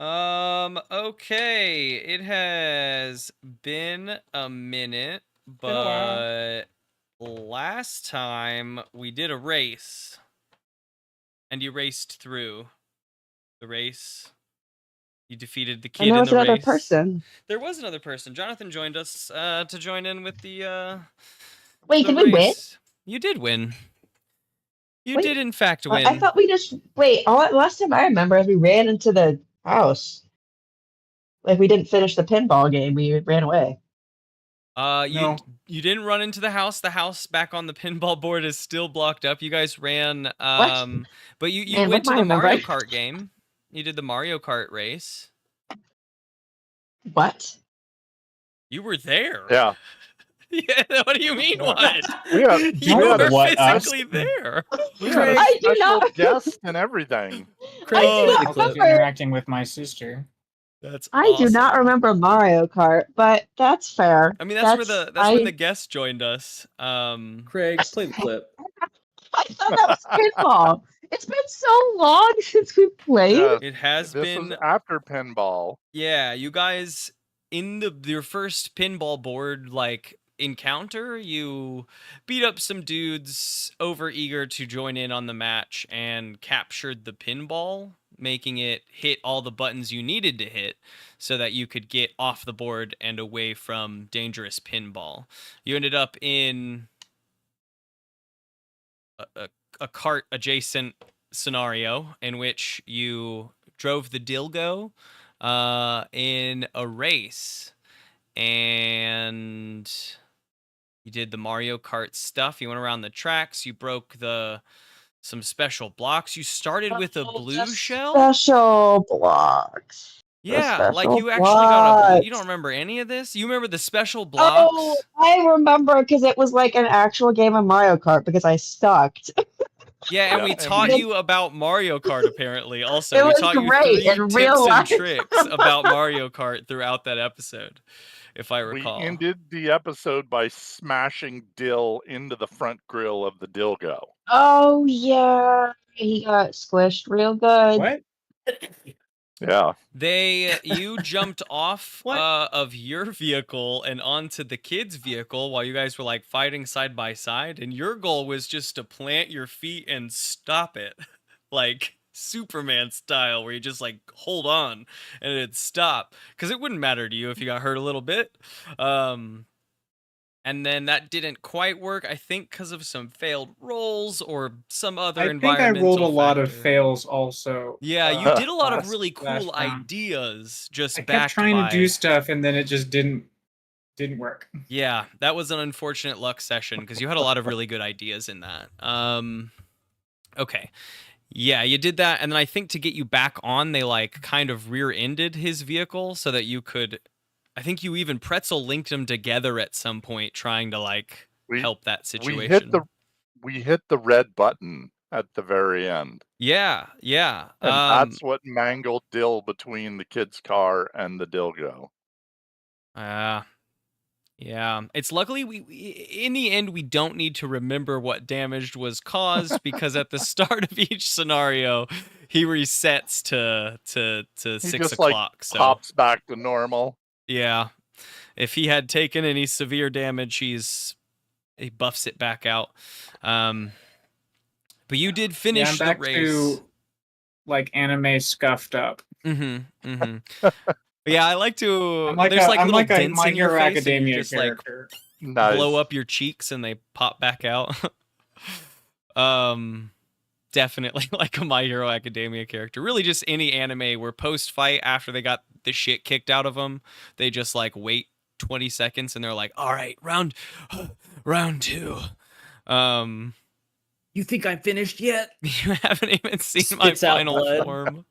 Okay. It has been a minute, Been a while. but last time we did a race, and you raced through the race. You defeated the And kid there in was the another race. person. There was another person. Jonathan joined us to join in with the Wait, the did we win? race. You did win. You Wait, did in fact I win. thought we just wait. Last time I remember, is we ran into the house. Like we didn't finish the pinball game. We ran away. You No. you didn't run into the house. The house back on the pinball board is still blocked up. You guys ran What? but you Man, went what to am the I Mario remembering? Kart game. You did the Mario Kart race. What? You were there. Yeah. Yeah, what do you mean Yeah. what? We had, You we had were a what physically us? there. we had a I do special not. guest and everything. I do I not was remember. interacting with my sister. That's I do not awesome. remember Mario Kart, but that's fair. I mean, that's where the guest joined us. Craig, play the clip. I thought that was pinball. It's been so long since we played. Yes, It has this been was after pinball. Yeah, you guys in your first pinball board like encounter, you beat up some dudes over eager to join in on the match and captured the pinball, making it hit all the buttons you needed to hit so that you could get off the board and away from dangerous pinball. You ended up in a cart adjacent scenario in which you drove the dilgo in a race, and you did the Mario Kart stuff. You went around the tracks. You broke some special blocks. You started with a blue shell. Special blocks. Yeah, like special you actually got a blue. You blocks. don't remember any of this? You remember the special blocks? Oh, I remember because it was like an actual game of Mario Kart because I sucked. Yeah, and Yeah, we and taught we- you about Mario Kart apparently. Also, It we was taught you great 3 in tips real and life. tricks about Mario Kart throughout that episode, if I We recall. ended the episode by smashing Dill into the front grill of the Dilgo. Oh yeah, he got squished real good. What? Yeah. You jumped off What? of your vehicle and onto the kid's vehicle while you guys were like fighting side by side, and your goal was just to plant your feet and stop it, like Superman style, where you just like hold on and it'd stop, because it wouldn't matter to you if you got hurt a little bit. And then that didn't quite work, I think, because of some failed rolls or some other I think I environmental rolled a lot of factor. fails also. Yeah, you did a lot of last- really last cool round. ideas, just I kept backed trying by... to do stuff and then it just didn't work. Yeah, that was an unfortunate luck session because you had a lot of really good ideas in that. Okay. Yeah, you did that, and then I think to get you back on, they like kind of rear-ended his vehicle so that you could... I think you even pretzel linked them together at some point, trying to like help that situation. We hit the red button at the very end. Yeah. And that's what mangled Dill between the kid's car and the Dilgo. Yeah. It's luckily in the end we don't need to remember what damage was caused because at the start of each scenario he resets to 6 just, o'clock. Like, so pops back to normal. Yeah. If he had taken any severe damage, he buffs it back out. But you did finish I'm back the race. To like anime scuffed up. Yeah, I like to. I'm like there's like little like a dents My in your Hero face, and you Academia just character. like Nice. blow up your cheeks and they pop back out. Definitely like a My Hero Academia character. Really, just any anime where post fight after they got the shit kicked out of them, they just like wait 20 seconds and they're like, "All right, round 2." You think I'm finished yet? You haven't even seen my Spits out final blood. form.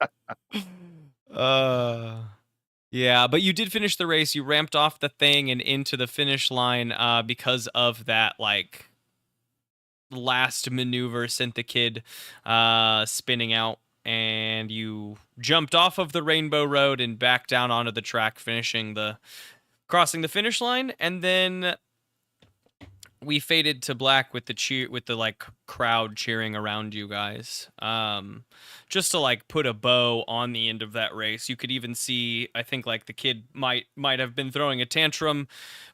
Yeah, but you did finish the race. You ramped off the thing and into the finish line because of that like last maneuver sent the kid spinning out, and you jumped off of the Rainbow Road and back down onto the track, crossing the finish line. And then we faded to black with the like crowd cheering around you guys. Just to like put a bow on the end of that race. You could even see, I think, like the kid might have been throwing a tantrum,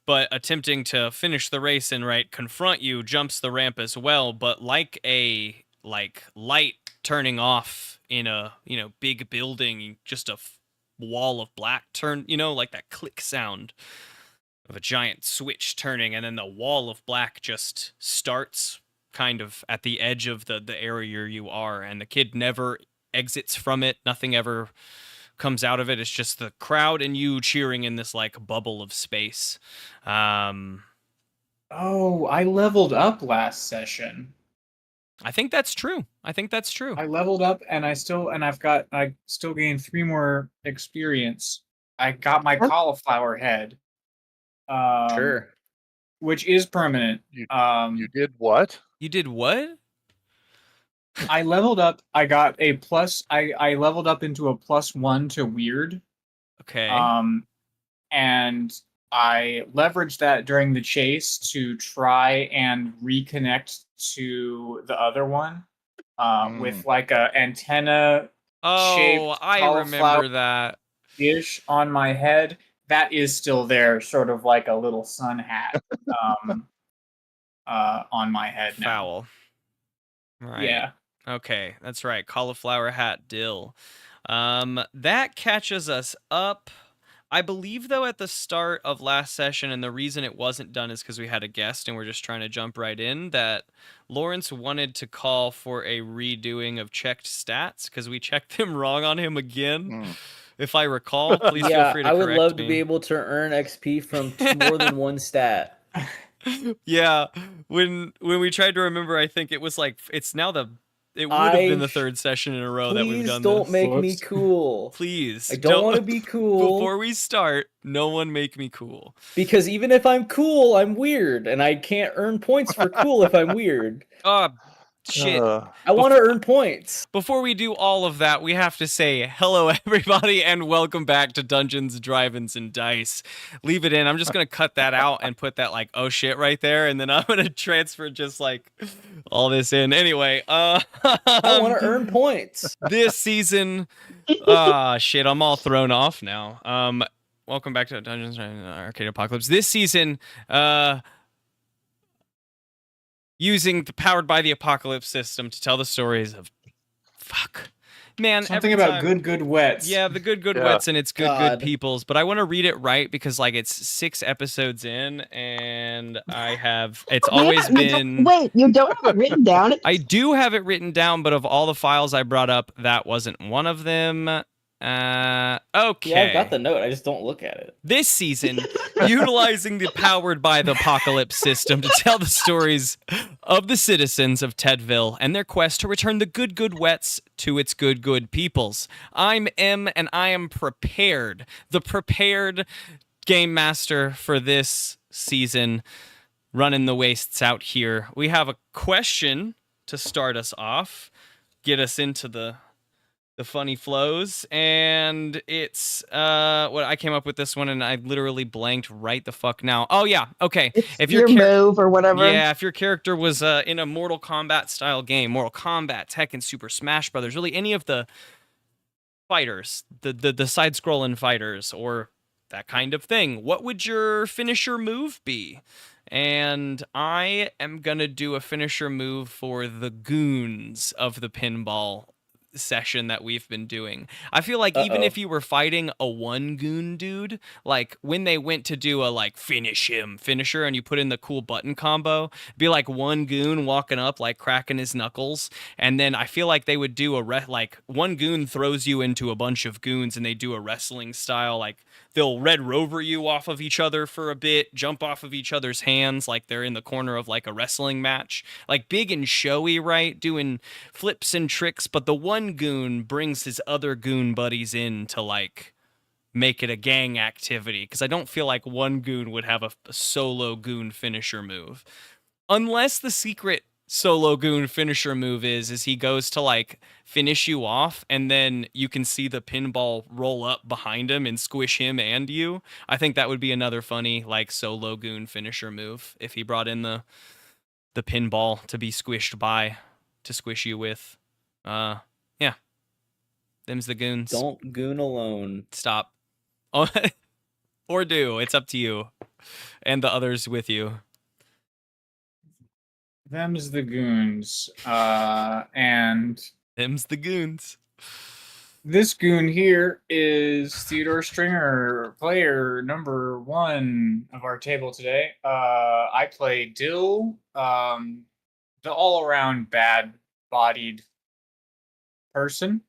but attempting to finish the race and confront you, jumps the ramp as well, but like a light turning off in a big building, just a wall of black turn, like that click sound of a giant switch turning, and then the wall of black just starts kind of at the edge of the area you are, and the kid never exits from it. Nothing ever comes out of it. It's just the crowd and you cheering in this like bubble of space. Oh, I leveled up last session. I think that's true. I leveled up, and I still gained 3 more experience. I got my cauliflower head. Sure. Which is permanent. You did what? You did what? I leveled up. I got a plus. I leveled up into a +1 to weird. Okay. And I leveraged that during the chase to try and reconnect to the other one, with like a antenna. Oh, I remember that. Dish on my head. That is still there, sort of like a little sun hat, on my head now. Foul. Right. Yeah. Okay, that's right. Cauliflower hat dill. That catches us up. I believe, though, at the start of last session, and the reason it wasn't done is because we had a guest and we're just trying to jump right in, that Lawrence wanted to call for a redoing of checked stats because we checked them wrong on him again. If I recall, please feel free to correct me. I would love to be able to earn XP from more than one stat. Yeah, when we tried to remember, I think it was like it would have been the 3rd session in a row that we've done this. Please don't make me cool. Please. I don't want to be cool. Before we start, no one make me cool. Because even if I'm cool, I'm weird, and I can't earn points for cool if I'm weird. Shit. I want to earn points. Before we do all of that, we have to say hello, everybody, and welcome back to Dungeons, Drive-Ins, and Dice. Leave it in. I'm just going to cut that out and put that, like, oh shit right there, and then I'm going to transfer just, like, all this in. Anyway, I want to earn points. This season, shit, I'm all thrown off now. Welcome back to Dungeons, Arcade Apocalypse. This season, using the Powered by the Apocalypse system to tell the stories of something about good wets. Yeah, the good wets and it's good peoples. But I want to read it right because like it's 6 episodes in, and it's always been. Wait, you don't have it written down? I do have it written down, but of all the files I brought up, that wasn't one of them. Okay. Yeah, I got the note. I just don't look at it. This season, utilizing the Powered by the Apocalypse system to tell the stories of the citizens of Tedville and their quest to return the good wets to its good peoples. I'm M, and I am prepared. The prepared game master for this season, running the wastes out here. We have a question to start us off, get us into the funny flows, and it's what I came up with this one, and I literally blanked right the fuck now. Oh yeah, okay. If your move or whatever. Yeah, if your character was in a Mortal Kombat style game, Mortal Kombat, Tekken, Super Smash Brothers, really any of the fighters, the side-scrolling fighters, or that kind of thing, what would your finisher move be? And I am gonna do a finisher move for the goons of the pinball session that we've been doing. I feel like even if you were fighting a 1 goon dude, like when they went to do a like finisher and you put in the cool button combo, be like 1 goon walking up like cracking his knuckles, and then I feel like they would do like 1 goon throws you into a bunch of goons and they do a wrestling style, like they'll Red Rover you off of each other for a bit, jump off of each other's hands like they're in the corner of like a wrestling match, like big and showy, right, doing flips and tricks, but the 1 goon brings his other goon buddies in to like make it a gang activity, because I don't feel like 1 goon would have a solo goon finisher move unless the secret Solo Goon finisher move is he goes to like finish you off, and then you can see the pinball roll up behind him and squish him and you. I think that would be another funny like Solo Goon finisher move if he brought in the pinball to be squished by, to squish you with. Yeah, them's the goons. Don't goon alone. Stop. Oh, or do. It's up to you and the others with you. Them's the goons. And Them's the goons. this goon here is Theodore Stringer, player number 1 of our table today. I play Dill, the all-around bad-bodied person.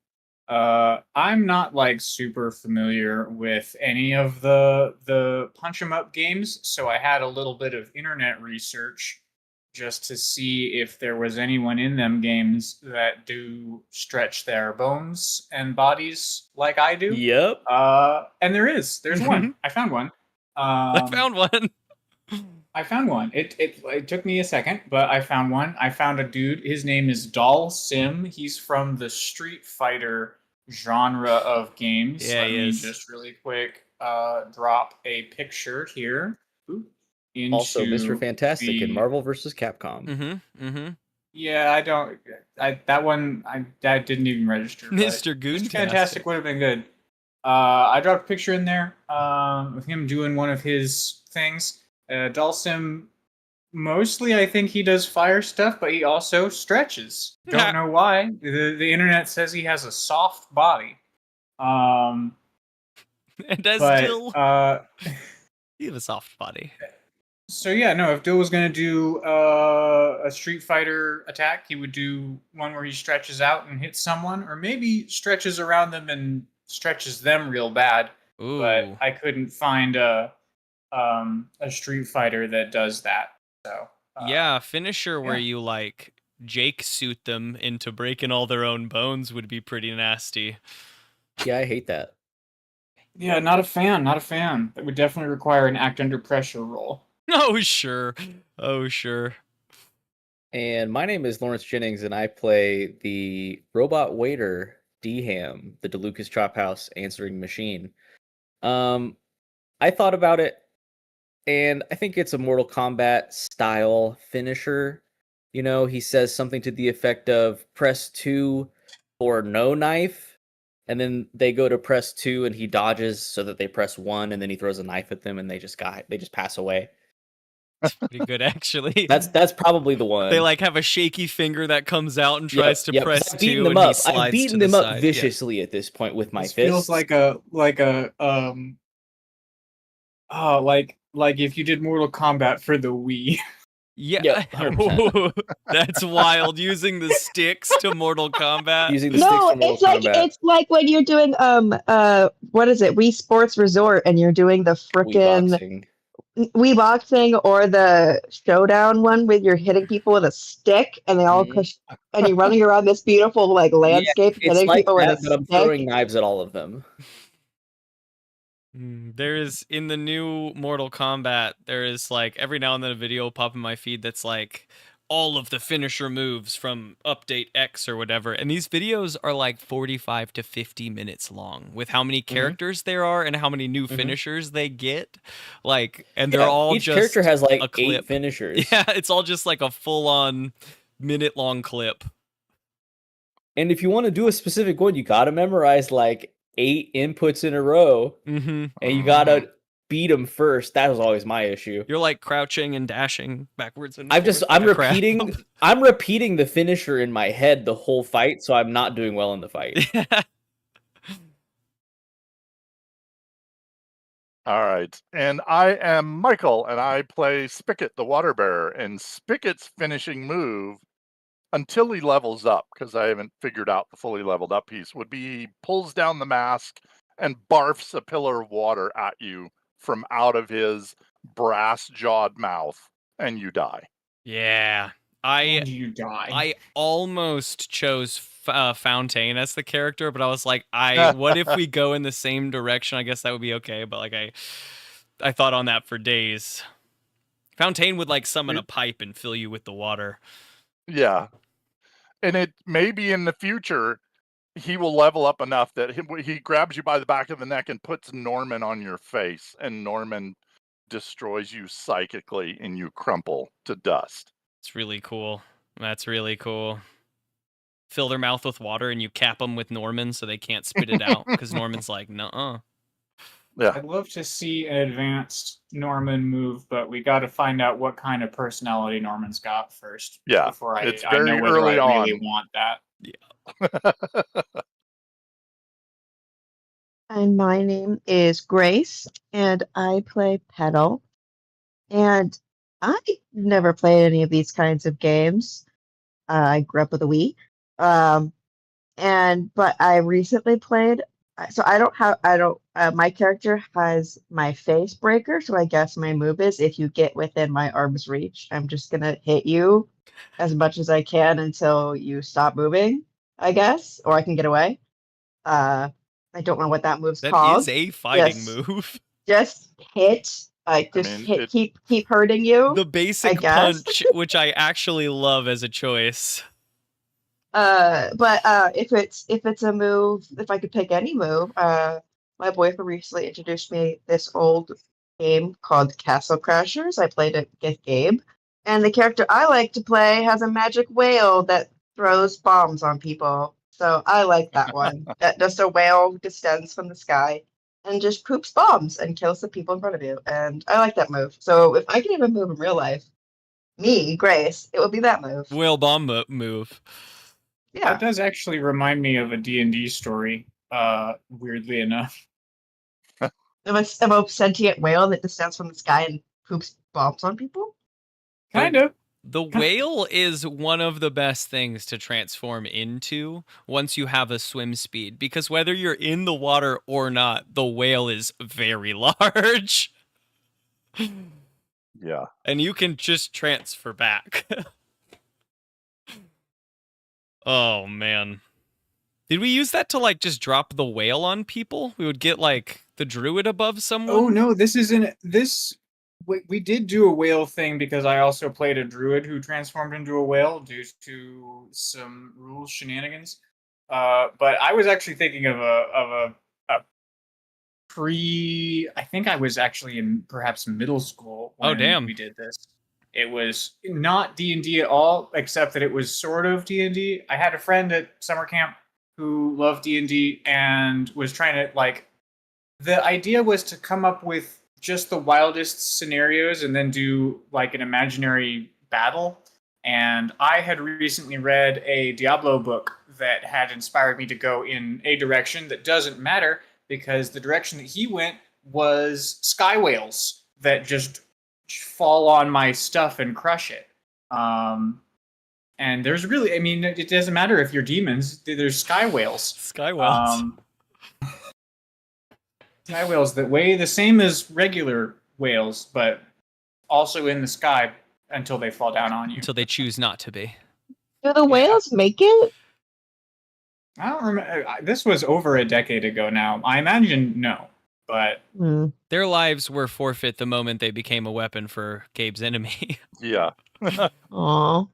I'm not like super familiar with any of the punch 'em up games, so I had a little bit of internet research just to see if there was anyone in them games that do stretch their bones and bodies like I do. Yep. And there's one. I found one. I found one. I found one. It took me a second, but I found one. I found a dude. His name is Doll Sim. He's from the Street Fighter genre of games. Yeah, Let he me is. just really quick drop a picture here. Also, Mr. into Fantastic in the- Marvel vs. Capcom. Mm-hmm. Yeah, that didn't even register. but Mr. Goon Mr. Fantastic would have been good. I dropped a picture in there with him doing one of his things. Dulcim, mostly I think he does fire stuff, but he also stretches. Don't know why. The internet says he has a soft body. And as But Dill, you have a soft body. so yeah, no. If Dill was gonna do a Street Fighter attack, he would do one where he stretches out and hits someone, or maybe stretches around them and stretches them real bad. Ooh. But I couldn't find a Street Fighter that does that. So Yeah, finisher where yeah. you like Jake suit them into breaking all their own bones would be pretty nasty. Yeah, I hate that. Yeah, not a fan. Not a fan. That would definitely require an act under pressure roll. Oh sure. Oh sure. And my name is Lawrence Jennings, and I play the robot waiter D-Ham, the DeLucas Chop House answering machine. I thought about it, and I think it's a Mortal Kombat style finisher. You know, he says something to the effect of press 2 or no knife, and then they go to press 2 and he dodges so that they press 1, and then he throws a knife at them and they just pass away. Pretty good actually. That's probably the one. They like have a shaky finger that comes out and tries to Yep, press I've beaten 2 them and he up. slides I've beaten to them the up side. Yeah. viciously at this point with my This fists. feels like a like if you did Mortal Kombat for the Wii. Yeah, Yep, 100%. That's wild. Using the sticks to Mortal Kombat. Using the sticks No, from Mortal it's like Kombat. it's like when you're doing what is it? Wii Sports Resort, and you're doing the Wii frickin' boxing. Wii boxing or the showdown one where you're hitting people with a stick, and they all Mhm. push, and you're running around this beautiful like landscape, It's hitting like people with a that, but I'm stick. throwing knives at all of them. There is in the new Mortal Kombat, there is like every now and then a video will pop in my feed that's like all of the finisher moves from update X or whatever. And these videos are like 45 to 50 minutes long with how many characters there are and how many new finishers they get. Like, and they're all each just character has like a 8 clip. finishers. Yeah, it's all just like a full on minute long clip. And if you want to do a specific one, you gotta memorize like 8 inputs in a row, Mm-hmm. and you gotta beat them first. That was always my issue. You're like crouching and dashing backwards and I'm forwards I'm like a crab. repeating the finisher in my head the whole fight, so I'm not doing well in the fight. All right. And I am Michael, and I play Spigot, the water bearer. And Spigot's finishing move, until he levels up, because I haven't figured out the fully leveled up piece, would be he pulls down the mask and barfs a pillar of water at you from out of his brass-jawed mouth, and you die. Yeah. And you die. I almost chose Fountain as the character, but I was like, what if we go in the same direction? I guess that would be okay, but like I thought on that for days. Fountain would like summon a pipe and fill you with the water. Yeah. And it maybe in the future he will level up enough that he grabs you by the back of the neck and puts Norman on your face, and Norman destroys you psychically and you crumple to dust. It's really cool. That's really cool. Fill their mouth with water and you cap them with Norman so they can't spit it out because Norman's like, nuh-uh. Yeah. I'd love to see an advanced Norman move, but we got to find out what kind of personality Norman's got first. Yeah, before it's I very know whether early I really on. want that. And my name is Grace, and I play Petal. And I never played any of these kinds of games. I grew up with a Wii. But I recently played. So my character has my face breaker. So I guess my move is if you get within my arm's reach, I'm just gonna hit you as much as I can until you stop moving, I guess, or I can get away. I don't know what that move's That called. is a fighting Just- move. Just hit. Keep hurting you. The basic guess. punch, which I actually love as a choice. If it's a move, if I could pick any move, my boyfriend recently introduced me this old game called Castle Crashers. I played it with Gabe, and the character I like to play has a magic whale that throws bombs on people. So I like that one. That just a whale descends from the sky and just poops bombs and kills the people in front of you. And I like that move. So if I could have a move in real life, me, Grace, it would be that move. Whale bomb move. Yeah. That does actually remind me of a D&D story, weirdly enough. Of a sentient whale that descends from the sky and poops bombs on people? Kind of. The whale is one of the best things to transform into once you have a swim speed, because whether you're in the water or not, the whale is very large. Yeah. And you can just transfer back. Oh, man. Did we use that to, like, just drop the whale on people? We would get, like, the druid above someone? Oh, no, this isn't... We did do a whale thing because I also played a druid who transformed into a whale due to some rules shenanigans. But I was actually thinking of a I think I was actually in perhaps middle school when damn. we did this. It was not D&D at all, except that it was sort of D&D. I had a friend at summer camp who loved D&D and was trying to, like... The idea was to come up with just the wildest scenarios and then do, like, an imaginary battle. And I had recently read a Diablo book that had inspired me to go in a direction that doesn't matter, because the direction that he went was sky whales that just fall on my stuff and crush it. And there's really, I mean, it doesn't matter if you're demons. There's sky whales. Sky whales. Sky whales that weigh the same as regular whales, but also in the sky until they fall down on you. Until they choose not to be. Do the whales make it? I don't remember. This was over a decade ago now. I imagine no, but Their lives were forfeit the moment they became a weapon for Gabe's enemy. Yeah. Aw.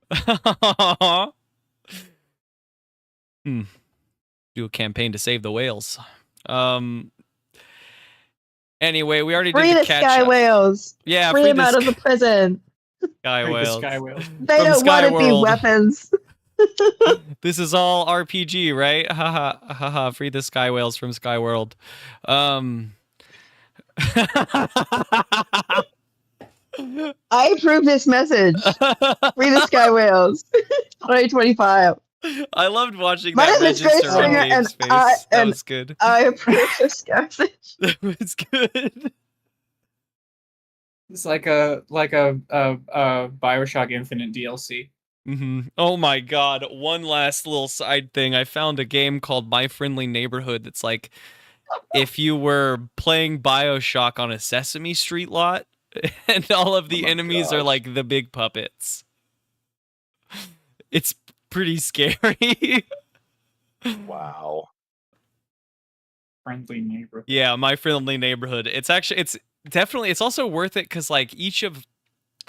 Do a campaign to save the whales. Anyway, we already Free did the the catch sky up. whales. Yeah, Free them out of the prison. sky the whales. sky whales. They From don't Sky want to be World. weapons. This is all RPG, right? Haha, haha. Free the sky whales from Sky World. I approve this message. Free the sky whales. 2025. I loved watching My that name is register Grace on Springer, Gabe's and face. That was good. I approve this message. That was good. It's like a BioShock Infinite DLC. Oh my god, one last little side thing. I found a game called My Friendly Neighborhood that's like if you were playing BioShock on a Sesame Street lot and all of the enemies are gosh. like the big puppets. It's pretty scary. Wow. Friendly neighborhood. Yeah, My Friendly Neighborhood. It's also worth it cuz like each of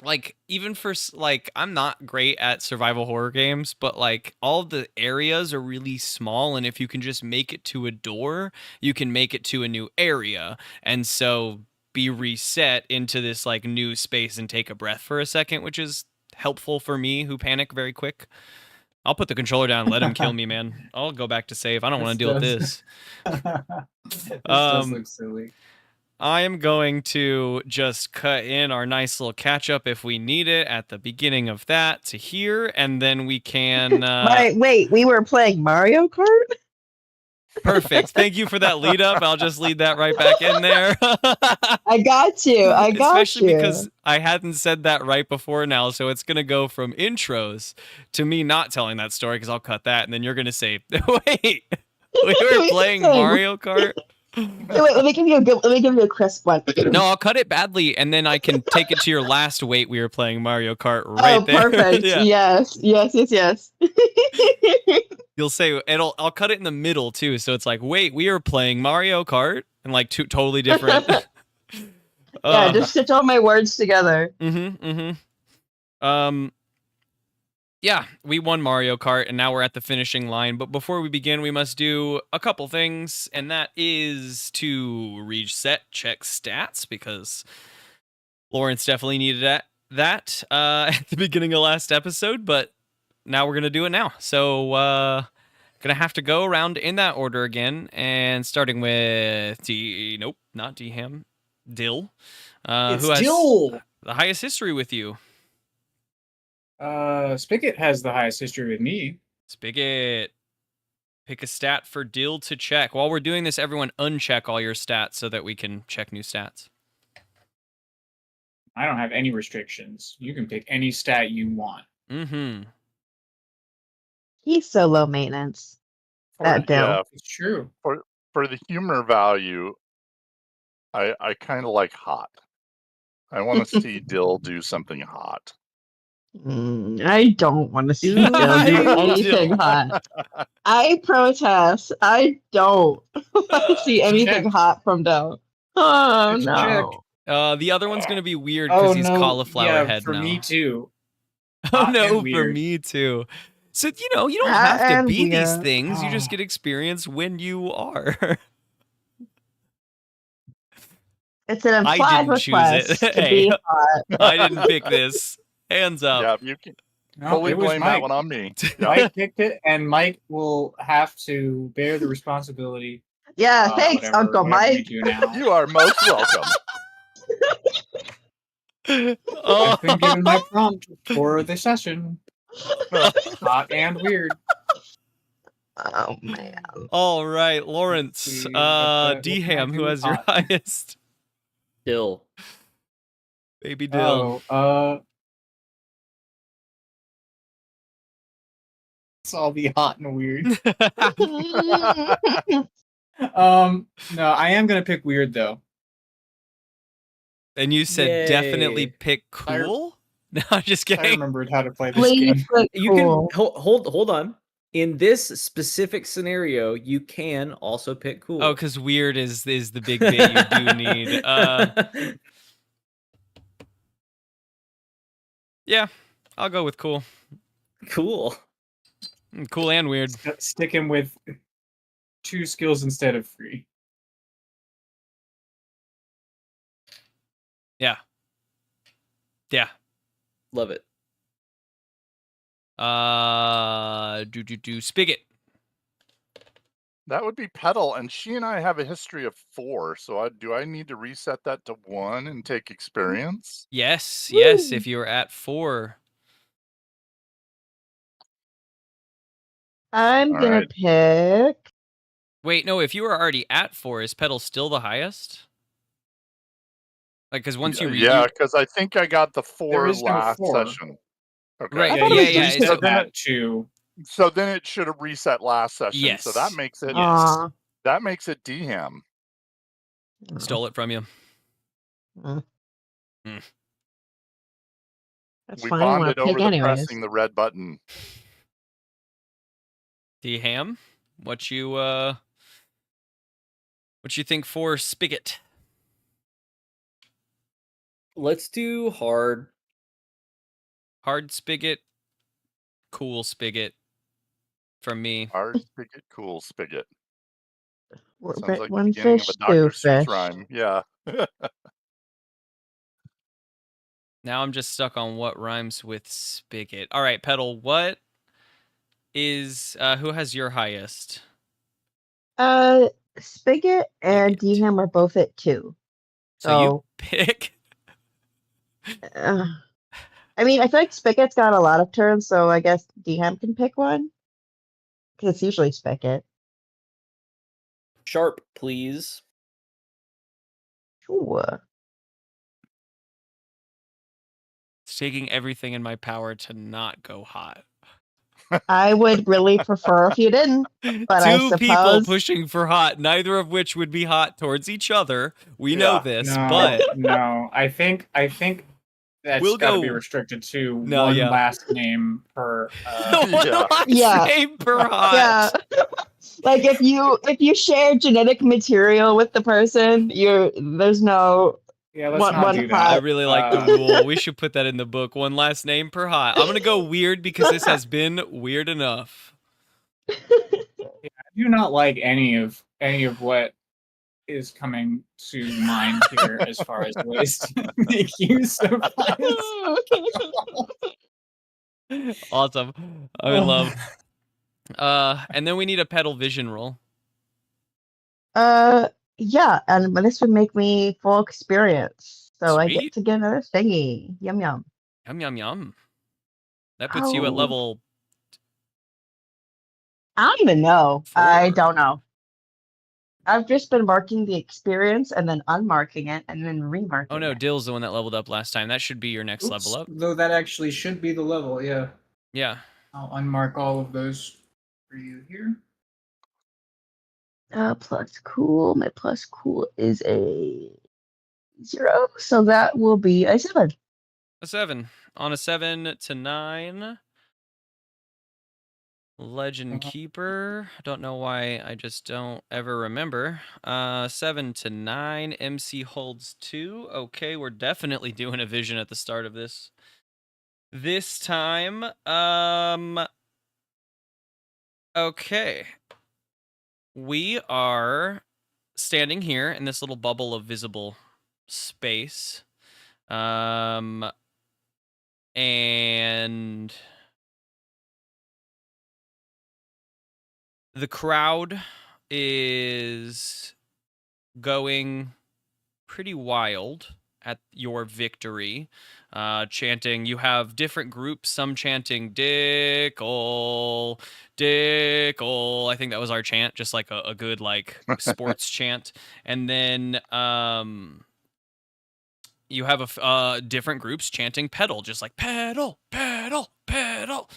like even for like I'm not great at survival horror games, but like all the areas are really small, and if you can just make it to a door, you can make it to a new area, and so be reset into this like new space and take a breath for a second, which is helpful for me who panic very quick. I'll put the controller down and let him kill me, man. I'll go back to save. I don't want to deal with this. This does look silly. I am going to just cut in our nice little catch up if we need it at the beginning of that to here, and then we can. Wait, we were playing Mario Kart? Perfect. Thank you for that lead up. I'll just lead that right back in there. I got you. Especially because I hadn't said that right before now, so it's going to go from intros to me not telling that story because I'll cut that, and then you're going to say, wait, we were playing Mario Kart? Wait, let me give you a crisp one. No, I'll cut it badly, and then I can take it to your last wait. We were playing Mario Kart right there. Perfect. Yeah. Yes. You'll say I'll cut it in the middle too, so it's like, wait, we are playing Mario Kart, and like two totally different. Yeah, just stitch all my words together. Yeah, we won Mario Kart, and now we're at the finishing line. But before we begin, we must do a couple things, and that is to reset, check stats, because Lawrence definitely needed that at the beginning of last episode, but now we're going to do it now. So, going to have to go around in that order again, and starting with nope, not DHam, Dill. It's who has Dill! The highest history with you. Spigot has the highest history with me. Spigot, pick a stat for Dill to check. While we're doing this, everyone uncheck all your stats so that we can check new stats. I don't have any restrictions. You can pick any stat you want. He's so low maintenance. That Dill. Yeah, It's true. for the humor value, I kind of like hot. I want to see Dill do something hot. I don't want to see Dill do anything hot. I protest. I don't want to see anything hot from Dill. Oh, no. The other one's going to be weird because he's cauliflower head for now. Me too. Oh, no, for me too. So, you don't have to be these things. You just get experience when you are. It's an implied request to be hot. I didn't pick this. Hands up. Yeah, you can fully blame that one on me. Mike picked it, and Mike will have to bear the responsibility. Yeah, thanks, Uncle Mike. You are most welcome. I've been given my prompt for the session. Hot and weird. Oh, man. All right, Lawrence. DHam, who has your highest? Dill. Baby Dill. It's all be hot and weird. No, I am gonna pick weird though. And you said definitely pick cool? No, I'm just kidding. I remembered how to play this game. You can hold on. In this specific scenario, you can also pick cool. Oh, because weird is the big bit you do need. Yeah, I'll go with cool. Cool. Cool and weird. Sticking with 2 skills instead of 3. Yeah. Love it. Spigot. That would be Petal, and she and I have a history of 4. So do I need to reset that to 1 and take experience? Yes, if you're at 4. I'm gonna pick. Wait, no, if you were already at 4, is Petal still the highest? Like, because once you yeah, because I think I got the 4 last 4. session. Okay. Right, So then it should have reset last session. Yes. So that makes it DHam. Stole it from you. That's we fine. bonded over pressing the red button. DHam, what you think for Spigot? Let's do hard Hard spigot, cool spigot from me. Hard spigot, cool spigot. Sounds like the One beginning of fish, a two Dr. Seuss fish. rhyme. Yeah. Now I'm just stuck on what rhymes with spigot. All right, Petal, what is who has your highest? Spigot and Spigot. Dham are both at 2. So you So, pick. uh, I mean, I feel like Spigot's got a lot of turns, so I guess Dham can pick one. Because it's usually Spigot. Sharp, please. Sure. It's taking everything in my power to not go hot. I would really prefer if you didn't, but I Two people suppose. pushing for hot, neither of which would be hot towards each other. We know Yeah. this, No, but no. I think that's We'll got to go- be restricted to No, one yeah. last name per. one Yeah. last Yeah. name per hot. Yeah. Like if you share genetic material with the person, there's no Yeah, let's one not one do that. I hot. really like the rule. We should put that in the book. One last name per hot. I'm gonna go weird because this has been weird enough. I do not like any of what is coming to mind here as far as ways to make use of Awesome. I'm in love. And then we need a pedal vision roll. Yeah, and this would make me full experience. So I Sweet. get to get another thingy. Yum yum. Yum yum yum. That puts you at Oh. level I don't even know. 4. I don't know. I've just been marking the experience and then unmarking it and then remarking Oh no, it. Dill's the one that leveled up last time. That should be your next level up. Though that actually should be the level, yeah. Yeah. I'll unmark all of those for you here. Plus cool. My plus cool is a 0, so that will be a 7. A 7. On a 7 to 9. Legend Keeper. I don't know why I just don't ever remember. 7 to 9. MC holds 2. Okay, we're definitely doing a vision at the start of this. This time, okay. We are standing here in this little bubble of visible space. And the crowd is going pretty wild at your victory, chanting. You have different groups, some chanting Dickle, Dickle. I think that was our chant, just like a good like sports chant. And then you have different groups chanting pedal, just like pedal, pedal, pedal.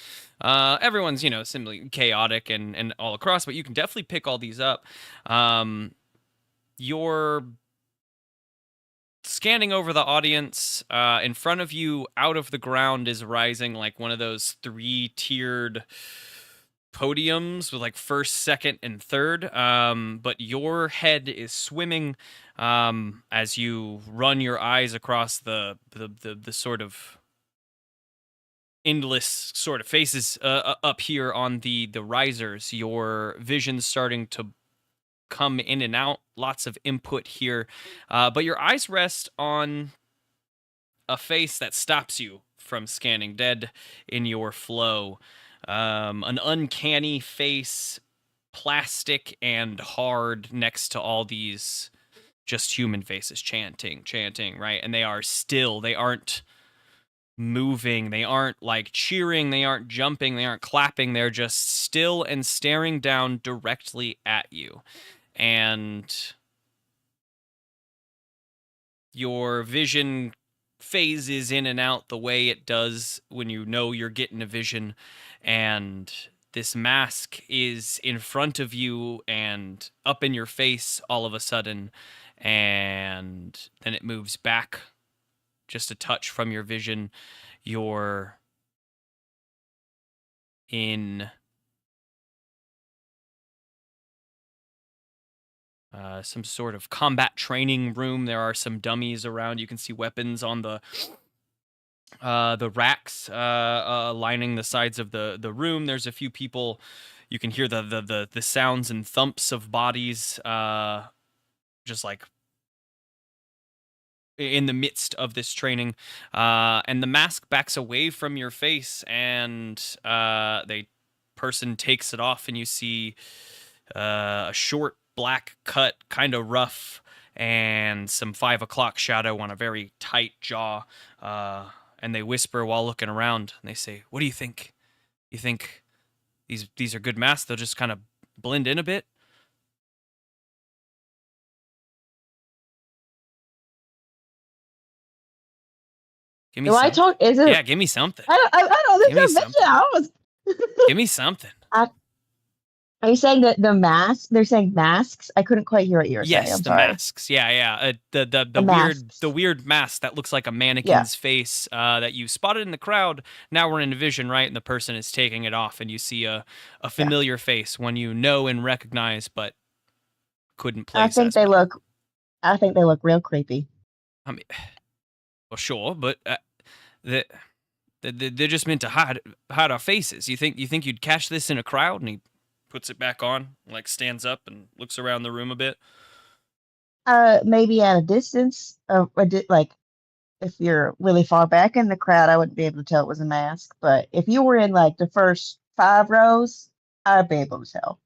Everyone's, similarly chaotic and all across, but you can definitely pick all these up. You're scanning over the audience. In front of you, out of the ground, is rising like one of those 3-tiered podiums with like first, second, and third. But your head is swimming as you run your eyes across the sort of endless sort of faces up here on the risers. Your vision's starting to come in and out, lots of input here, but your eyes rest on a face that stops you from scanning, dead in your flow. An uncanny face, plastic and hard, next to all these just human faces chanting, right? And they are still, they aren't moving, they aren't like cheering, they aren't jumping, they aren't clapping, they're just still and staring down directly at you. And your vision phases in and out the way it does when you know you're getting a vision, and this mask is in front of you and up in your face all of a sudden, and then it moves back just a touch from your vision. You're in some sort of combat training room. There are some dummies around. You can see weapons on the the racks lining the sides of the room. There's a few people. You can hear the sounds and thumps of bodies, just like in the midst of this training. And the mask backs away from your face, and the person takes it off, and you see a short black cut, kind of rough, and some 5 o'clock shadow on a very tight jaw. And they whisper while looking around, and they say, "What do you think? You think these are good masks? They'll just kind of blend in a bit?" Give me Do I something. talk? Is it? Yeah, give me something. I don't. Give me There's no mention. I was. Give me something. Are you saying that the mask? They're saying masks. I couldn't quite hear what you were saying. Yes, I'm the sorry. masks. Yeah. The masks. weird mask that looks like a mannequin's face that you spotted in the crowd. Now we're in vision, right? And the person is taking it off, and you see a familiar face, one you know and recognize, but couldn't place. I think as they well. look. I think they look real creepy. I mean, well, sure, but they're just meant to hide our faces. You think you'd catch this in a crowd? And he puts it back on, like stands up and looks around the room a bit. Maybe at a distance, like if you're really far back in the crowd, I wouldn't be able to tell it was a mask. But if you were in like the first 5 rows, I'd be able to tell.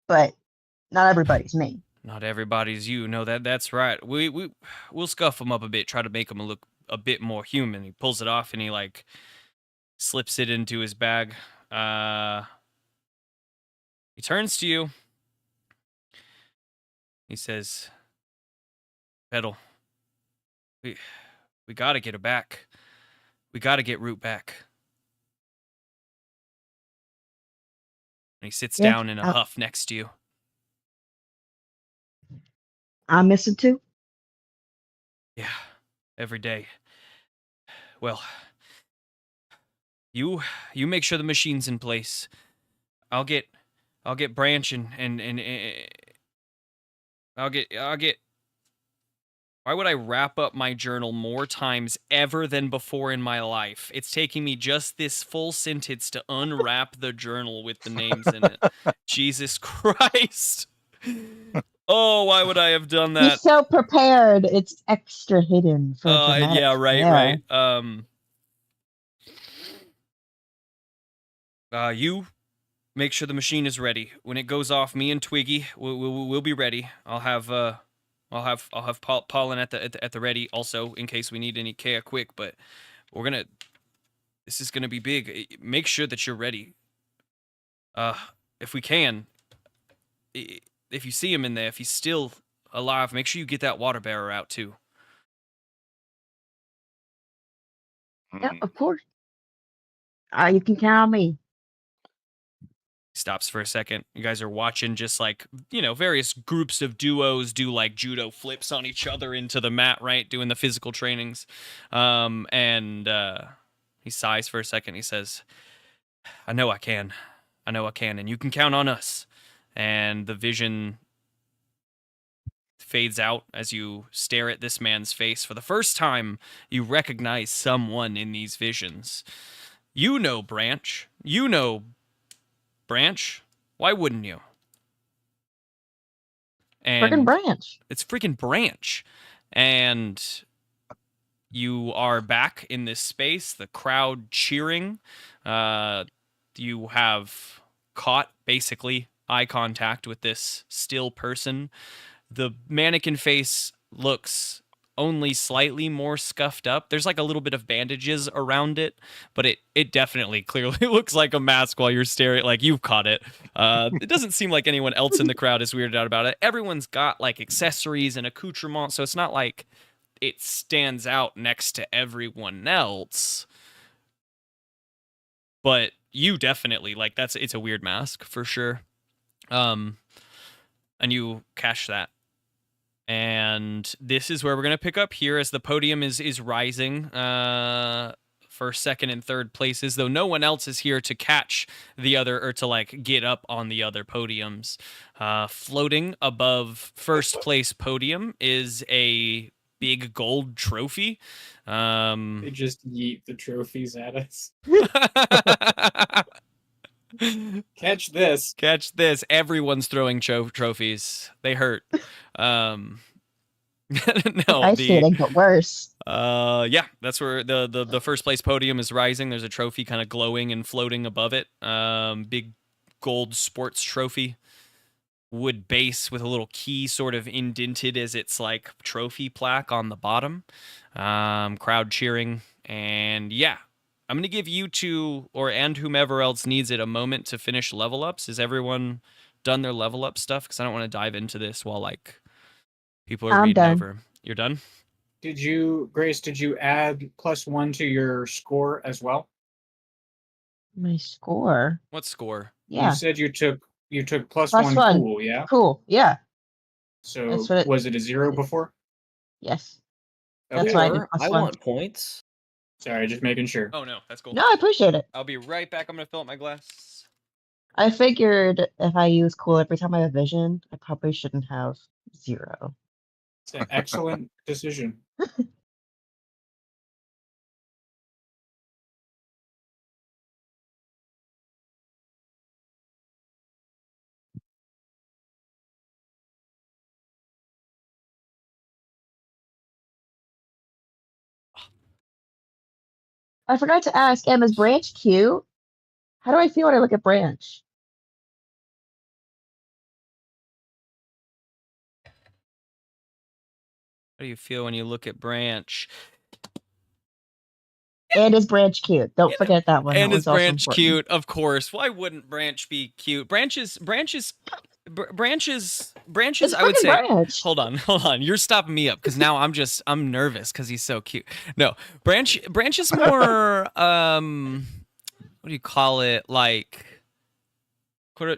But not everybody's me. Not everybody's you. No, that's right. We'll scuff them up a bit, try to make them look a bit more human. He pulls it off and he like slips it into his bag. He turns to you. He says, "Petal, we gotta get her back. We gotta get Root back." And he sits down in a huff next to you. I'm missing too. Yeah, every day. Well, you make sure the machine's in place. I'll get Branch and I'll get. Why would I wrap up my journal more times ever than before in my life? It's taking me just this full sentence to unwrap the journal with the names in it. Jesus Christ. Oh, why would I have done that? He's so prepared. It's extra hidden for dramatic. Yeah, right. You make sure the machine is ready. When it goes off, me and Twiggy we'll be ready. I'll have Pollen at the ready also in case we need any Kea quick. But this is gonna be big. Make sure that you're ready. If we can, if you see him in there, if he's still alive, make sure you get that water bearer out too. Yeah, of course. You can count on me. Stops for a second. You guys are watching just like, various groups of duos do like judo flips on each other into the mat, right? Doing the physical trainings. And he sighs for a second. He says, I know I can, and you can count on us. And the vision fades out as you stare at this man's face. For the first time, you recognize someone in these visions. You know Branch. Branch, why wouldn't you? And freaking Branch. It's freaking Branch. And you are back in this space, the crowd cheering. You have caught, basically, eye contact with this still person. The mannequin face looks only slightly more scuffed up. There's like a little bit of bandages around it, but it definitely clearly looks like a mask while you're staring. Like, you've caught it. It doesn't seem like anyone else in the crowd is weirded out about it. Everyone's got like accessories and accoutrements, so it's not like it stands out next to everyone else. But you definitely, like, it's a weird mask for sure. And you cash that. And this is where we're going to pick up here as the podium is rising for second and third places, though no one else is here to catch the other or to like get up on the other podiums. Floating above first place podium is a big gold trophy. They just yeet the trophies at us. Catch this. Catch this. Everyone's throwing trophies. They hurt. No, Ice skating, but worse. yeah, that's where the first place podium is rising. There's a trophy kind of glowing and floating above it. Big gold sports trophy. Wood base with a little key sort of indented as its like trophy plaque on the bottom. Crowd cheering. And yeah, I'm gonna give you two and whomever else needs it a moment to finish level ups. Is everyone done their level up stuff? Because I don't want to dive into this while like people are I'm reading done. over. You're done? Grace, did you add +1 to your score as well? My score. What score? Yeah. You said you took +1 +1. cool, yeah? Cool. Yeah. So That's what was it a 0 before? Yes. That's why I did Or I +1. want points. Sorry, just making sure. Oh no, that's cool. No, I appreciate it. I'll be right back. I'm gonna fill up my glass. I figured if I use cool every time I have vision, I probably shouldn't have 0. It's an excellent decision. I forgot to ask, Em, is Branch cute? How do I feel when I look at Branch? How do you feel when you look at Branch? And is Branch cute? Don't Yeah. forget that one. And that is was also Branch important. cute? Of course. Why wouldn't Branch be cute? Branches. It's I would freaking say. Branch. Hold on. You're stopping me up because now I'm nervous because he's so cute. No, Branch is more what do you call it? Like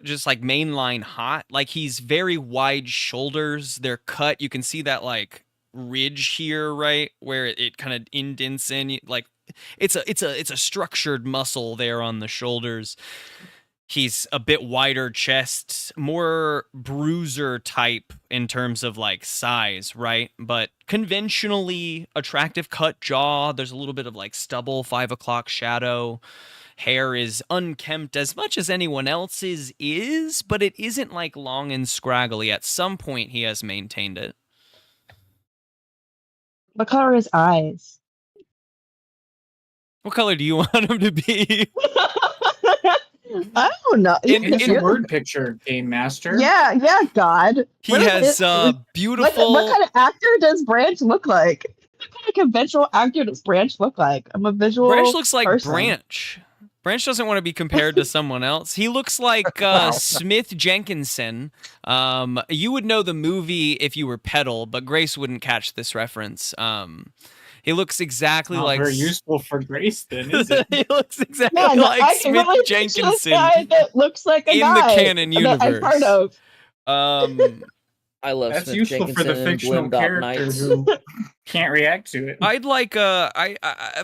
just like mainline hot. Like he's very wide shoulders. They're cut. You can see that like ridge here, right, where it kind of indents in. Like it's a structured muscle there on the shoulders. He's a bit wider chest, more bruiser type in terms of like size, right? But conventionally attractive cut jaw. There's a little bit of like stubble, 5 o'clock shadow. Hair is unkempt as much as anyone else's is, but it isn't like long and scraggly. At some point, he has maintained it. What color are his eyes? What color do you want him to be? I don't know. It's a word picture, Game Master. Yeah, God. He What is has it? beautiful. What kind of actor does Branch look like? What kind of conventional actor does Branch look like? I'm a visual Branch looks like person. Branch. Branch doesn't want to be compared to someone else. He looks like Smith Jenkinson. You would know the movie if you were Petal, but Grace wouldn't catch this reference. He looks exactly Not like very useful for Grace, then, is it? he looks exactly Man, like I Smith really picture this Jenkinson guy that looks like a in guy the canon that I'm part universe. of. I love That's Smith useful for the Jenkinson, fictional Glim Dot character Knights. who can't react to it. I'd like I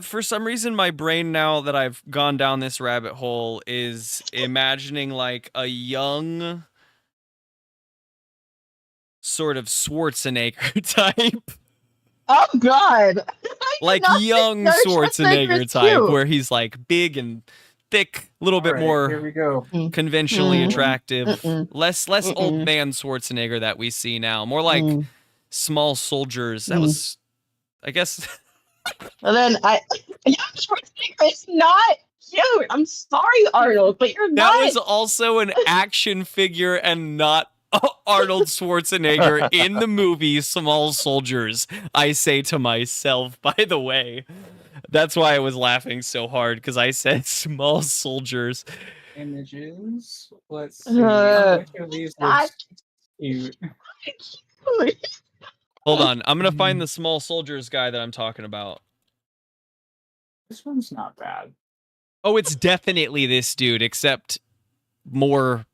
for some reason my brain now that I've gone down this rabbit hole is imagining like a young sort of Schwarzenegger type. Oh God! I did Like not think young Arnold Schwarzenegger Schwarzenegger's type cute. where he's like big and thick, a little bit All right, more Here we go. conventionally Mm. attractive, Mm-mm. less old Mm-mm. man Schwarzenegger that we see now, more like Mm. small soldiers. That Mm. was, I guess. And then young Schwarzenegger is not cute. I'm sorry, Arnold, but you're That not. was also an action figure and not Arnold Schwarzenegger in the movie Small Soldiers. I say to myself, by the way. That's why I was laughing so hard because I said Small Soldiers. Images. Let's see. Uh, Which of these not looks cute? cute. Hold on. I'm going to find the Small Soldiers guy that I'm talking about. This one's not bad. Oh, it's definitely this dude, except more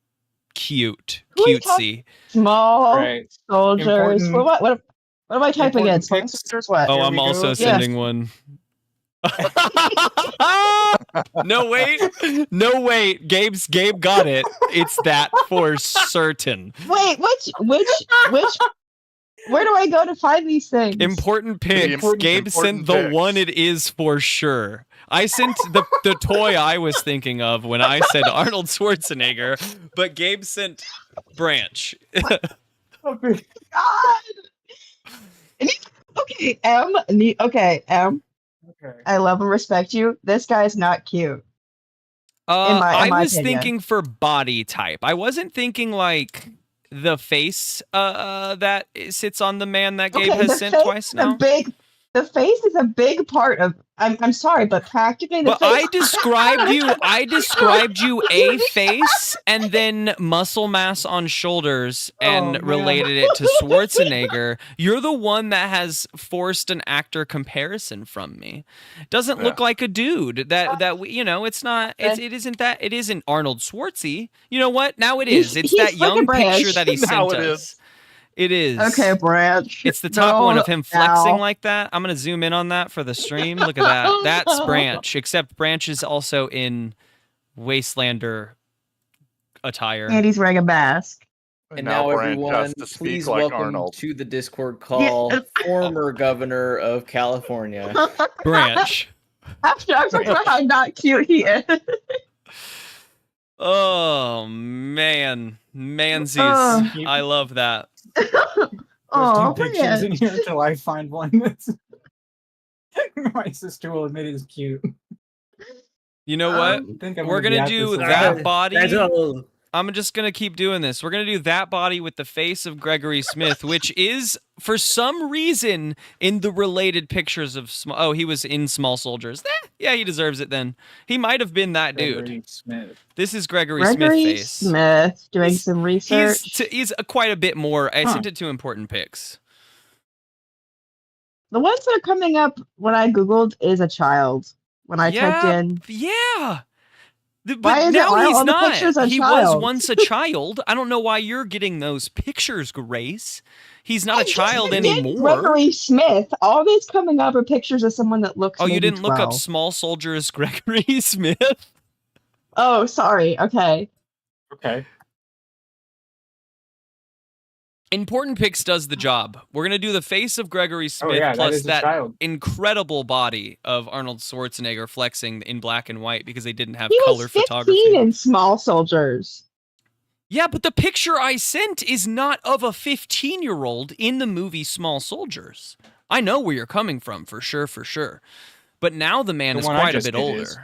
cute. Who are you Cutesy. Small Right. soldiers. Important- What am I typing in? important Small pics. soldiers. What? Oh, Here I'm we also go. sending one. No, wait. Gabe got it. It's that for certain. Wait, which Where do I go to find these things? Important picks. important- Gabe important sent the picks. one it is for sure. I sent the toy I was thinking of when I said Arnold Schwarzenegger, but Gabe sent Branch. God. Okay, M. Okay. I love and respect you. This guy's not cute. in I my was opinion. thinking for body type. I wasn't thinking like the face that sits on the man that Gabe has sent twice now. The face is a big part of. I'm sorry, but practically the But face. I described you a face and then muscle mass on shoulders and Oh, man. related it to Schwarzenegger. You're the one that has forced an actor comparison from me. Doesn't look like a dude that we, it's not it isn't Arnold Schwartzy. You know what? Now it is. It's He's that young like a picture that he Now sent it us. is. It is. Okay, Branch. It's the top one of him flexing now. like that. I'm going to zoom in on that for the stream. Look at that. That's Branch, except Branch is also in Wastelander attire. And he's wearing a mask. And now, Branch everyone, has to speak please like welcome Arnold. to the Discord call former governor of California. Branch. After I'm talking about how not cute he is. Oh, man. Mansies. Oh. I love that. Oh, There's 2 pictures in Branch. here until I find one that's my sister will admit is cute. You know what? I think I'm We're gonna going be to at do this that event. body. I'm just going to keep doing this. We're going to do that body with the face of Gregory Smith, which is, for some reason, in the related pictures of... he was in Small Soldiers. Yeah, he deserves it then. He might have been that dude. Gregory Smith. This is Gregory Smith face. Smith doing He's- some research. He's quite a bit more... I sent it to important pics. The ones that are coming up when I googled is a child. When I typed in, Yeah. But Why is it now why are he's all the not. pictures a He was child? once a child. I don't know why you're getting those pictures, Grace. He's not a child anymore. Gregory Smith. All these coming up are pictures of someone that looks. Oh, you maybe didn't look up 12. Small Soldiers Gregory Smith? Oh, sorry. Okay. Okay. Important Pics does the job. We're going to do the face of Gregory Smith that plus is a that child. incredible body of Arnold Schwarzenegger flexing in black and white because they didn't have He color was 15 photography. in Small Soldiers. Yeah, but the picture I sent is not of a 15-year-old in the movie Small Soldiers. I know where you're coming from, for sure. But now the man The is one I quite a just bit did older. is.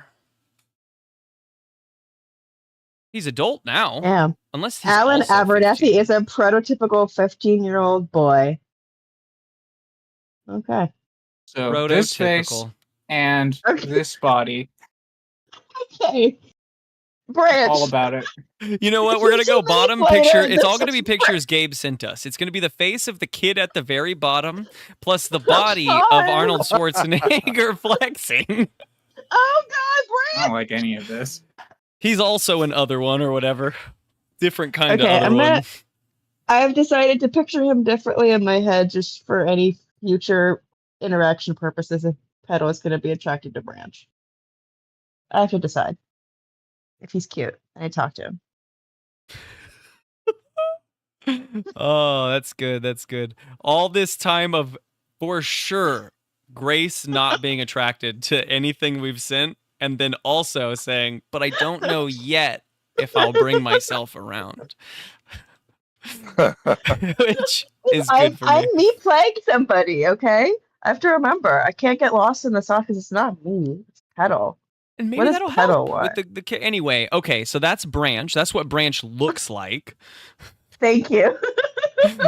He's adult now. Damn. Unless he's Alan also Abernethy 15. is a prototypical 15-year-old boy. Okay. So this face Prototypical. and Okay. this body, Okay. Branch. all about it. You know what? We're going to go 2 minutes bottom later, picture. It's this all going to be is pictures Gabe sent us. It's going to be the face of the kid at the very bottom plus the body God. of Arnold Schwarzenegger flexing. Oh God, I Branch. don't like any of this. He's also an other one or whatever. Different kind Okay, of other I'm one. gonna- I've decided to picture him differently in my head just for any future interaction purposes if Petal is going to be attracted to Branch. I have to decide if he's cute and I talk to him. Oh, that's good. That's good. All this time of, for sure, Grace not being attracted to anything we've sent, and then also saying, but I don't know yet if I'll bring myself around. Which is good for me. I'm me playing somebody, okay? I have to remember, I can't get lost in the song because it's not me. It's Petal. And maybe What does that'll Petal help want? with the anyway. Okay, so that's Branch. That's what Branch looks like. Thank you.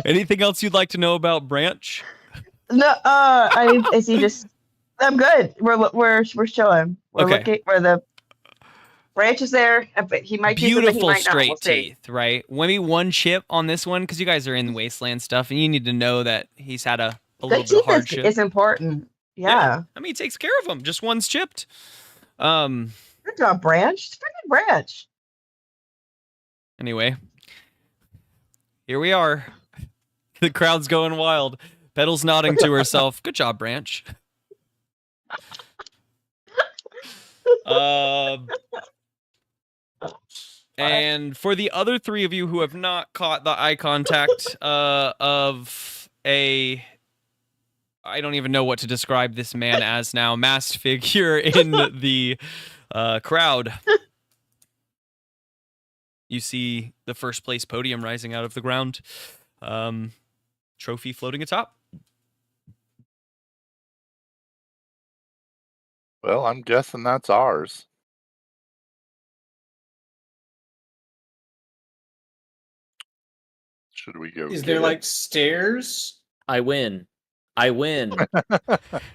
Anything else you'd like to know about Branch? No, is he just? I'm good. We're chilling. We're Okay. looking where the Branch is there, but he might do something, he Beautiful might not. straight We'll see. teeth, right? Maybe one chip on this one because you guys are in the wasteland stuff, and you need to know that he's had a little Good bit of teeth hardship. is important. Yeah. I mean, he takes care of them. Just one's chipped. Good job, Branch. It's a freaking Branch. Anyway, here we are. The crowd's going wild. Petal's nodding to herself. Good job, Branch. And for the other 3 of you who have not caught the eye contact of a I don't even know what to describe this man as now, masked figure in the crowd. You see the first place podium rising out of the ground. Trophy floating atop. Well, I'm guessing that's ours. Should we go? Is get there it? like stairs? I win. I win.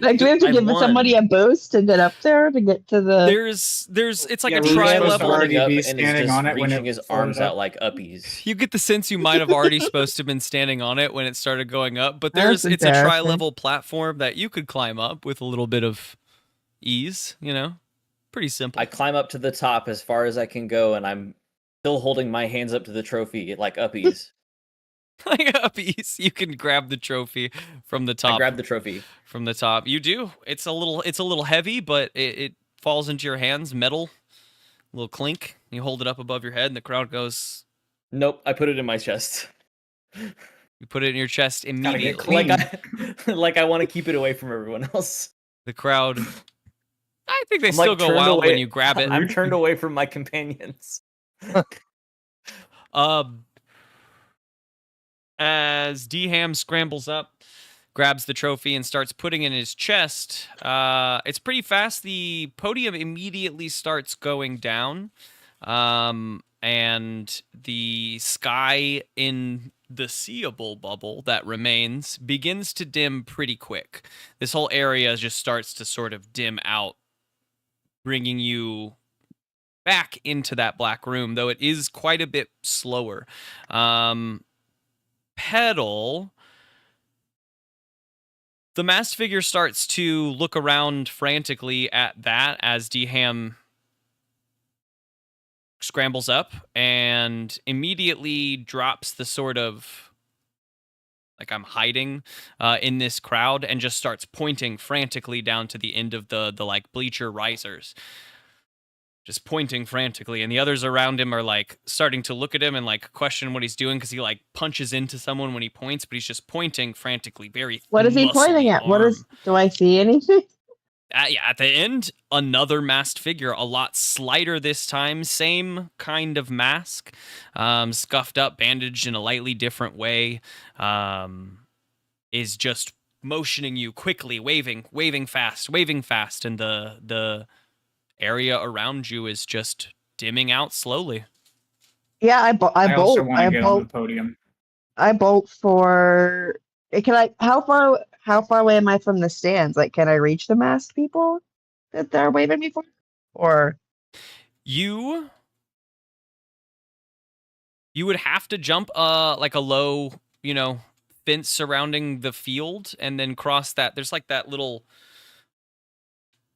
Like, do we have to I've give somebody a won. boost to get up there to get to the? It's like Yeah, a were we tri supposed to level. already up be and is standing just on it when reaching it his floated arms up? out like uppies. You get the sense you might have already supposed to have been standing on it when it started going up, but That's it's a embarrassing. tri-level platform that you could climb up with a little bit of ease, you know? Pretty simple. I climb up to the top as far as I can go, and I'm still holding my hands up to the trophy like uppies. Like uppies, you can grab the trophy from the top. I grab the trophy. From the top. You do. It's a little heavy, but it falls into your hands, metal, little clink. You hold it up above your head and the crowd goes, Nope, I put it in my chest. you put it in your chest Gotta immediately. get clean. Like I want to keep it away from everyone else. The crowd, I think they I'm, still like, go turned wild when away- you grab it. I'm turned away from my companions. As D-Ham scrambles up, grabs the trophy, and starts putting it in his chest, it's pretty fast. The podium immediately starts going down, and the sky in the seeable bubble that remains begins to dim pretty quick. This whole area just starts to sort of dim out, bringing you back into that black room, though it is quite a bit slower. Pedal, the masked figure starts to look around frantically at that as D-Ham scrambles up and immediately drops the sort of like I'm hiding in this crowd and just starts pointing frantically down to the end of the like bleacher risers. Just pointing frantically, and the others around him are like starting to look at him and like question what he's doing because he like punches into someone when he points, but he's just pointing frantically. Very What is he pointing muscly at? What is? arm. Do I see anything? At the end, another masked figure, a lot slighter this time, same kind of mask, scuffed up, bandaged in a lightly different way, is just motioning you quickly, waving fast, and the area around you is just dimming out slowly. Yeah, I also bolt. want to I get on the bolt. podium. I bolt for. Can I? How far away am I from the stands? Like, can I reach the masked people that they're waving me for? Or You would have to jump like a low, fence surrounding the field and then cross that. There's like that little.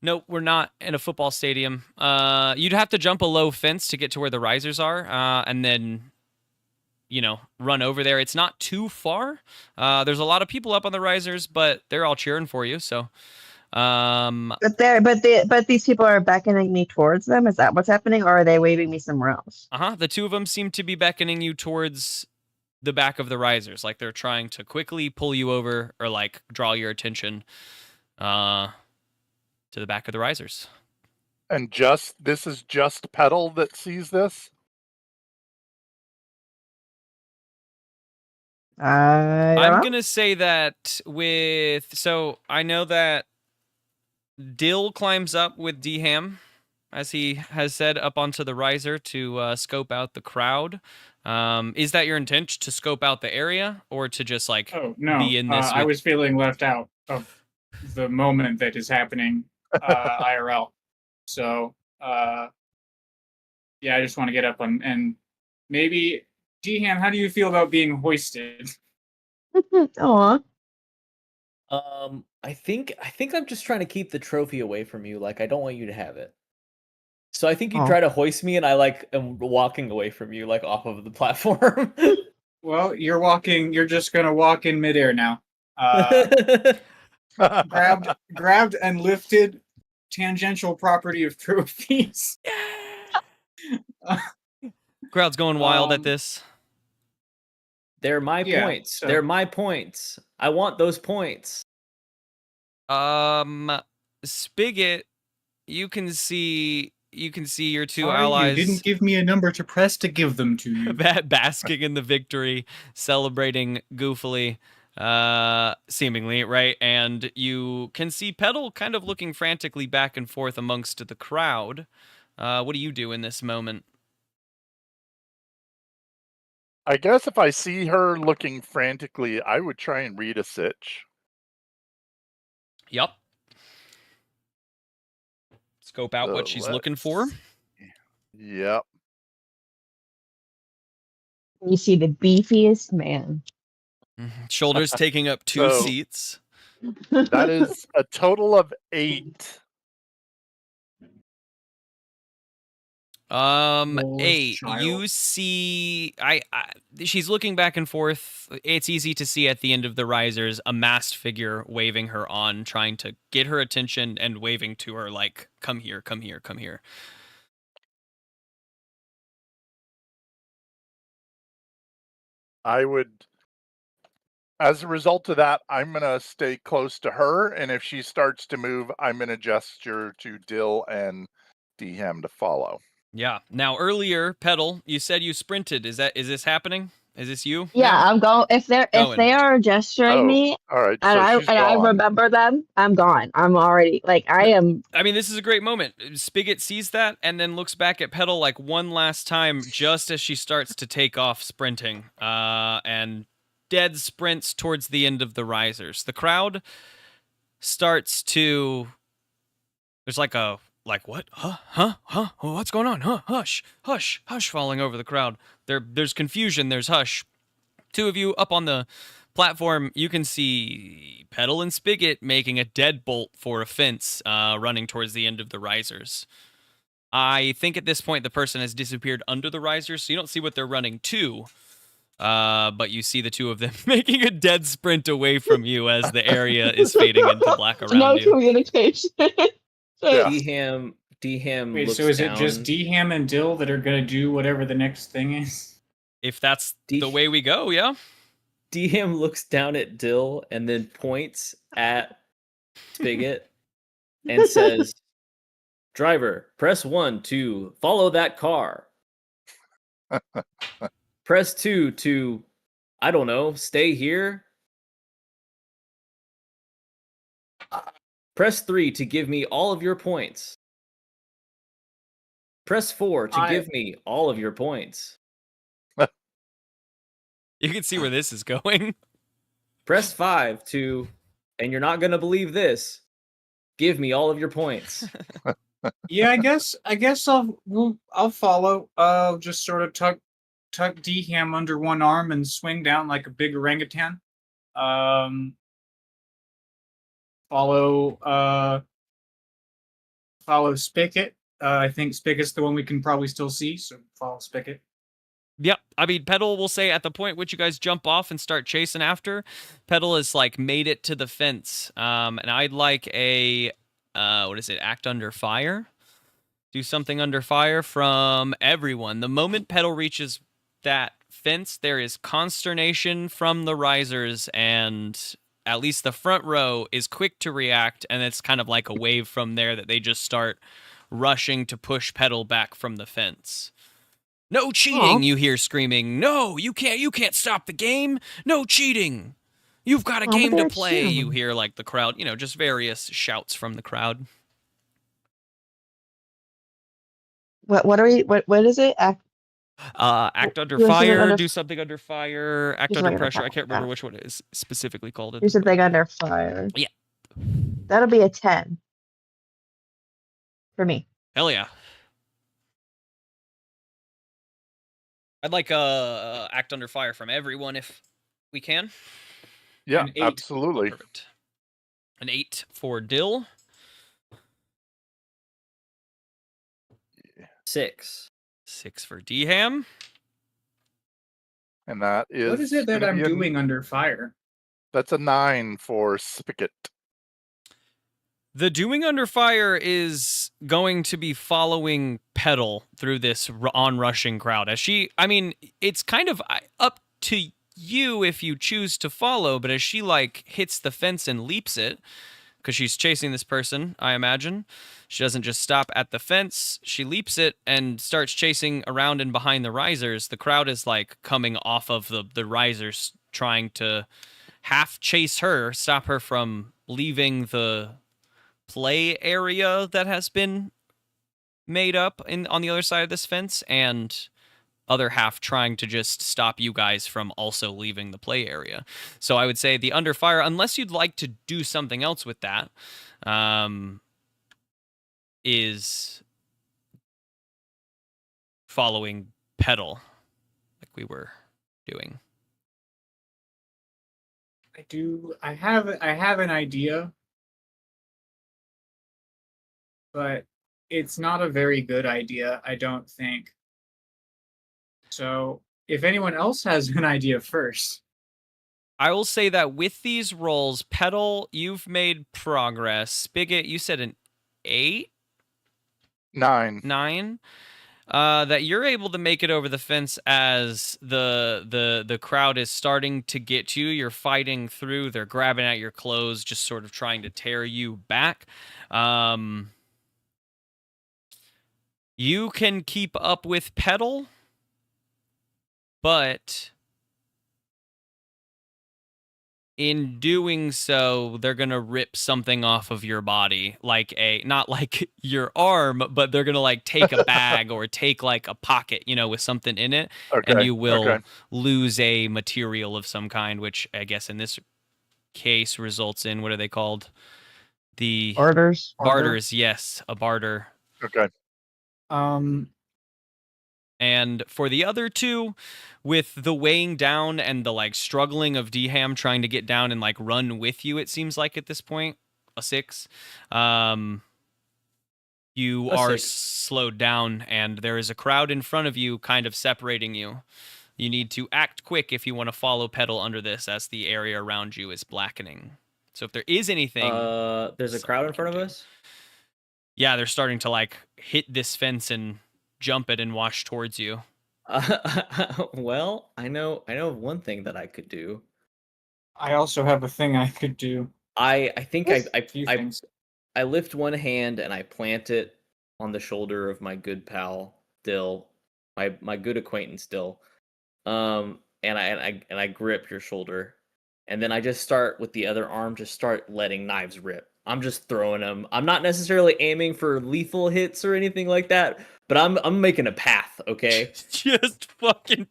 Nope, we're not in a football stadium. You'd have to jump a low fence to get to where the risers are, and then, run over there. It's not too far. There's a lot of people up on the risers, but they're all cheering for you. So, but these people are beckoning me towards them. Is that what's happening, or are they waving me somewhere else? the two of them seem to be beckoning you towards the back of the risers, like they're trying to quickly pull you over or like draw your attention, to the back of the risers. And this is just Pedal that sees this? I'm going to say that so I know that Dill climbs up with D-Ham, as he has said, up onto the riser to scope out the crowd. Is that your intent, to scope out the area, or to just like be in this? I was feeling left out of the moment that is happening IRL. So, yeah, I just want to get up and maybe, D-Ham, how do you feel about being hoisted? Aw. I think I'm just trying to keep the trophy away from you. Like, I don't want you to have it. So I think you try to hoist me, and I like am walking away from you, like off of the platform. Well, you're just gonna walk in midair now. Grabbed and lifted, tangential property of trophies. Crowd's going wild at this. They're my Yeah, points. so- They're my points. I want those points. Spigot, you can see your two Sorry, allies you didn't give me a number to press to give them to you. basking in the victory, celebrating goofily, seemingly, right? And you can see Petal kind of looking frantically back and forth amongst the crowd. What do you do in this moment? I guess if I see her looking frantically, I would try and read a sitch. Yup. Scope out what she's looking for. Yep. You see the beefiest man. Shoulders taking up 2 So- seats. That is a total of 8. Lord 8. child. You see, she's looking back and forth. It's easy to see at the end of the risers a masked figure waving her on, trying to get her attention and waving to her like, "Come here, come here, come here." I would, as a result of that, I'm going to stay close to her. And if she starts to move, I'm going to gesture to Dill and DHam to follow. Yeah. Now earlier, Petal, you said you sprinted. Is this happening? Is this you? Yeah, now? I'm going. If Going. they are gesturing Oh, me All right. and So she's I gone. remember them, I'm gone. I'm already like I am. I mean, this is a great moment. Spigot sees that and then looks back at Petal like one last time just as she starts to take off sprinting. And dead sprints towards the end of the risers. The crowd starts to... There's like a... Like, what? Huh? Oh, what's going on? Hush, hush, hush, falling over the crowd. There's confusion, there's hush. 2 of you up on the platform, you can see Petal and Spigot making a deadbolt for a fence, running towards the end of the risers. I think at this point the person has disappeared under the risers, so you don't see what they're running to. But you see the 2 of them making a dead sprint away from you as the area is fading into black around No you. communication. Yeah. Dham Wait, looks so is down. it just Dham and Dill that are gonna do whatever the next thing is? If that's the way we go, yeah. Dham looks down at Dill and then points at Spigot and says, "Driver, press 1 to follow that car. Press 2 to, I don't know, stay here. Press 3 to give me all of your points. Press 4 to give me all of your points. You can see where this is going. Press 5 to, and you're not going to believe this, give me all of your points." Yeah, I guess I'll follow. I'll just sort of tuck Dham under one arm and swing down like a big orangutan. Follow Spigot. I think Spigot's the one we can probably still see, so follow Spigot. Yep. I mean, Petal will say at the point which you guys jump off and start chasing after, Petal has like made it to the fence. And I'd like a, act under fire? Do something under fire from everyone. The moment Petal reaches that fence, there is consternation from the risers, and at least the front row is quick to react, and it's kind of like a wave from there that they just start rushing to push Petal back from the fence. "No cheating," you hear screaming. "No, you can't stop the game. No cheating. You've got a game to play." You hear like the crowd, just various shouts from the crowd. What is it? Act under Do something fire, under- do something under fire, act Do under something under pressure. I fire, can't remember yeah. which one it is specifically called. Do something under fire. Yeah. That'll be a 10 for me. Hell yeah. I'd like act under fire from everyone if we can. Yeah, An 8. absolutely. Perfect. An 8 for Dill. 6. 6 for Dham. And that is. What is it that gonna I'm be a- doing under fire? That's a 9 for Spigot. The doing under fire is going to be following Petal through this onrushing crowd. It's kind of up to you if you choose to follow, but as she like hits the fence and leaps it, because she's chasing this person, I imagine. She doesn't just stop at the fence. She leaps it and starts chasing around and behind the risers. The crowd is like coming off of the risers, trying to half chase her, stop her from leaving the play area that has been made up on the other side of this fence, and other half trying to just stop you guys from also leaving the play area. So I would say the under fire, unless you'd like to do something else with that, is following pedal like we were doing. I have an idea, but it's not a very good idea, I don't think. So if anyone else has an idea first. I will say that with these rolls, pedal, you've made progress. Spigot, you said an 8? 9. 9? That you're able to make it over the fence as the crowd is starting to get you. You're fighting through. They're grabbing at your clothes, just sort of trying to tear you back. You can keep up with pedal, but in doing so, they're going to rip something off of your body, like not like your arm, but they're going to like take a bag or take like a pocket, with something in it. Okay. And you will lose a material of some kind, which I guess in this case results in, what are they called? The Orders. barters. Yes, a barter. Okay. And for the other two, with the weighing down and the like struggling of DHam trying to get down and like run with you, it seems like at this point, a 6. You are slowed down, and there is a crowd in front of you kind of separating you. You need to act quick if you want to follow pedal under this, as the area around you is blackening. So if there is anything... there's a crowd in front of us? Yeah, they're starting to like hit this fence and jump it and wash towards you. Well, I know of one thing that I could do. I also have a thing I could do. I think I lift one hand and I plant it on the shoulder of my good pal Dill, my good acquaintance Dill. And I grip your shoulder, and then I just start with the other arm, just start letting knives rip. I'm just throwing them. I'm not necessarily aiming for lethal hits or anything like that, but I'm making a path, okay? Just fucking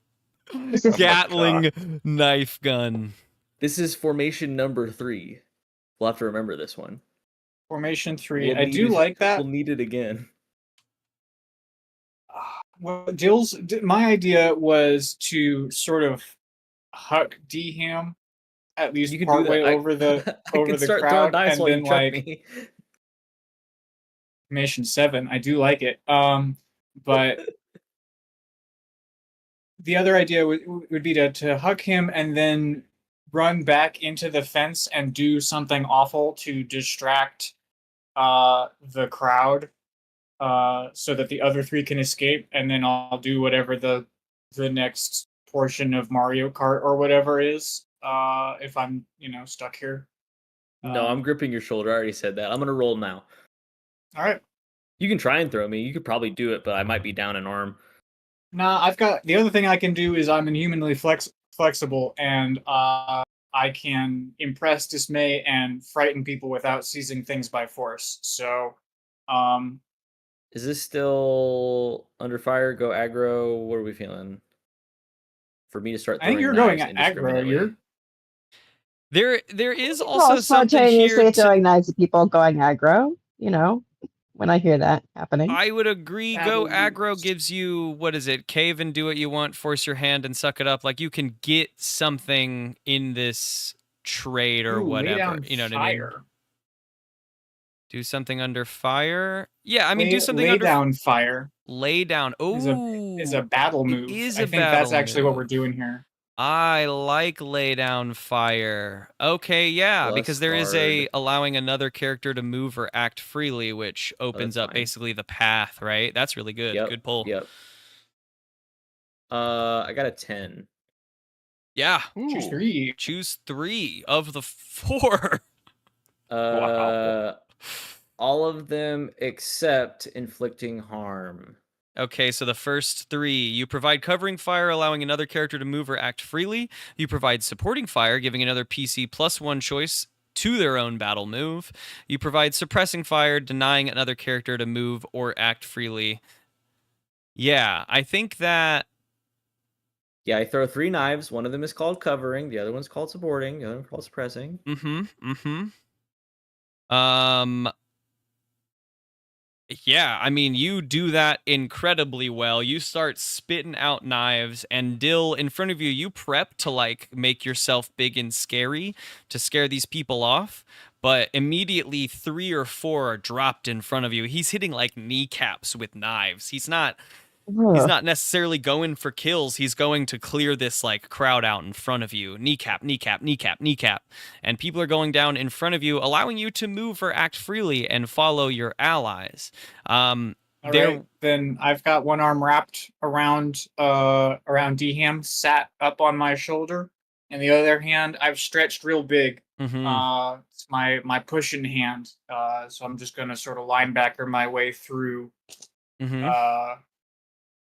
Gatling knife gun. This is formation number 3. We'll have to remember this one. Formation 3. I do like that. We'll need it again. Well, my idea was to sort of huck DHam at least partway over the crowd, and then like formation 7. I do like it. But the other idea would be to huck him and then run back into the fence and do something awful to distract the crowd, so that the other 3 can escape, and then I'll do whatever the next portion of Mario Kart or whatever is, if I'm stuck here. No, I'm gripping your shoulder. I already said that. I'm gonna roll now. All right. You can try and throw me. You could probably do it, but I might be down an arm. Nah, I've got the other thing I can do is I'm inhumanly flexible, and I can impress, dismay, and frighten people without seizing things by force. So, is this still under fire? Go aggro. What are we feeling? For me to start, I think you're going aggro. There is also something spontaneously here throwing knives at people, going aggro. When I hear that happening, I would agree. Go aggro gives you, what is it? Cave and do what you want. Force your hand and suck it up. Like, you can get something in this trade or whatever. You know what I mean? Do something under fire. Yeah, I mean, do something under down fire. Lay down. Oh, is a battle move. I think that's actually what we're doing here. I like lay down fire. Okay, yeah, because there is allowing another character to move or act freely, which opens up basically the path, right? That's really good. Yep. Good pull. Yep. I got a 10. Yeah. Choose Ooh. 3. Choose 3 of the 4. Wow. All of them except inflicting harm. Okay, so the first 3. You provide covering fire, allowing another character to move or act freely. You provide supporting fire, giving another PC +1 choice to their own battle move. You provide suppressing fire, denying another character to move or act freely. Yeah, I think that... Yeah, I throw 3 knives. One of them is called covering. The other one's called supporting. The other one's called suppressing. Yeah, I mean, you do that incredibly well. You start spitting out knives, and Dill, in front of you, you prep to, like, make yourself big and scary to scare these people off, but immediately 3 or 4 are dropped in front of you. He's hitting, like, kneecaps with knives. He's not necessarily going for kills. He's going to clear this, like, crowd out in front of you. Kneecap, kneecap, kneecap, kneecap. And people are going down in front of you, allowing you to move or act freely and follow your allies. All right, then I've got one arm wrapped around D-Ham, sat up on my shoulder, and the other hand I've stretched real big. It's my pushing hand. So I'm just gonna sort of linebacker my way through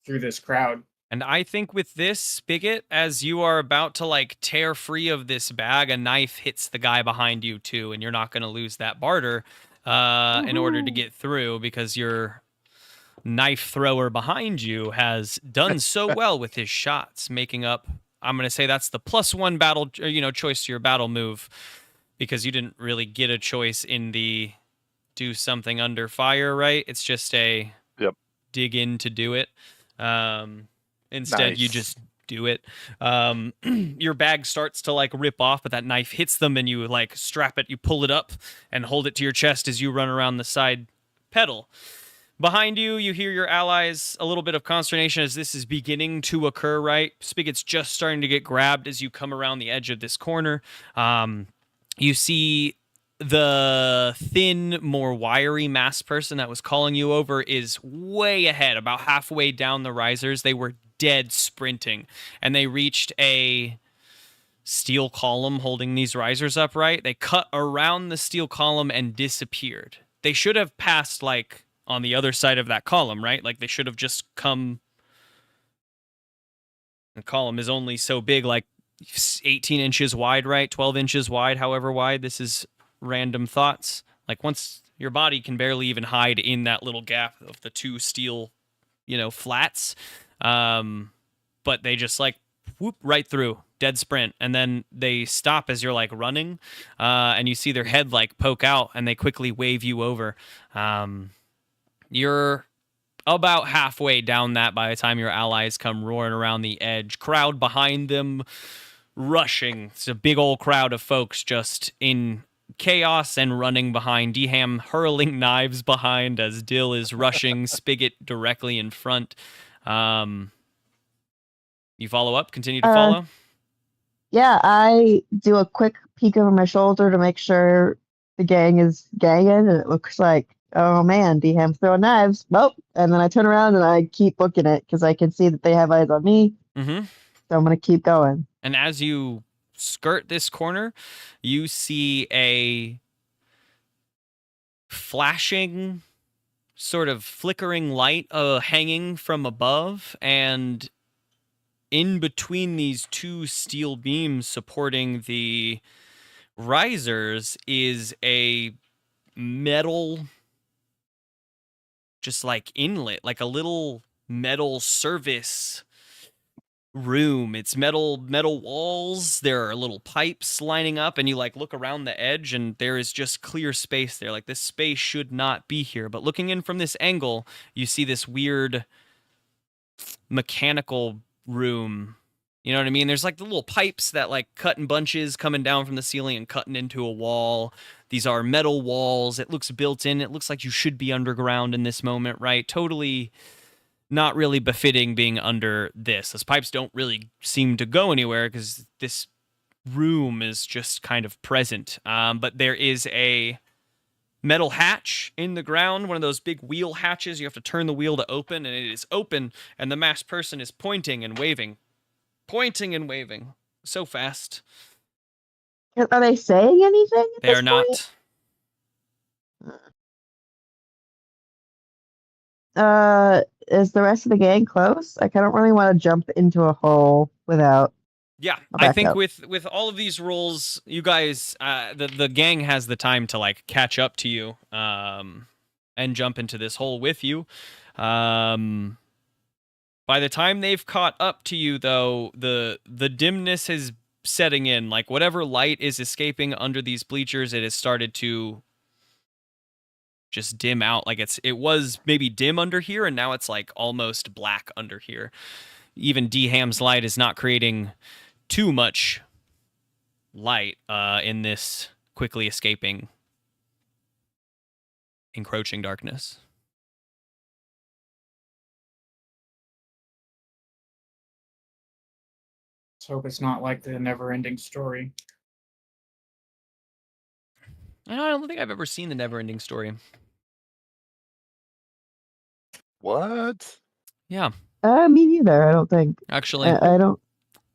through this crowd. And I think with this, Spigot, as you are about to, like, tear free of this bag, a knife hits the guy behind you too, and you're not going to lose that barter in order to get through, because your knife thrower behind you has done so well with his shots, making up, I'm going to say that's the +1 battle, choice to your battle move, because you didn't really get a choice in the do something under fire, right? It's just a dig in to do it. Instead, you just do it. Your bag starts to, like, rip off, but that knife hits them, and you, like, strap it, you pull it up and hold it to your chest as you run around the side pedal. Behind you, you hear your allies, a little bit of consternation as this is beginning to occur, right? Spigot's just starting to get grabbed as you come around the edge of this corner. You see the thin, more wiry masked person that was calling you over is way ahead, about halfway down the risers. They were dead sprinting, and they reached a steel column holding these risers upright. They cut around the steel column and disappeared. They should have passed, like, on the other side of that column, right? Like, they should have just come... The column is only so big, like 18 inches wide, right? 12 inches wide, however wide. This is random thoughts. Like, once your body can barely even hide in that little gap of the 2 steel, flats. But they just, like, whoop right through, dead sprint, and then they stop as you're, like, running, and you see their head, like, poke out, and they quickly wave you over. You're about halfway down that by the time your allies come roaring around the edge. Crowd behind them rushing. It's a big old crowd of folks just in chaos and running behind. D-Ham hurling knives behind as Dill is rushing Spigot directly in front. You follow up? Continue to follow? Yeah, I do a quick peek over my shoulder to make sure the gang is ganging, and it looks like, oh man, D-Ham's throwing knives. Well, and then I turn around and I keep booking it because I can see that they have eyes on me. So I'm going to keep going. And as you skirt this corner, you see a flashing, sort of flickering light hanging from above, and in between these 2 steel beams supporting the risers is a metal, just like inlet, like a little metal service room. It's metal walls. There are little pipes lining up, and you, like, look around the edge, and there is just clear space there. Like, this space should not be here. But looking in from this angle, you see this weird mechanical room. You know what I mean? There's, like, the little pipes that, like, cut in bunches coming down from the ceiling and cutting into a wall. These are metal walls. It looks built in. It looks like you should be underground in this moment, right? Totally not really befitting being under this. Those pipes don't really seem to go anywhere because this room is just kind of present. But there is a metal hatch in the ground, one of those big wheel hatches. You have to turn the wheel to open, and it is open, and the masked person is pointing and waving. Pointing and waving. so fast. Are they saying anything at They this are point? not. Is the rest of the gang close? Like, I don't really want to jump into a hole without Yeah, a I think backup. with all of these rolls, you guys, the gang has the time to like catch up to you, and jump into this hole with you. By the time they've caught up to you, though, the dimness is setting in. Like whatever light is escaping under these bleachers, it has started to just dim out. Like it was maybe dim under here, and now it's like almost black under here. Even D-Ham's light is not creating too much light in this quickly escaping, encroaching darkness. Let's hope it's not like the never-ending story. I don't think I've ever seen the Never-Ending Story. What? Yeah, Me neither, I don't think. actually. I don't.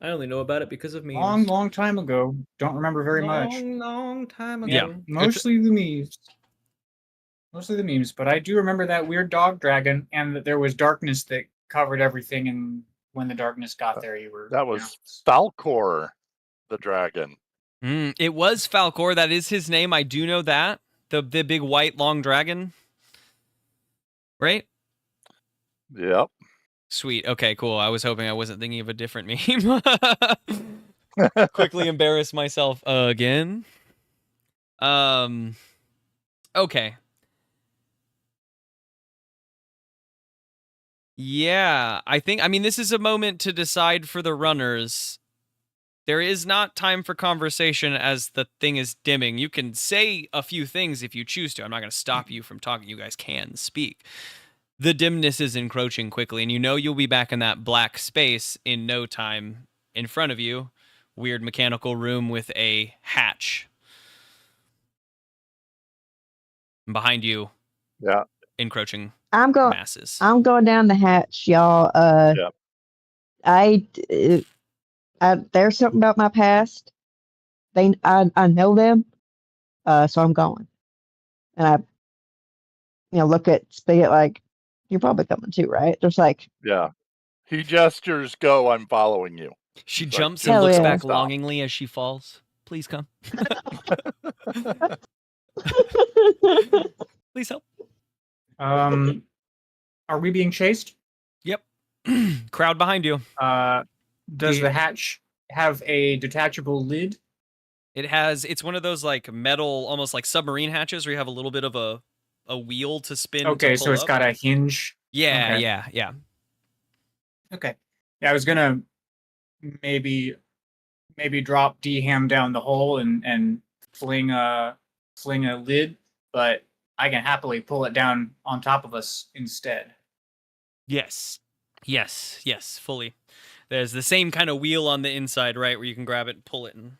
I only know about it because of memes. Long, long time ago. Don't remember very much. Long time ago. Yeah. Mostly the memes. Mostly the memes, but I do remember that weird dog dragon, and that there was darkness that covered everything, and when the darkness got there, you were... That was Falcor, the dragon. It was Falcor. That is his name. I do know that. The big white long dragon. Right? Yep. Sweet. Okay, cool. I was hoping I wasn't thinking of a different meme. Quickly embarrass myself again. Okay. Yeah, I mean, this is a moment to decide for the runners. There is not time for conversation as the thing is dimming. You can say a few things if you choose to. I'm not going to stop you from talking. You guys can speak. The dimness is encroaching quickly, and you know you'll be back in that black space in no time. In front of you, weird mechanical room with a hatch. And behind you, Yeah. encroaching I'm going. masses. I'm going down the hatch, y'all. Yep. There's something about my past. I know them. So I'm going, and I look at Spigot like, you're probably coming too, right? Just like, Yeah. He gestures, go, I'm following you. She Like, jumps just and Hell looks yeah. back stop. longingly as she falls. Please come. Please help. Are we being chased? Yep. Crowd behind you. Does Yeah. the hatch have a detachable lid? It's one of those like metal, almost like submarine hatches where you have a little bit of a wheel to spin. Okay, to so pull it's up. got a hinge. Yeah, okay. yeah. Okay. Yeah, I was gonna maybe drop D-Ham down the hole and fling a lid, but I can happily pull it down on top of us instead. Yes, fully. There's the same kind of wheel on the inside, right, where you can grab it and pull it and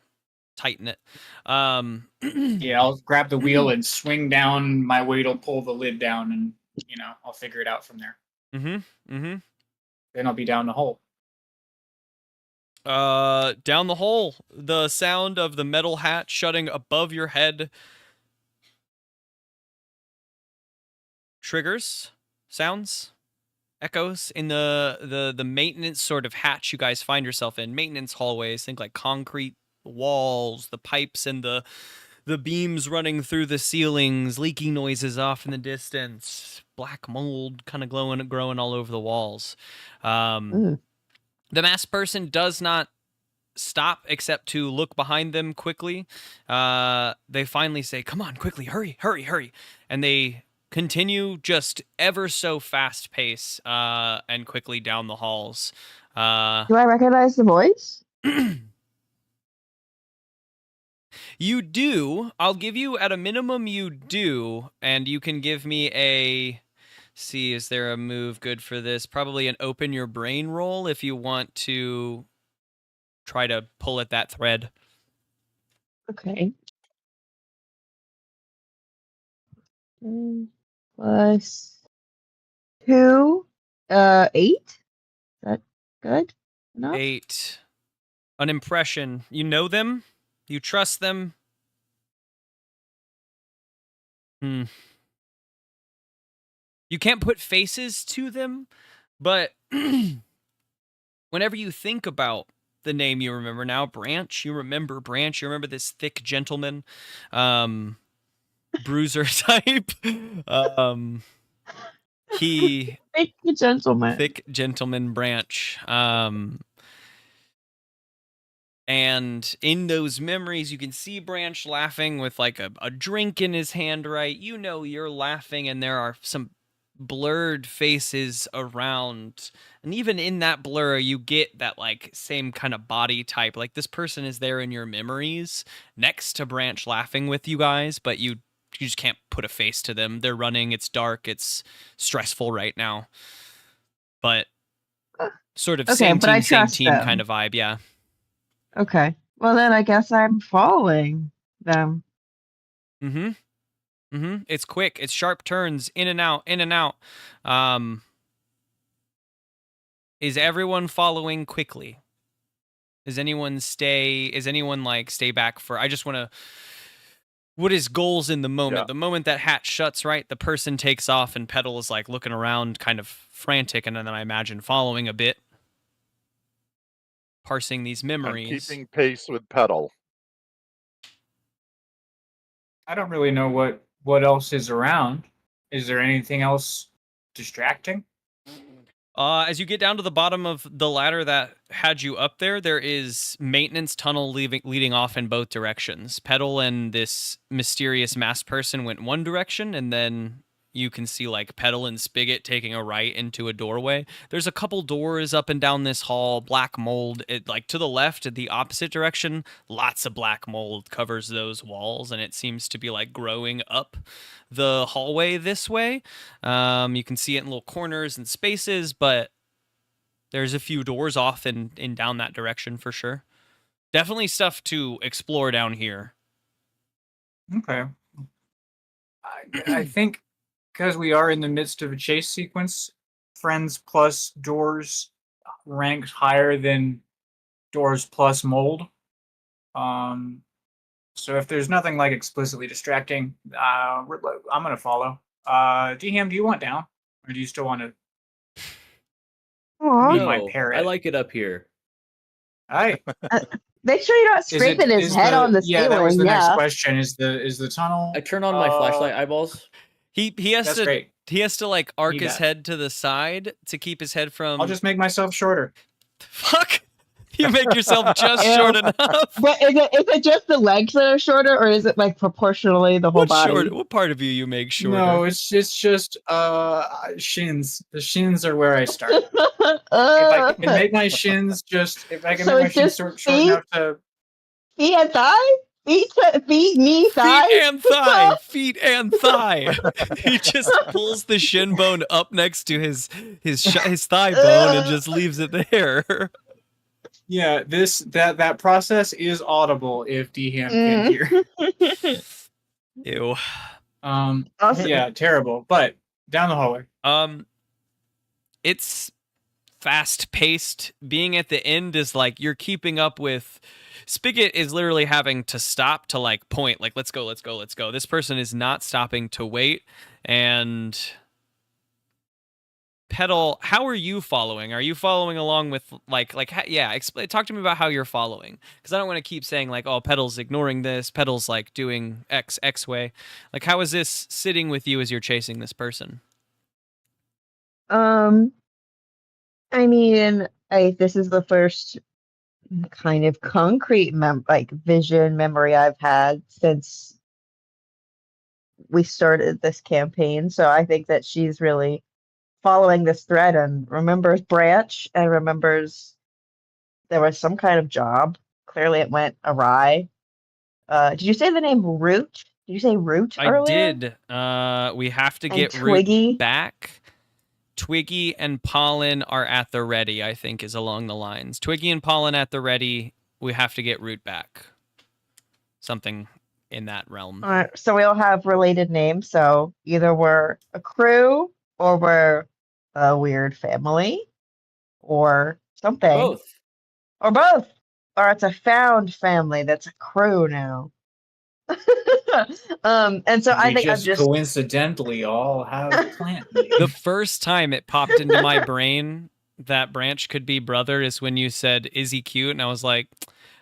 tighten it. Yeah, I'll grab the wheel and swing down. My weight will pull the lid down, and I'll figure it out from there. Mm-hmm. Then I'll be down the hole. Down the hole. The sound of the metal hatch shutting above your head triggers sounds, echoes in the maintenance sort of hatch you guys find yourself in. Maintenance hallways, think like concrete walls, the pipes and the beams running through the ceilings, leaking noises off in the distance, black mold kind of growing all over the walls. The masked person does not stop except to look behind them quickly. They finally say, "Come on, quickly, hurry," and they continue just ever so fast pace and quickly down the halls. do I recognize the voice? You do. I'll give you, at a minimum, you do, and you can give me a... See, is there a move good for this? Probably an open your brain roll if you want to try to pull at that thread. Okay. Plus 2, 8. Is that good enough? 8. An impression. You know them? You trust them? You can't put faces to them, but whenever you think about the name you remember now, Branch, you remember this thick gentleman, bruiser type. He Thick gentleman. thick gentleman Branch. And in those memories, you can see Branch laughing with like a drink in his hand, right? You know you're laughing, and there are some blurred faces around. And even in that blur, you get that like same kind of body type. Like this person is there in your memories next to Branch laughing with you guys, but you just can't put a face to them. They're running, it's dark, it's stressful right now. But sort of Okay, same but I team, same trust team them. kind of vibe, yeah. Okay. Well, then I guess I'm following them. It's quick. It's sharp turns, in and out, in and out. Is everyone following quickly? Is anyone like stay back for? I just want to. What is goals in the moment? Yeah. The moment that hatch shuts, right? The person takes off, and Petal is like looking around, kind of frantic, and then I imagine following a bit, parsing these I'm memories. keeping pace with Petal. I don't really know what else is around. Is there anything else distracting? As you get down to the bottom of the ladder that had you up there, there is maintenance tunnel leading off in both directions. Petal and this mysterious masked person went one direction, and then you can see like Petal and Spigot taking a right into a doorway. There's a couple doors up and down this hall, black mold. Like to the left, in the opposite direction, lots of black mold covers those walls, and it seems to be like growing up the hallway this way. You can see it in little corners and spaces, but there's a few doors off and down that direction for sure. Definitely stuff to explore down here. Okay. I think because we are in the midst of a chase sequence, friends plus doors ranked higher than doors plus mold. So if there's nothing like explicitly distracting, I'm gonna follow. DHAM, do you want down, or do you still want to Aw. be No, my parrot? I like it up here. Hey, Make sure you're not scraping his head on the yeah, that was ceiling. the next Yeah. question. Is the tunnel? I turn on my flashlight eyeballs. He has That's to great. he has to like arc Need his that. head to the side to keep his head from. I'll just make myself shorter. Fuck. You make yourself just Yeah. short enough. But is it just the legs that are shorter, or is it like proportionally the whole body? What part of you make shorter? No, it's just shins. The shins are where I start. If I can make my shins short enough to feet and thigh, feet, knee, thigh. Feet and thigh. He just pulls the shin bone up next to his thigh bone and just leaves it there. yeah, that process is audible if DHAM can hear. Ew. Awesome. Yeah, terrible. But down the hallway. It's fast paced. Being at the end is like you're keeping up with. Spigot is literally having to stop to like point, like let's go. This person is not stopping to wait. And Petal, how are you following? Are you following along with talk to me about how you're following, because I don't want to keep saying like, oh, Petal's ignoring this, Petal's like doing X way. Like, how is this sitting with you as you're chasing this person? I mean, this is the first kind of concrete vision memory I've had since we started this campaign. So I think that she's really following this thread and remembers Branch and remembers there was some kind of job. Clearly it went awry. Did you say the name Root? Did you say Root earlier? I did. We have to get Twiggy? Root back. Twiggy and Pollen are at the ready, I think, is along the lines. Twiggy and Pollen at the ready. We have to get Root back. Something in that realm. So we all have related names. So either we're a crew or we're a weird family or something. Both. Or both. or it's a found family that's a crow now. And so I We think I'm just just coincidentally all have plant The names. first time it popped into my brain that Branch could be brother is when you said, "Is he cute?" And I was like,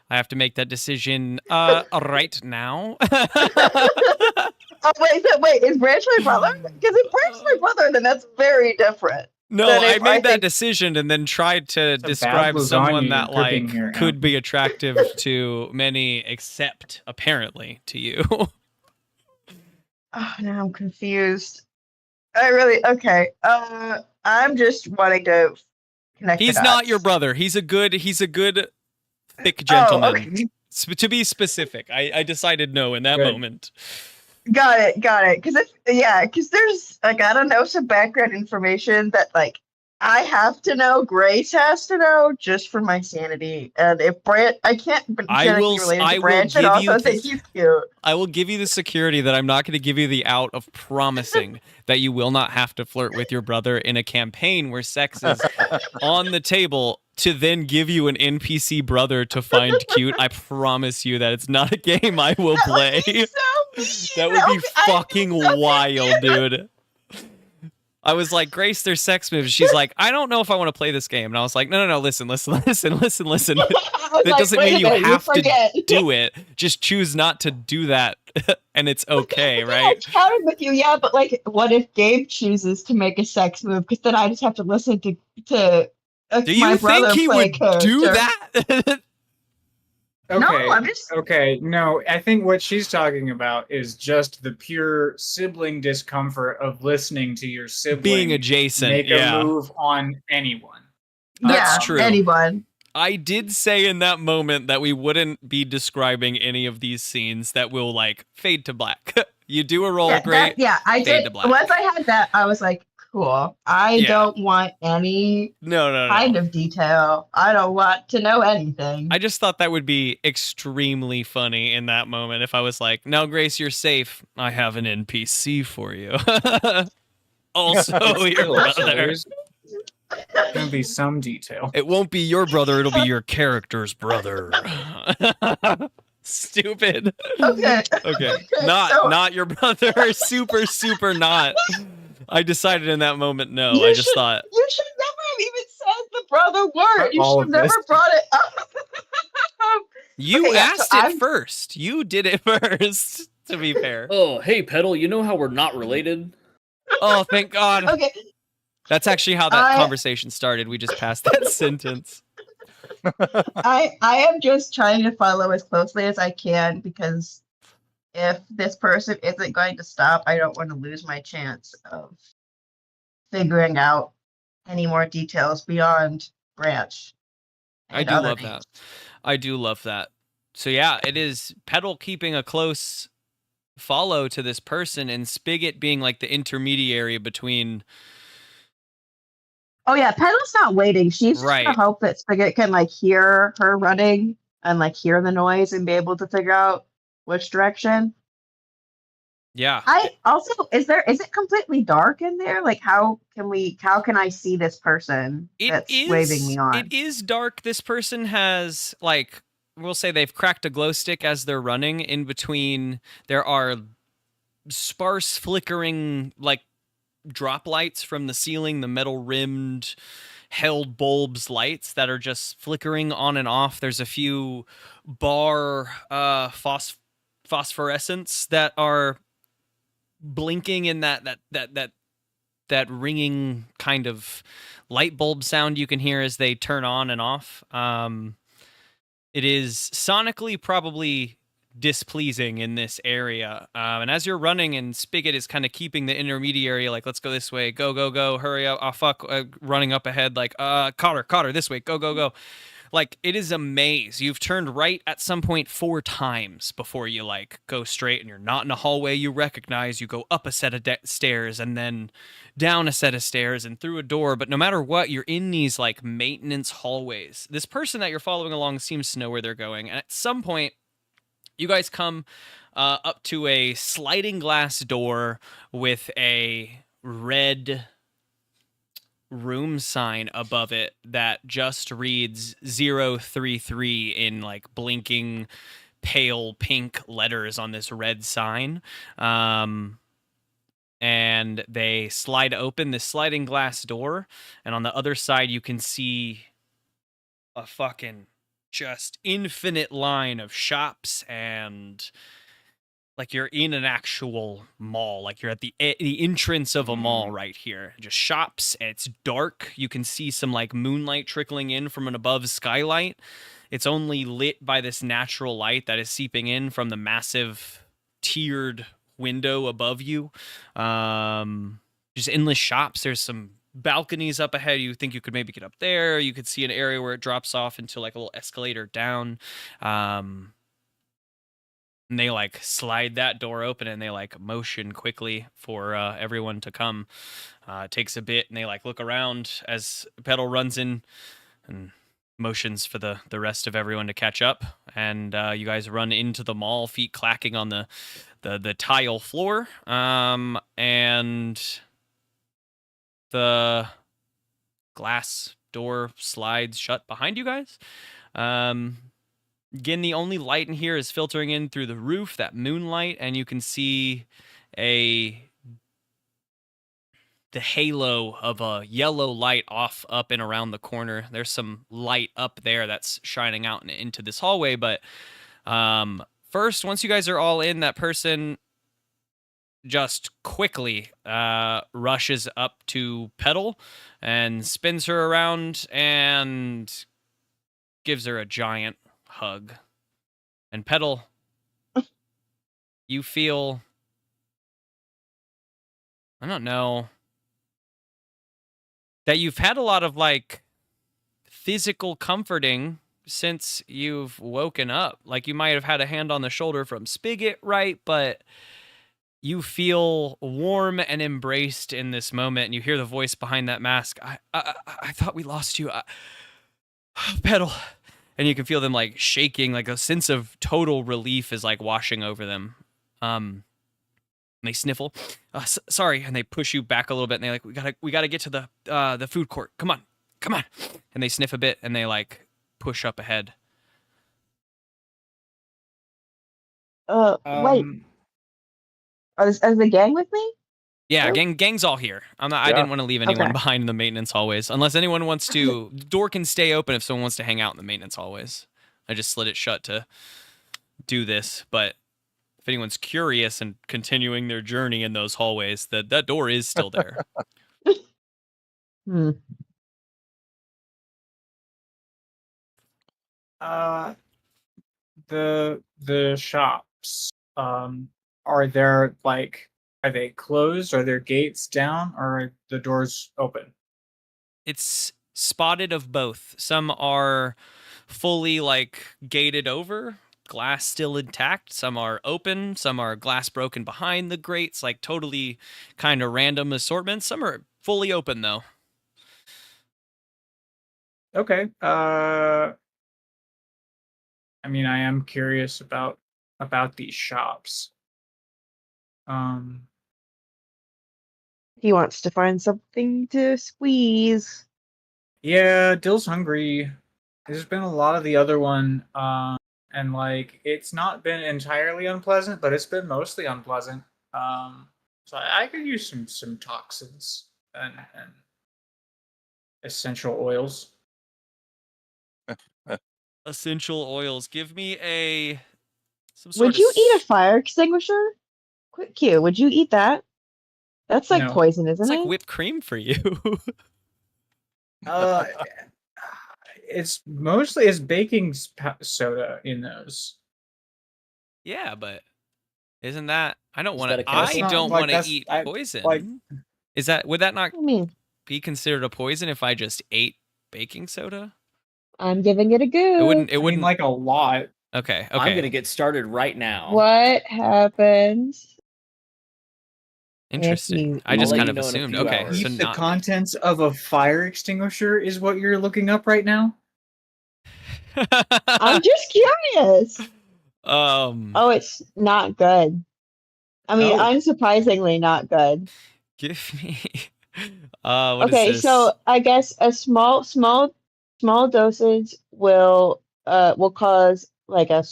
I have to make that decision right now. oh wait, is Branch my brother? Because if Branch my brother, then that's very different. No, Then I if made that think- decision and then tried to It's a bad describe lasagna someone you're that cooking like here, could Em. be attractive to many, except apparently to you. Oh, now I'm confused. Okay. I'm just wanting to connect. the He's not your dots. brother. He's a good thick Oh, gentleman. okay. To be specific, I decided no in that Good. moment. Got it. Because there's like I don't know some background information that like I have to know, Grace has to know just for my sanity. And if Branch, I can't genetically related I to will Branch, and give you also think this- he's cute. I will give you the security that I'm not going to give you the out of promising that you will not have to flirt with your brother in a campaign where sex is on the table to then give you an NPC brother to find cute. I promise you that it's not a game I will play. That would be fucking wild, dude. I was like, Grace, there's sex moves. She's like, I don't know if I want to play this game. And I was like, no, listen. That doesn't mean you have to do it. Just choose not to do that, and it's okay, right? I'm chatting with you, yeah, but like, what if Gabe chooses to make a sex move? Because then I just have to listen to Do my you brother think he play would character. do that? No, I'm just Okay, no, I think what she's talking about is just the pure sibling discomfort of listening to your sibling Being adjacent, make yeah. a move on anyone. That's yeah, true. Anyone. I did say in that moment that we wouldn't be describing any of these scenes that will like fade to black. You do a roll, great. I fade did. to black. Once I had that, I was like, cool. I Yeah. don't want any No. kind of detail. I don't want to know anything. I just thought that would be extremely funny in that moment if I was like, "No, Grace, you're safe. I have an NPC for you." Also, your So brother. there's gonna be some detail. It won't be your brother, it'll be your character's brother. Stupid. Okay. Okay. So- Not your brother. Super not. I decided in that moment no. You I just should- thought You should never have even said the brother word. You All should of have never this. brought it up. you Okay, yeah, so asked it I'm- first. You did it first, to be fair. Oh, hey, Petal, you know how we're not related? Oh, thank God. Okay. That's actually how that I- conversation started. We just passed that sentence. I am just trying to follow as closely as I can because if this person isn't going to stop, I don't want to lose my chance of figuring out any more details beyond Branch. I and do other love names. that. I do love that. So yeah, it is Petal keeping a close follow to this person and Spigot being like the intermediary between. Oh yeah, Petal's not waiting. She's just Right. gonna hope that Spigot can like hear her running and like hear the noise and be able to figure out which direction. Yeah. I also is it completely dark in there? Like how can I see this person that's waving me on? It is dark. This person has like we'll say they've cracked a glow stick as they're running. In between, there are sparse flickering like drop lights from the ceiling, the metal rimmed held bulbs lights that are just flickering on and off. There's a few bar phosphorescence that are blinking in that ringing kind of light bulb sound you can hear as they turn on and off. It is sonically probably displeasing in this area. And as you're running and Spigot is kind of keeping the intermediary, like, let's go this way, go, hurry up, oh fuck, running up ahead, like, Cotter, this way, go. Like, it is a maze. You've turned right at some point 4 times before you, like, go straight, and you're not in a hallway you recognize. You go up a set of stairs, and then down a set of stairs, and through a door. But no matter what, you're in these, like, maintenance hallways. This person that you're following along seems to know where they're going, and at some point, you guys come up to a sliding glass door with a red room sign above it that just reads 033 in like blinking pale pink letters on this red sign. And they slide open this sliding glass door, and on the other side you can see a fucking just infinite line of shops, and like you're in an actual mall, like you're at the entrance of a mall right here. Just shops, and it's dark. You can see some like moonlight trickling in from an above skylight. It's only lit by this natural light that is seeping in from the massive tiered window above you. Just endless shops. There's some balconies up ahead. You think you could maybe get up there. You could see an area where it drops off into like a little escalator down. And they like slide that door open, and they like motion quickly for everyone to come. It takes a bit, and they like look around as Petal runs in and motions for the rest of everyone to catch up. And you guys run into the mall, feet clacking on the tile floor. And the glass door slides shut behind you guys. Again, the only light in here is filtering in through the roof, that moonlight, and you can see the halo of a yellow light off up and around the corner. There's some light up there that's shining out into this hallway, but first, once you guys are all in, that person just quickly rushes up to Petal and spins her around and gives her a giant hug. And Petal, you feel, I don't know, that you've had a lot of like physical comforting since you've woken up. Like you might have had a hand on the shoulder from Spigot, right? But you feel warm and embraced in this moment, and you hear the voice behind that mask. I thought we lost you. Petal. And you can feel them like shaking, like a sense of total relief is like washing over them. And they sniffle. Sorry, and they push you back a little bit, and they like, we gotta get to the food court. Come on. And they sniff a bit, and they like push up ahead. Wait. Is the gang with me? Yeah, Oh. gang's all here. I didn't want to leave anyone Okay. behind in the maintenance hallways, unless anyone wants to. The door can stay open if someone wants to hang out in the maintenance hallways. I just slid it shut to do this, but if anyone's curious and continuing their journey in those hallways, that door is still there. The shops, are they closed? Are there gates down, or are the doors open? It's spotted of both. Some are fully like gated over, glass still intact. Some are open. Some are glass broken behind the grates, like totally kind of random assortments. Some are fully open though. Okay. I mean, I am curious about these shops. He wants to find something to squeeze. Yeah, Dill's hungry. There's been a lot of the other one, and like it's not been entirely unpleasant, but it's been mostly unpleasant. So I could use some toxins and essential oils. Essential oils. Give me some sort Would of you eat a fire extinguisher? Quick Q, would you eat that? That's like No. poison, isn't It's it? like whipped cream for you. It's mostly baking soda in those. Yeah, but isn't that? I don't Is want that to. a chemical? I That's don't not- like, want to that's- eat I- poison. like- Would that not I mean, be considered a poison if I just ate baking soda? I'm giving it a go. It wouldn't. It I mean, wouldn't. like a lot. Okay. I'm gonna get started right now. What happened? Interesting. I I'll just let kind you of know in a assumed. few Okay, hours. so Eat the not. contents of a fire extinguisher is what you're looking up right now? I'm just curious. Oh, it's not good. I mean, Oh. unsurprisingly not good. give me What is Okay, this? so I guess a small dosage will cause like a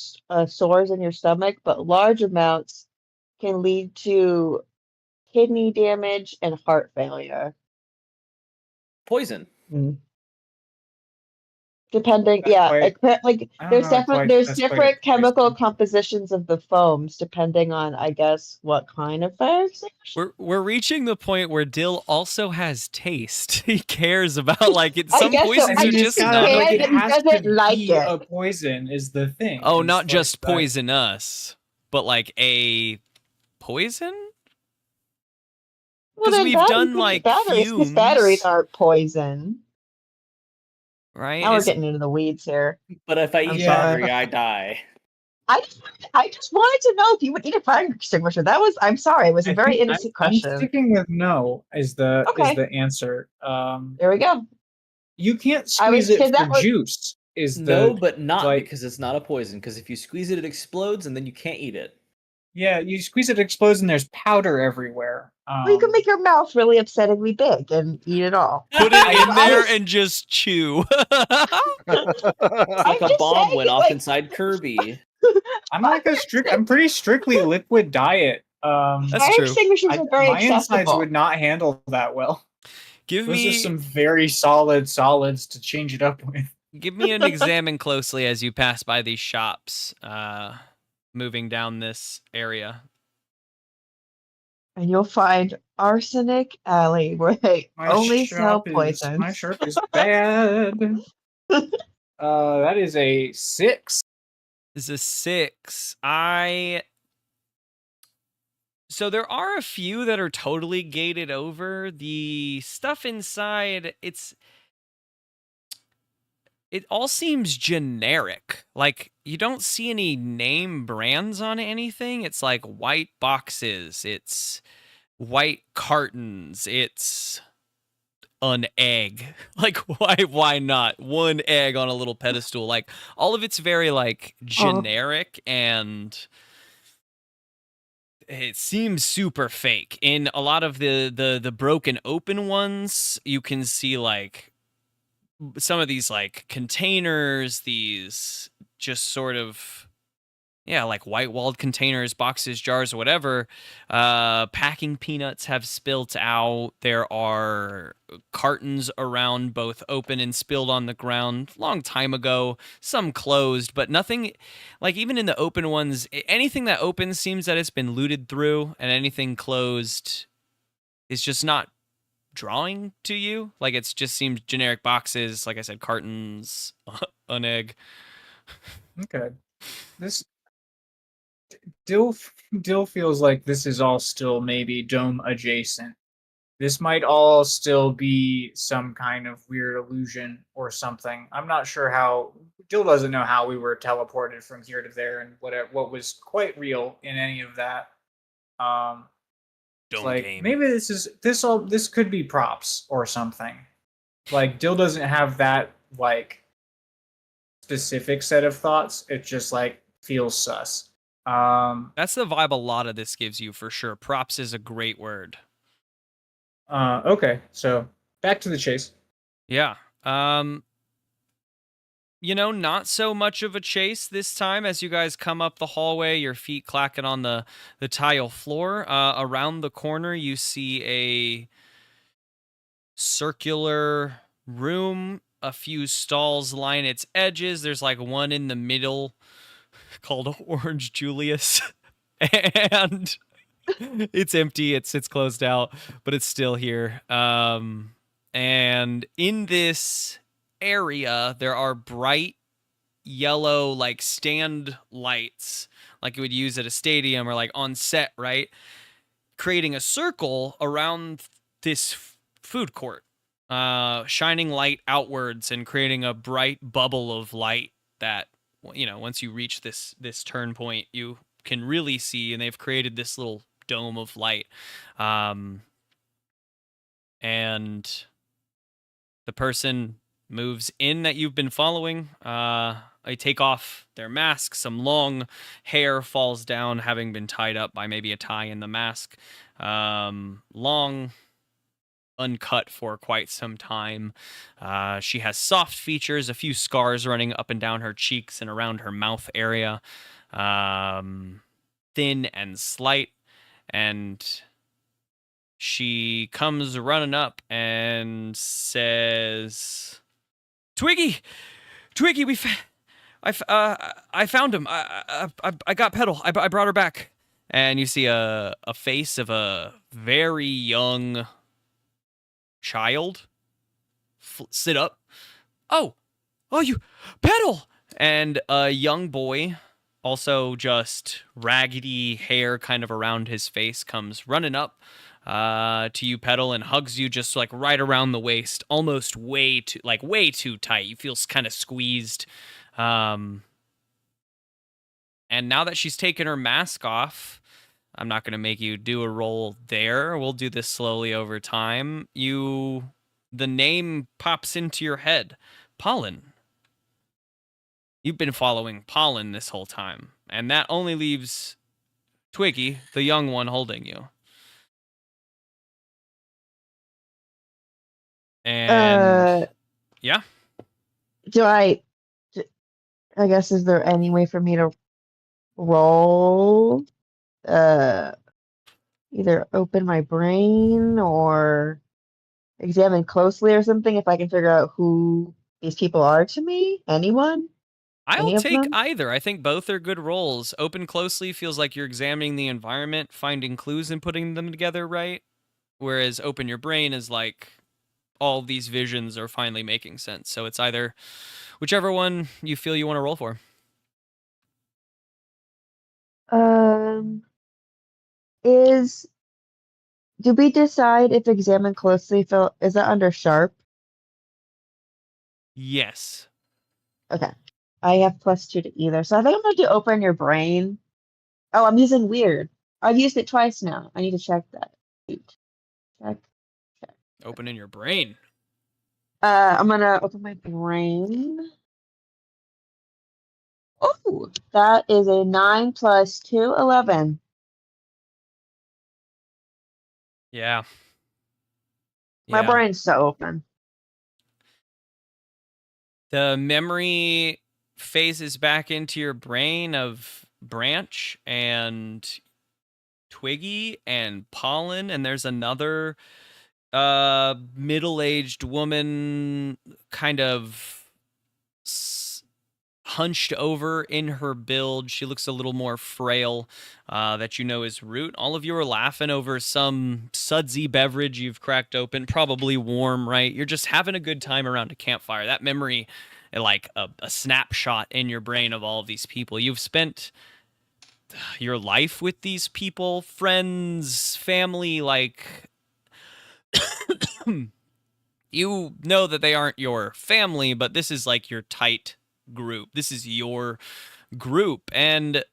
sores in your stomach, but large amounts can lead to kidney damage and heart failure. Poison. Depending, That's yeah, quite- like I don't there's know, definitely there's that's quite different chemical poison. compositions of the foams depending on, I guess, what kind of fire extinguisher. We're reaching the point where Dill also has taste. He cares about like I some guess so. poisons I are just just can't not. like, it and has doesn't to like be it. a poison is the thing. Oh, It's not like just that- poison us, but like a poison. Well, 'Cause then we've that done, could be like, batteries, because fumes. batteries aren't poison. Right? Now we're getting into the weeds here. But if I I'm eat sorry. battery, I die. I just wanted to know if you would eat a fire extinguisher. I'm sorry, it was a very think innocent I'm question. sticking with no is the Okay. answer. There we go. You can't I was- squeeze it 'cause for that was- juice. Is No, the but not like- because it's not a poison. Because if you squeeze it, it explodes, and then you can't eat it. yeah, you squeeze it, explodes, and there's powder everywhere. Well, you can make your mouth really upsettingly big and eat it all. Put it in I there was- and just chew. It's like a just bomb saying, went off like- inside Kirby. I'm pretty strictly liquid diet. That's fire true. extinguishers are very my insides accessible. would not handle that well. Give Those are me some very solid solids to change it up with. give me an examine closely as you pass by these shops. Moving down this area. And you'll find Arsenic Alley, where they only sell poisons. My shirt is bad. That is a 6. This is a 6. So there are a few that are totally gated over. The stuff inside, it all seems generic. Like, you don't see any name brands on anything. It's like white boxes. It's white cartons. It's an egg. Like, why not? One egg on a little pedestal. Like, all of it's very, like, generic, and it seems super fake. In a lot of the broken open ones, you can see, like, some of these like containers, these just sort of, yeah, like white walled containers, boxes, jars, whatever. Packing peanuts have spilt out. There are cartons around, both open and spilled on the ground long time ago. Some closed, but nothing, like even in the open ones, anything that opens seems that it's been looted through, and anything closed is just not drawing to you. Like, it's just seems generic boxes, like I said, cartons, an egg. Okay. This Dill feels like this is all still maybe dome adjacent. This might all still be some kind of weird illusion or something. I'm not sure how. Dill doesn't know how we were teleported from here to there and what was quite real in any of that. Dome Like game. maybe this could be props or something. Like Dill doesn't have that like specific set of thoughts. It just like feels sus. That's the vibe a lot of this gives you, for sure. Props is a great word. Okay, so back to the chase. Yeah. Not so much of a chase this time as you guys come up the hallway, your feet clacking on the tile floor. Around the corner, you see a circular room. A few stalls line its edges. There's like one in the middle called Orange Julius. And it's empty. It's closed out, but it's still here. And in this area, there are bright yellow like stand lights, like you would use at a stadium or like on set, right? Creating a circle around this food court, shining light outwards and creating a bright bubble of light that, once you reach this turn point, you can really see. And they've created this little dome of light, and the person moves in that you've been following. They take off their mask. Some long hair falls down, having been tied up by maybe a tie in the mask. Long uncut for quite some time. She has soft features, a few scars running up and down her cheeks and around her mouth area. Thin and slight, and she comes running up and says, "Twiggy, Twiggy, I found him. I got Petal. I brought her back." And you see a face of a very young child sit up. Oh, you Petal! And a young boy, also just raggedy hair kind of around his face, comes running up to you, Petal, and hugs you just like right around the waist, almost way too tight. You feel kind of squeezed. And now that she's taken her mask off, I'm not going to make you do a roll there. We'll do this slowly over time. The name pops into your head. Pollen. You've been following Pollen this whole time. And that only leaves Twiggy, the young one, holding you. And yeah. I guess, is there any way for me to roll? Either open my brain or examine closely or something if I can figure out who these people are to me? Anyone? Any I'll of take them? either. I think both are good rolls. Open closely feels like you're examining the environment, finding clues and putting them together right. Whereas open your brain is like all these visions are finally making sense. So it's either whichever one you feel you want to roll for. Do we decide if examine closely is that under sharp? Yes. Okay. I have +2 to either. So I think I'm going to do open your brain. Oh, I'm using weird. I've used it twice now. I need to check that. Check. Open in your brain. I'm going to open my brain. Oh, that is a 9 + 2, 11. Yeah. My brain's so open. The memory phases back into your brain of Branch and Twiggy and Pollen, and there's another middle-aged woman kind of hunched over in her build. She looks a little more frail, that you know is Root. All of you are laughing over some sudsy beverage you've cracked open, probably warm, right? You're just having a good time around a campfire. That memory, like a snapshot in your brain of all of these people. You've spent your life with these people, friends, family, like... You know that they aren't your family, but this is like your tight group. This is your group. And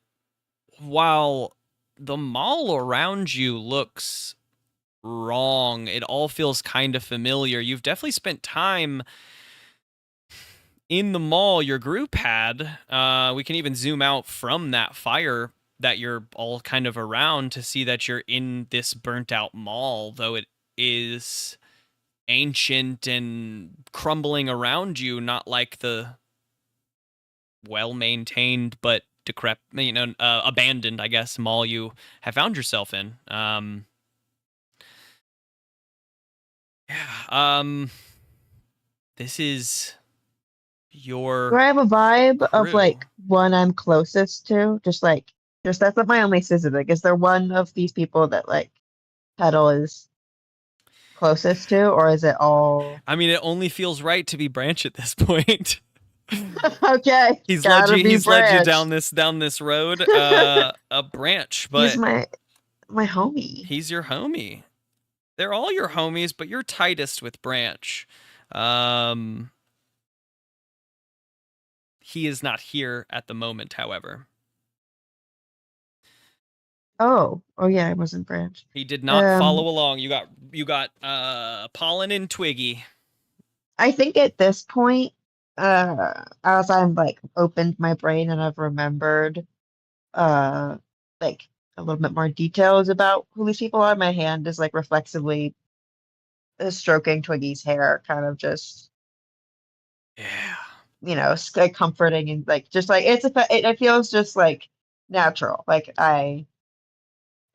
while the mall around you looks wrong, it all feels kind of familiar. You've definitely spent time in the mall your group had. We can even zoom out from that fire that you're all kind of around to see that you're in this burnt out mall, though it is ancient and crumbling around you, not like the well-maintained but abandoned, I guess, mall you have found yourself in. This is your Do I have a vibe of crew. like one I'm closest to? Just that's my only specific. Is there one of these people that like Petal is closest to, or is it all? I mean, it only feels right to be Branch at this point. Okay, He's led you Branch. down this road, a Branch, but He's my homie. he's your homie. They're all your homies, but you're tightest with Branch. He is not here at the moment, however. Oh yeah, I wasn't Branch. He did not follow along. You got Pollen and Twiggy. I think at this point, as I'm like opened my brain and I've remembered, like a little bit more details about who these people are, my hand is like reflexively stroking Twiggy's hair, kind of just Yeah. like comforting and like just like it feels just like natural. Like I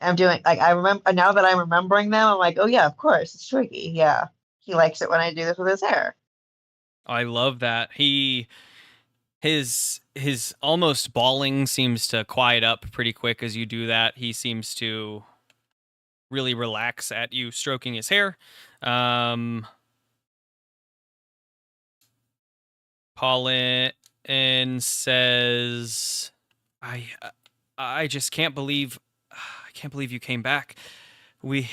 am doing like I remember now that I'm remembering them, I'm like, oh yeah, of course, it's Twiggy. Yeah, he likes it when I do this with his hair. I love that. His almost bawling seems to quiet up pretty quick as you do that. He seems to really relax at you stroking his hair. Paulin says, I just can't believe you came back. We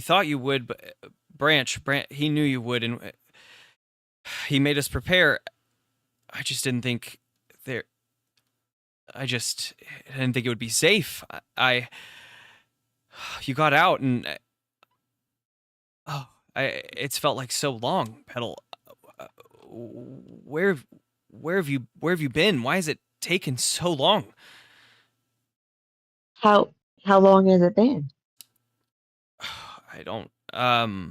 thought you would, but Branch, he knew you would, and he made us prepare. I just didn't think there. I didn't think it would be safe. You got out, and it's felt like so long, Petal. Where have you been? Why has it taken so long? How long has it been? I don't I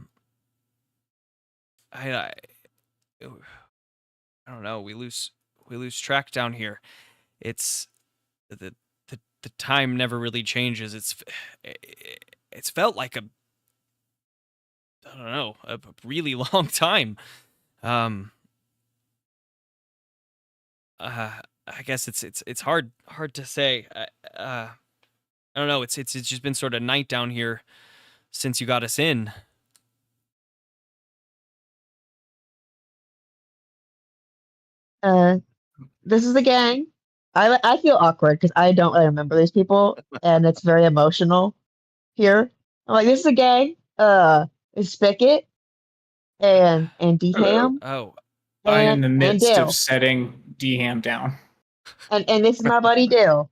don't know. We lose track down here. It's the time never really changes. It's felt like I don't know, a really long time. I guess it's hard to say. I don't know. It's just been sort of night down here since you got us in. This is the gang. I feel awkward because I don't really remember these people, and it's very emotional here. I'm like, this is a gang. It's Spigot and D-Ham Oh, I'm in the and midst Dale, of setting D-Ham down. and this is my buddy Dale.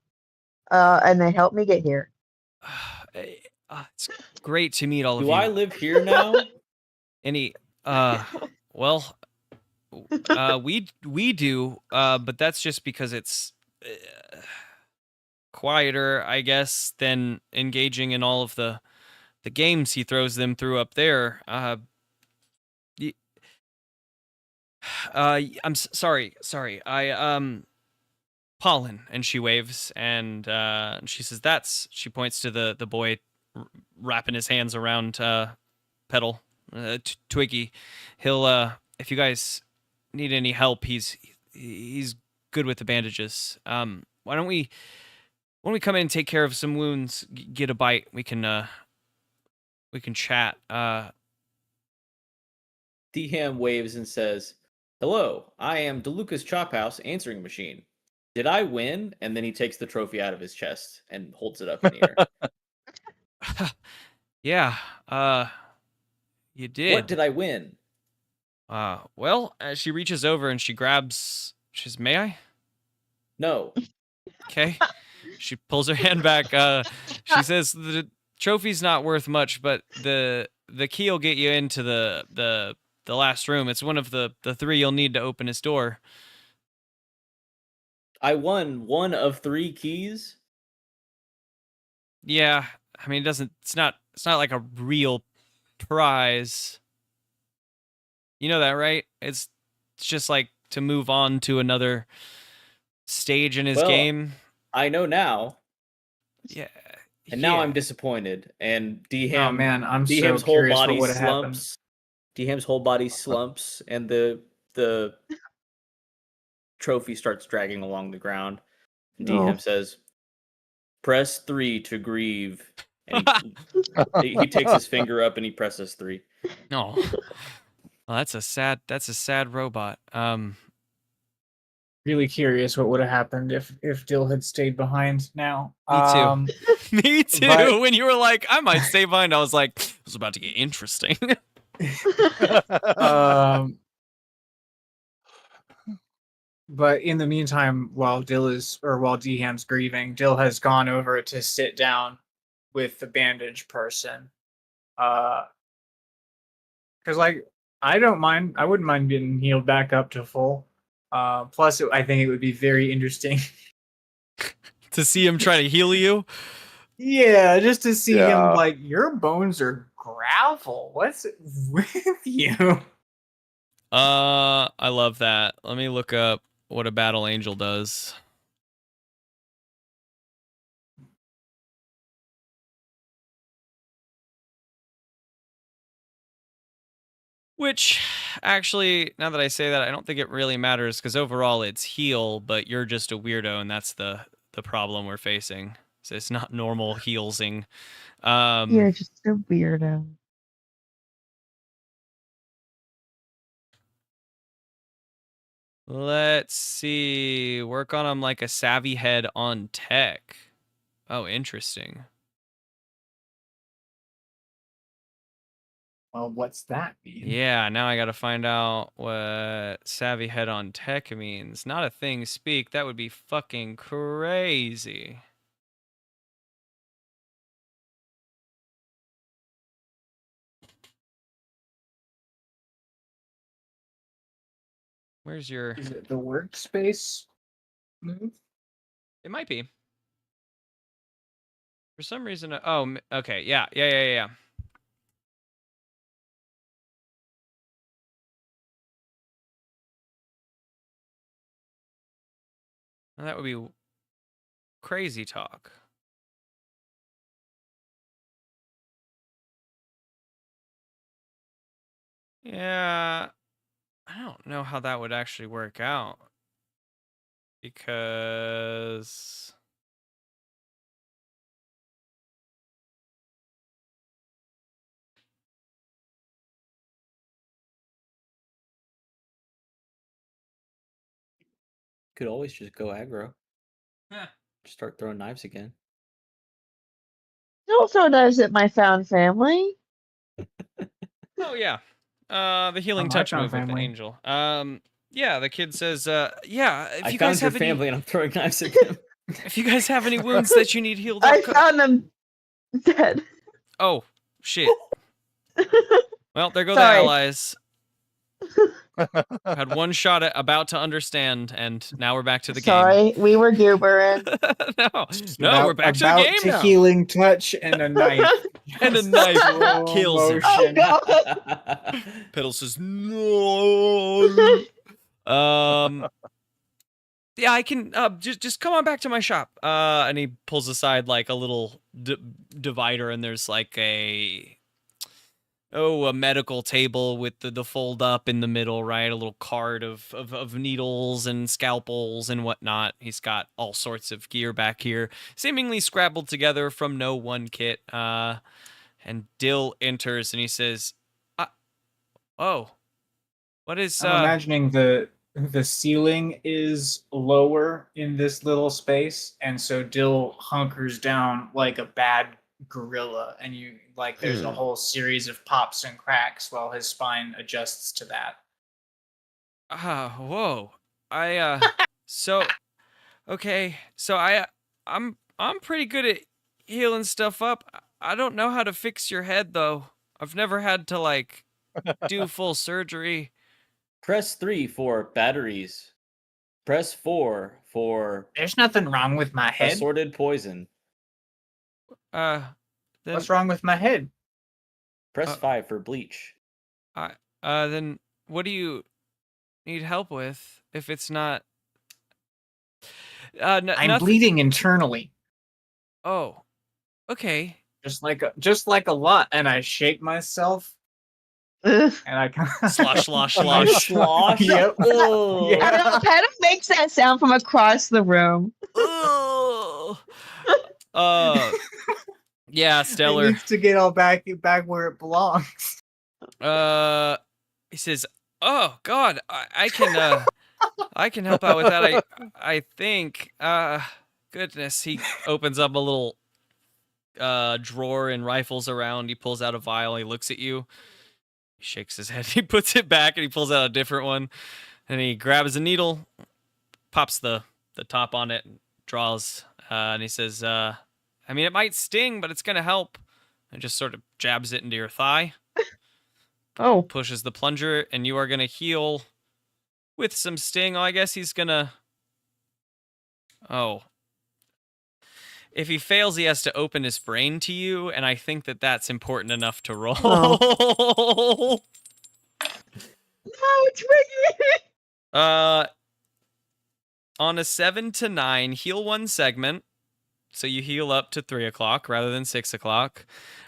And they helped me get here. it's great to meet all of Do you. I live here now? Well, we do, but that's just because it's quieter, I guess, than engaging in all of the games he throws them through up there. Sorry. Pollen, and she waves, and she says, she points to the boy wrapping his hands around Petal, Twiggy. He'll, if you guys need any help, he's good with the bandages. Why don't we come in and take care of some wounds, get a bite, we can chat. D-Ham waves and says, "Hello, I am DeLuca's Chophouse answering machine. Did I win?" And then he takes the trophy out of his chest and holds it up in the air. Yeah, you did. What did I win? Well, she reaches over and she says, "May I?" No. Okay. She pulls her hand back. She says, "The trophy's not worth much, but the key will get you into the last room. It's one of the 3 you'll need to open his door." I won 1 of 3 keys? Yeah, I mean, it's not like a real prize. You know that, right? It's just like to move on to another stage in his game. I know now. Yeah. And now I'm disappointed. And D-Ham, Oh man, I'm D-Ham's so whole curious body what would have happened. slumps. D-Ham's whole body slumps, and the trophy starts dragging along the ground. And D-Ham says, "Press 3 to grieve." And he takes his finger up and he presses 3. Oh. Well, that's a sad robot. Really curious what would have happened if Dill had stayed behind now. Me too. Me too. but- When you were like, I might stay behind, I was like, it was about to get interesting. But in the meantime, while D-Ham's grieving, Dill has gone over to sit down with the bandage person. Because like I wouldn't mind getting healed back up to full. Plus, I think it would be very interesting To see him try to heal you. Yeah, just to see him like your bones are gravel. What's with you? I love that. Let me look up what a battle angel does. Which, actually, now that I say that, I don't think it really matters because overall it's heal, but you're just a weirdo, and that's the problem we're facing. So it's not normal healsing. You're just a weirdo. Let's see. Work on him like a savvy head on tech. Oh, interesting. Well, what's that mean? Yeah, now I gotta find out what savvy head on tech means. Not a thing speak. That would be fucking crazy. Where's your... Is it the workspace move? It might be. For some reason... Oh, okay. Yeah. Well, that would be crazy talk. Yeah, I don't know how that would actually work out. Because... Could always just go aggro. Huh. Just start throwing knives again. Don't throw knives at my found family. Oh, yeah. The healing my touch found move with the family. angel. Yeah, the kid says, yeah, if I you found guys your have any... family and I'm throwing knives at them. If you guys have any wounds that you need healed up... I found them dead. Oh, shit. Well, there go the Sorry. allies. Had one shot at about to understand, and now we're back to the Sorry, we were goobering. game. No, we're back to the game now. Healing touch and a knife. And a knife Slow kills him. Oh motion. god! Pedal says, no. Yeah, I can, just come on back to my shop. And he pulls aside, like, a little divider, and there's, like, a medical table with the fold up in the middle, right? A little cart of needles and scalpels and whatnot. He's got all sorts of gear back here, seemingly scrabbled together from no one kit. And Dill enters and he says, oh, what is, I'm imagining the ceiling is lower in this little space, and so Dill hunkers down like a bad gorilla, and you like there's a whole series of pops and cracks while his spine adjusts to that. Whoa. So, okay, so I'm pretty good at healing stuff up. I don't know how to fix your head though. I've never had to like do full surgery. Press 3 for batteries. Press 4 for There's nothing wrong with my head. assorted poison. Then, What's wrong with my head? Press 5 for bleach. then what do you need help with if it's not I'm nothing. bleeding internally. Oh. Okay. Just like a lot, and I shake myself, Ugh. and I kind Slosh, slosh, slosh. Slosh. Yep. Ugh. Yeah. I don't know, kind of makes that sound from across the room. Ugh. Yeah, It Stellar. needs to get all back where it belongs. He says, "Oh God, I can I can help out with that. I think. Goodness." He opens up a little drawer and rifles around. He pulls out a vial. He looks at you. He shakes his head. He puts it back and he pulls out a different one. And he grabs a needle, pops the top on it, and draws. And he says, "I mean, it might sting, but it's gonna help." And just sort of jabs it into your thigh. Oh, Pushes the plunger, and you are gonna heal with some sting. Oh, I guess he's gonna... Oh. If he fails, he has to open his brain to you, and I think that that's important enough to roll. No, Twiggy! On a 7 to 9, heal 1 segment. So you heal up to 3 o'clock rather than 6 o'clock.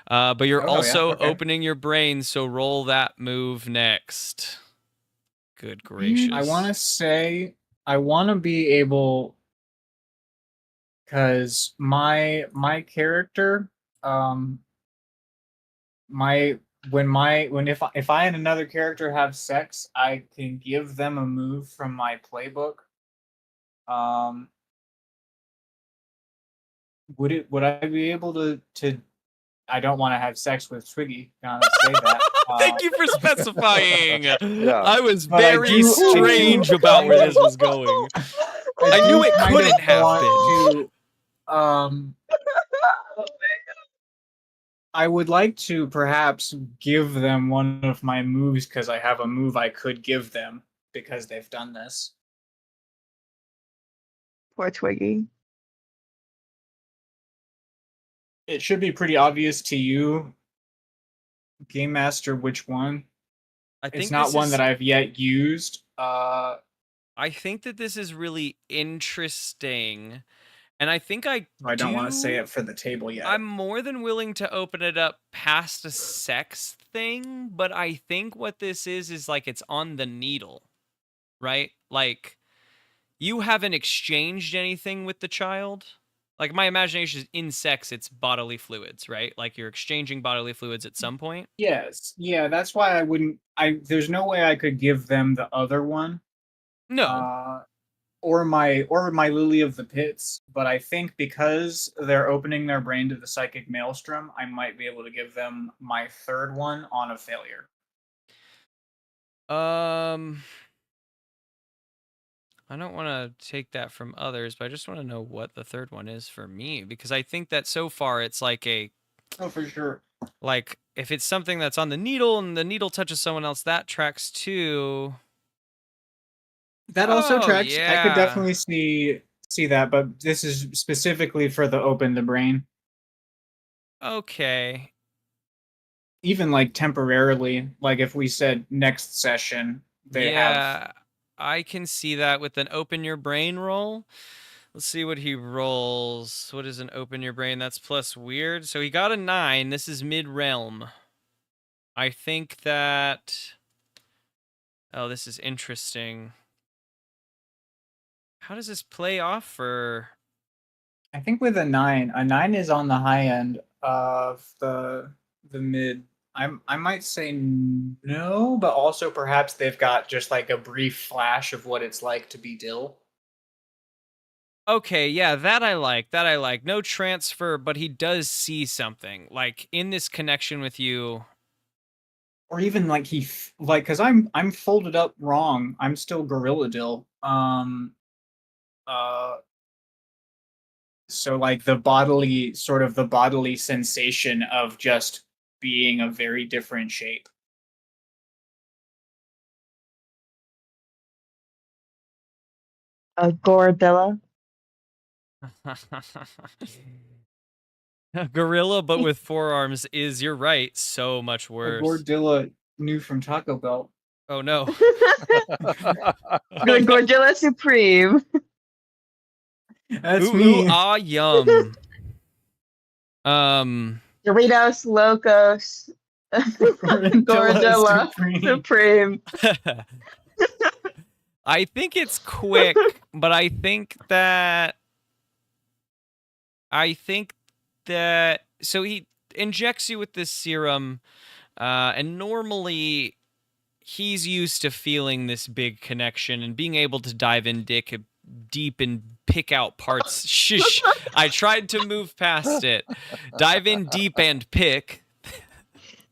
But you're also opening your brain, so roll that move next. Good gracious. I want to say, I want to be able, because my character, if I and another character have sex, I can give them a move from my playbook. Would I be able to I don't want to have sex with Twiggy. Gotta say that. Thank you for specifying. Yeah. I was But I very do- strange about where this was going. I do knew it kind couldn't of have want been. to, I would like to perhaps give them one of my moves because I have a move I could give them because they've done this. Poor Twiggy. It should be pretty obvious to you, Game Master, which one. I think It's not this one is- that I've yet used. I think that this is really interesting. And I think I don't want to say it for the table yet. I'm more than willing to open it up past a sex thing, but I think what this is like it's on the needle, right? Like you haven't exchanged anything with the child. Like my imagination is in sex, it's bodily fluids, right? Like you're exchanging bodily fluids at some point. Yes. Yeah, that's why I wouldn't there's no way I could give them the other one. No. Or my Lily of the Pits, but I think because they're opening their brain to the psychic maelstrom, I might be able to give them my third one on a failure. I don't want to take that from others, but I just want to know what the third one is for me because I think that so far it's like Oh, for sure. Like if it's something that's on the needle and the needle touches someone else, that tracks too. That also Oh, tracks. I yeah. could definitely see that, but this is specifically for the open the brain. Okay. Even like temporarily, like if we said next session, they have. I can see that with an open your brain roll. Let's see what he rolls. What is an open your brain? That's plus weird. So he got a 9. This is mid-realm. I think that... Oh, this is interesting. How does this play off for... I think with a 9 is on the high end of the mid. I might say no, but also perhaps they've got just like a brief flash of what it's like to be Dill. Okay, yeah, that I like. No transfer, but he does see something. Like, in this connection with you... Or even like because I'm folded up wrong. I'm still Gorilla Dill. So like the bodily sensation of just being a very different shape. A Gordilla. Gorilla, but with forearms is, you're right, so much A worse. Gordilla new from Taco Bell. Oh no. The Gordilla Supreme. That's Ooh, me. ooh, ah, yum. Doritos Locos. Gordilla Supreme. I think it's quick, but I think that so he injects you with this serum, and normally he's used to feeling this big connection and being able to dive in deep and pick out parts. Shush! I tried to move past it. Dive in deep and pick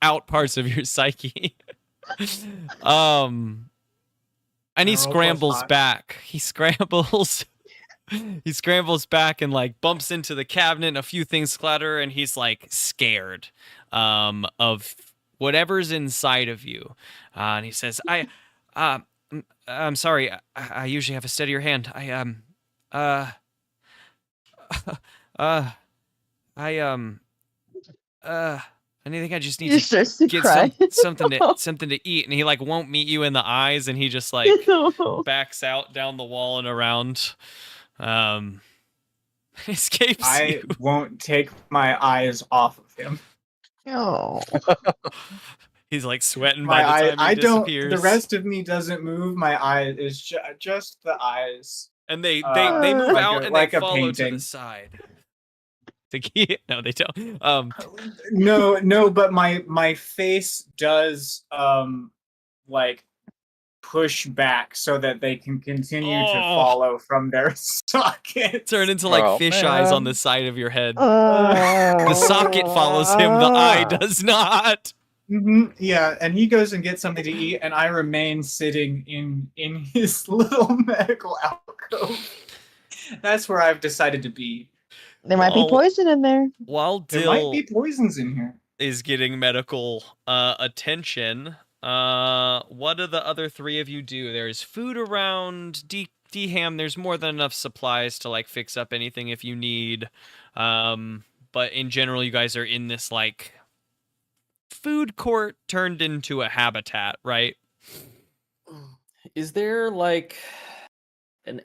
out parts of your psyche. And he scrambles back. He scrambles back and like bumps into the cabinet and a few things clatter and he's like scared of whatever's inside of you. And he says, I'm sorry. I usually have a steadier hand. I think I just need He to starts to get cry. something to eat, and he like won't meet you in the eyes, and he just like No. backs out down the wall and around. Escapes I you. won't take my eyes off of him. Oh. He's like sweating My by the eye, time he I don't. disappears. The rest of me doesn't move. My eye is just the eyes. And they Uh, move like out a- and like they a follow to the painting. side. No, they don't. No, but my face does like push back so that they can continue to Oh. follow from their sockets. Turn into like Oh, fish eyes on man. the side of your head. the The socket follows him, the eye does not. Yeah, and he goes and gets something to eat, and I remain sitting in his little medical alcove. That's where I've decided to be. There might be Well, poison in there. While There might Dill be poisons in here. is getting medical attention, what do the other three of you do? There's food around. D-Ham, there's more than enough supplies to like fix up anything if you need. But in general, you guys are in this like food court turned into a habitat, right? Is there like and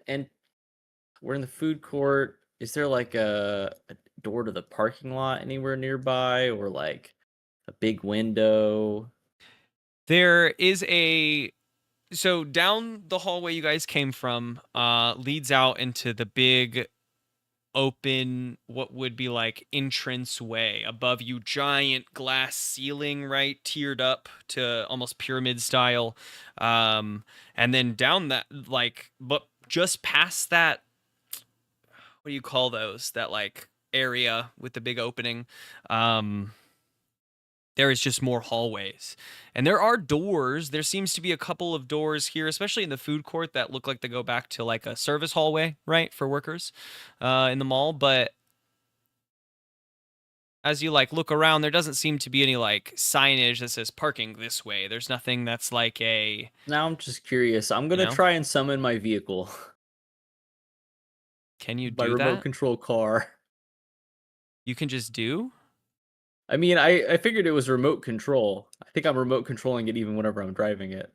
we're in the food court. Is there like a door to the parking lot anywhere nearby, or like a big window? There is so down the hallway you guys came from leads out into the big open, what would be like entrance way. Above you, giant glass ceiling, right, tiered up to almost pyramid style. And then down that, like, but just past that, what do you call those, that like area with the big opening, there is just more hallways. And there are doors. There seems to be a couple of doors here, especially in the food court, that look like they go back to like a service hallway, right, for workers in the mall. But as you like look around, there doesn't seem to be any like signage that says parking this way. There's nothing that's like a... Now I'm just curious. I'm gonna know? try and summon my vehicle. Can you My do remote that? control car. You can just do? I mean, I figured it was remote control. I think I'm remote controlling it even whenever I'm driving it.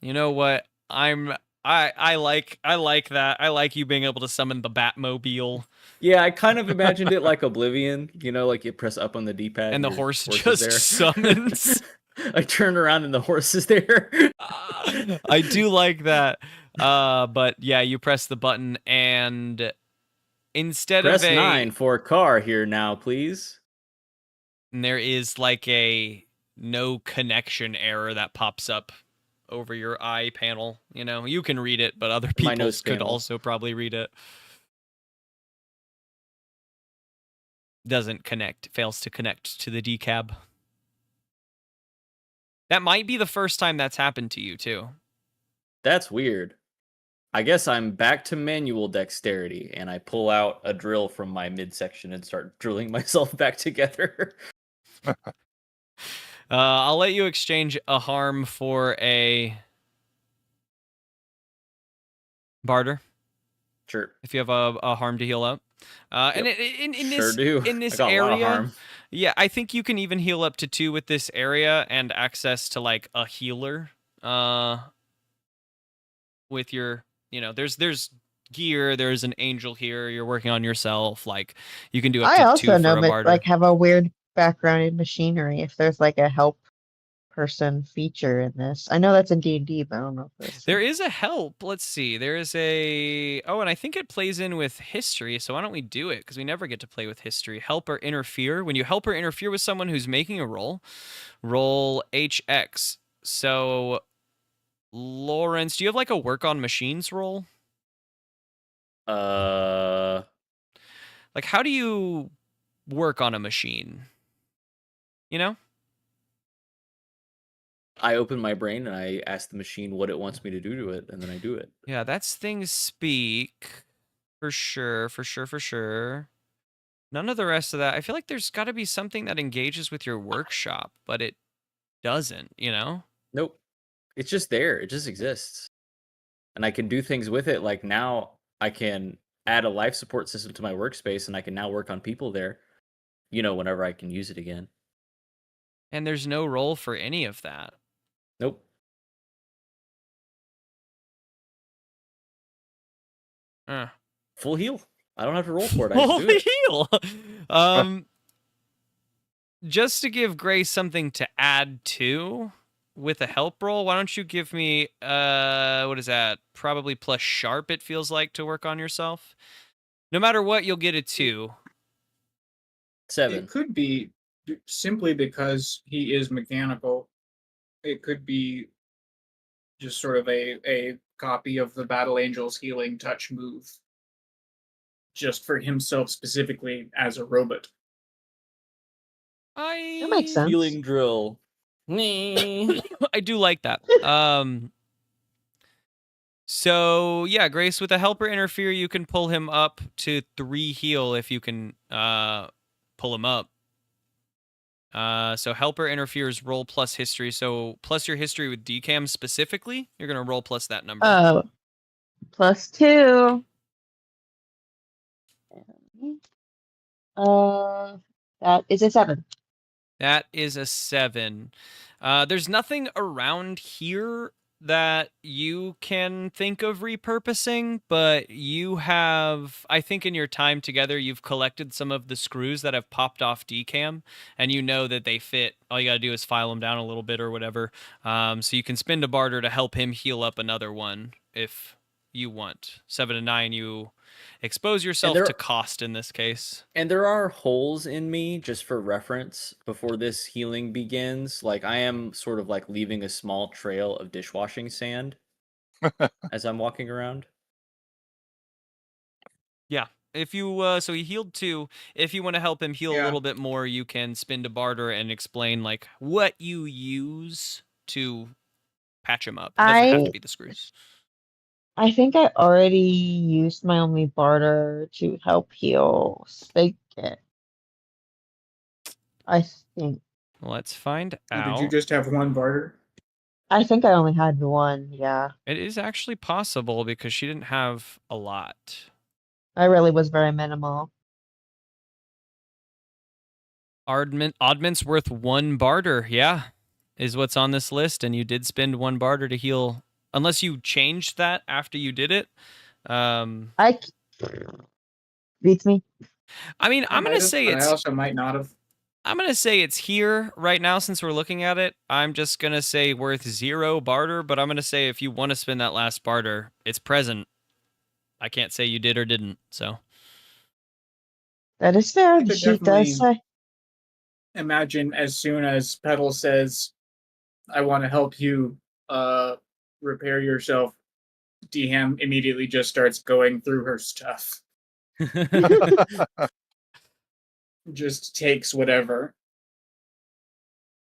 You know what? I like that. I like you being able to summon the Batmobile. Yeah, I kind of imagined it like Oblivion, you know, like you press up on the D-pad And the your horse is just there. summons. I turn around and the horse is there. I do like that. But yeah, you press the button and instead Press of 9 for car here now, please. there is like a no connection error that pops up over your eye panel. You know, you can read it, but other My people nose could panel. also probably read it. Doesn't connect, fails to connect to the decab. That might be the first time that's happened to you too. That's weird. I guess I'm back to manual dexterity, and I pull out a drill from my midsection and start drilling myself back together. I'll let you exchange a harm for a barter Sure. if you have a harm to heal up. And Yep. in Sure do. this I got a lot of area, harm. yeah, I think you can even heal up to 2 with this area and access to like a healer. With your, you know, there's gear. There's an angel here. You're working on yourself. Like you can do up I to 2 also for know, a but barter. like have a weird background in machinery. If there's like a help person feature in this, I know that's in D&D, but I don't know if There is a help. Let's see. There is a... Oh, and I think it plays in with history, so why don't we do it? Because we never get to play with history. Help or interfere. When you help or interfere with someone who's making a roll, roll HX. So, Lawrence, do you have like a work on machines roll? Like, how do you work on a machine? You know? I open my brain and I ask the machine what it wants me to do to it, and then I do it. Yeah, that's things speak. For sure, for sure, for sure. None of the rest of that. I feel like there's got to be something that engages with your workshop, but it doesn't, you know? Nope. It's just there. It just exists. And I can do things with it. Like now I can add a life support system to my workspace, and I can now work on people there. Whenever I can use it again. And there's no role for any of that. Nope. Full heal. I don't have to roll for it. I just do Fully it. heal. Just to give Grace something to add to with a help roll, why don't you give me what is that? Probably plus sharp, it feels like, to work on yourself. No matter what, you'll get a 2. 7. It could be simply because he is mechanical. It could be just sort of a copy of the Battle Angel's healing touch move, just for himself specifically as a robot. That makes sense. Healing drill. I do like that. So yeah, Grace, with a helper interfere, you can pull him up to 3 heal if you can pull him up. So helper interferes roll plus history. So plus your history with DCAM specifically, you're gonna roll plus that number. +2. That is a 7. That is a 7. There's nothing around here that you can think of repurposing, but you have, I think in your time together, you've collected some of the screws that have popped off DCAM, and you know that they fit. All you gotta do is file them down a little bit or whatever. So you can spend a barter to help him heal up another one if you want. 7 and 9, you expose yourself to cost in this case. And there are holes in me, just for reference, before this healing begins. Like, I am sort of like leaving a small trail of dishwashing sand as I'm walking around. Yeah. If you so he healed 2. If you want to help him heal a little bit more, you can spend a barter and explain like what you use to patch him up. It doesn't have to be the screws. I think I already used my only barter to help heal Spigot. I think. Let's find Or out. did you just have one barter? I think I only had one, yeah. It is actually possible because she didn't have a lot. I really was very minimal. Oddment's worth 1 barter, yeah, is what's on this list, and you did spend 1 barter to heal. Unless you changed that after you did it. Beats me. I mean, I'm going to say it's... I also might not have. I'm going to say it's here right now since we're looking at it. I'm just going to say worth 0 barter, but I'm going to say if you want to spend that last barter, it's present. I can't say you did or didn't, so. That is fair. She does say. Imagine as soon as Petal says, I want to help you repair yourself, DHAM immediately just starts going through her stuff. Just takes whatever.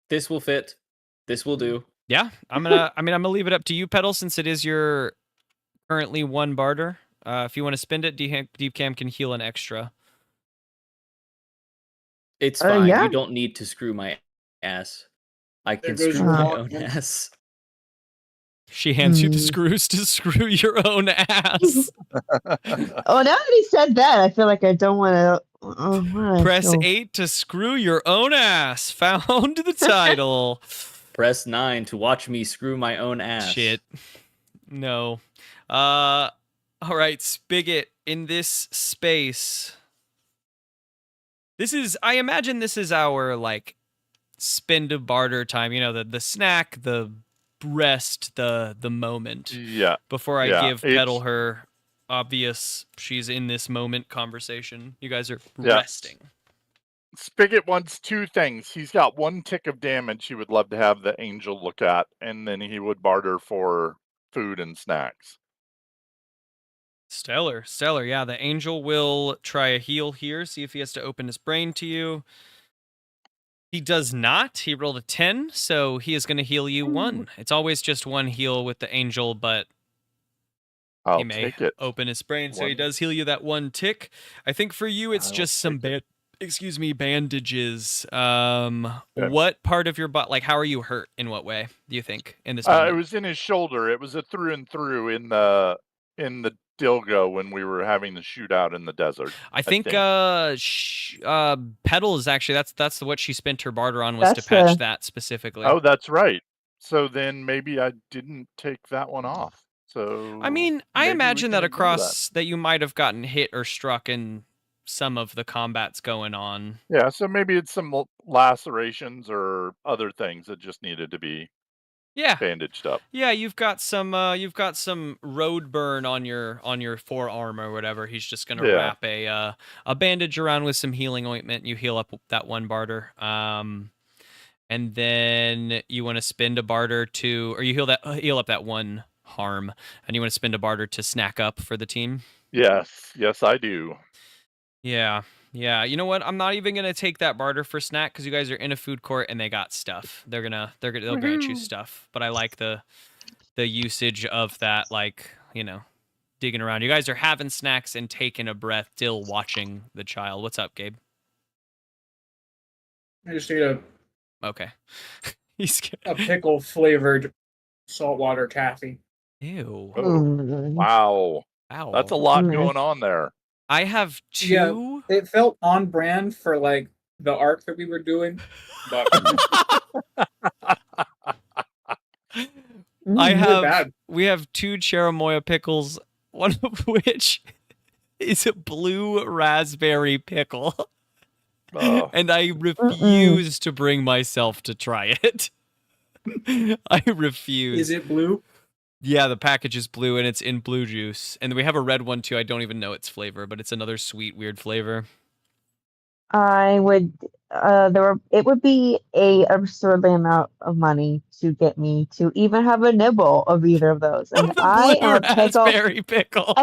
This will fit. This will do. Yeah, I'm gonna leave it up to you, Petal, since it is your currently 1 barter. If you want to spend it, DCAM can heal an extra. It's fine. Yeah. You don't need to screw my ass. I can There goes screw my your own ass. She hands you the screws to screw your own ass. Oh, now that he said that, I feel like I don't want to. Press 8 to screw your own ass. Found the title. Press 9 to watch me screw my own ass. Shit. No. All right, Spigot, in this space. I imagine this is our, like, spend a barter time. You know, the snack, the rest, the moment. Yeah. Before I give Petal her obvious she's in this moment conversation. You guys are resting. Spigot wants 2 things. He's got 1 tick of damage he would love to have the angel look at, and then he would barter for food and snacks. Stellar. Yeah, the angel will try a heal here, see if he has to open his brain to you. He does not. He rolled a 10, so he is going to heal you 1. It's always just 1 heal with the angel, but he may take it. open his brain, so he does heal you that 1 tick. I think for you, it's just some bandages. What part of your butt, like, how are you hurt? In what way do you think in this moment? It was in his shoulder. It was a through and through in the Dill go when we were having the shootout in the desert? I think Petal is actually that's what she spent her barter on, was to That's patch the- that specifically. Oh, that's right. So then maybe I didn't take that one off. So I mean, I maybe we imagine can that ignore across that you might have gotten hit or struck in some of the combats going on. Yeah, so maybe it's some lacerations or other things that just needed to be Yeah. bandaged up. Yeah, you've got some road burn on your forearm or whatever. He's just gonna Yeah. wrap a bandage around with some healing ointment. You heal up that one barter. And then you want to spend a barter to, or you heal up that one harm, and you want to spend a barter to snack up for the team. Yes, yes, I do. Yeah. Yeah, you know what? I'm not even gonna take that barter for snack because you guys are in a food court and they got stuff. They'll grant you Woohoo. stuff. But I like the usage of that, like, digging around. You guys are having snacks and taking a breath, still watching the child. What's up, Gabe? I just ate Okay. He's a pickle flavored saltwater taffy. Ew. Oh, Mm. wow. Ow. That's a lot Nice. going on there. I have Yeah. two. It felt on brand for like the arc that we were doing, but We have two cherimoya pickles, one of which is a blue raspberry pickle. Oh. And I refuse to bring myself to try it. I refuse. is it blue? Yeah, the package is blue and it's in blue juice. And we have a red one too. I don't even know its flavor, but it's another sweet, weird flavor. I would. It would be a absurdly amount of money to get me to even have a nibble of either of those, and The I blue am a pickle. raspberry pickle.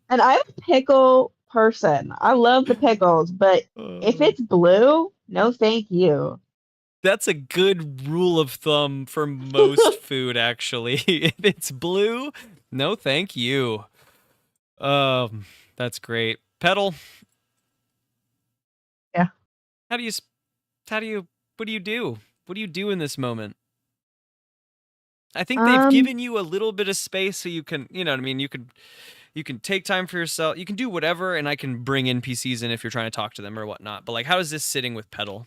And I'm a pickle person. I love the pickles, but if it's blue, no, thank you. That's a good rule of thumb for most food, actually. If it's blue, no thank you. That's great. Petal. Yeah. What do you do? What do you do in this moment? I think they've given you a little bit of space so you can, you know what I mean? You can take time for yourself. You can do whatever, and I can bring NPCs in if you're trying to talk to them or whatnot. But like, how is this sitting with Petal?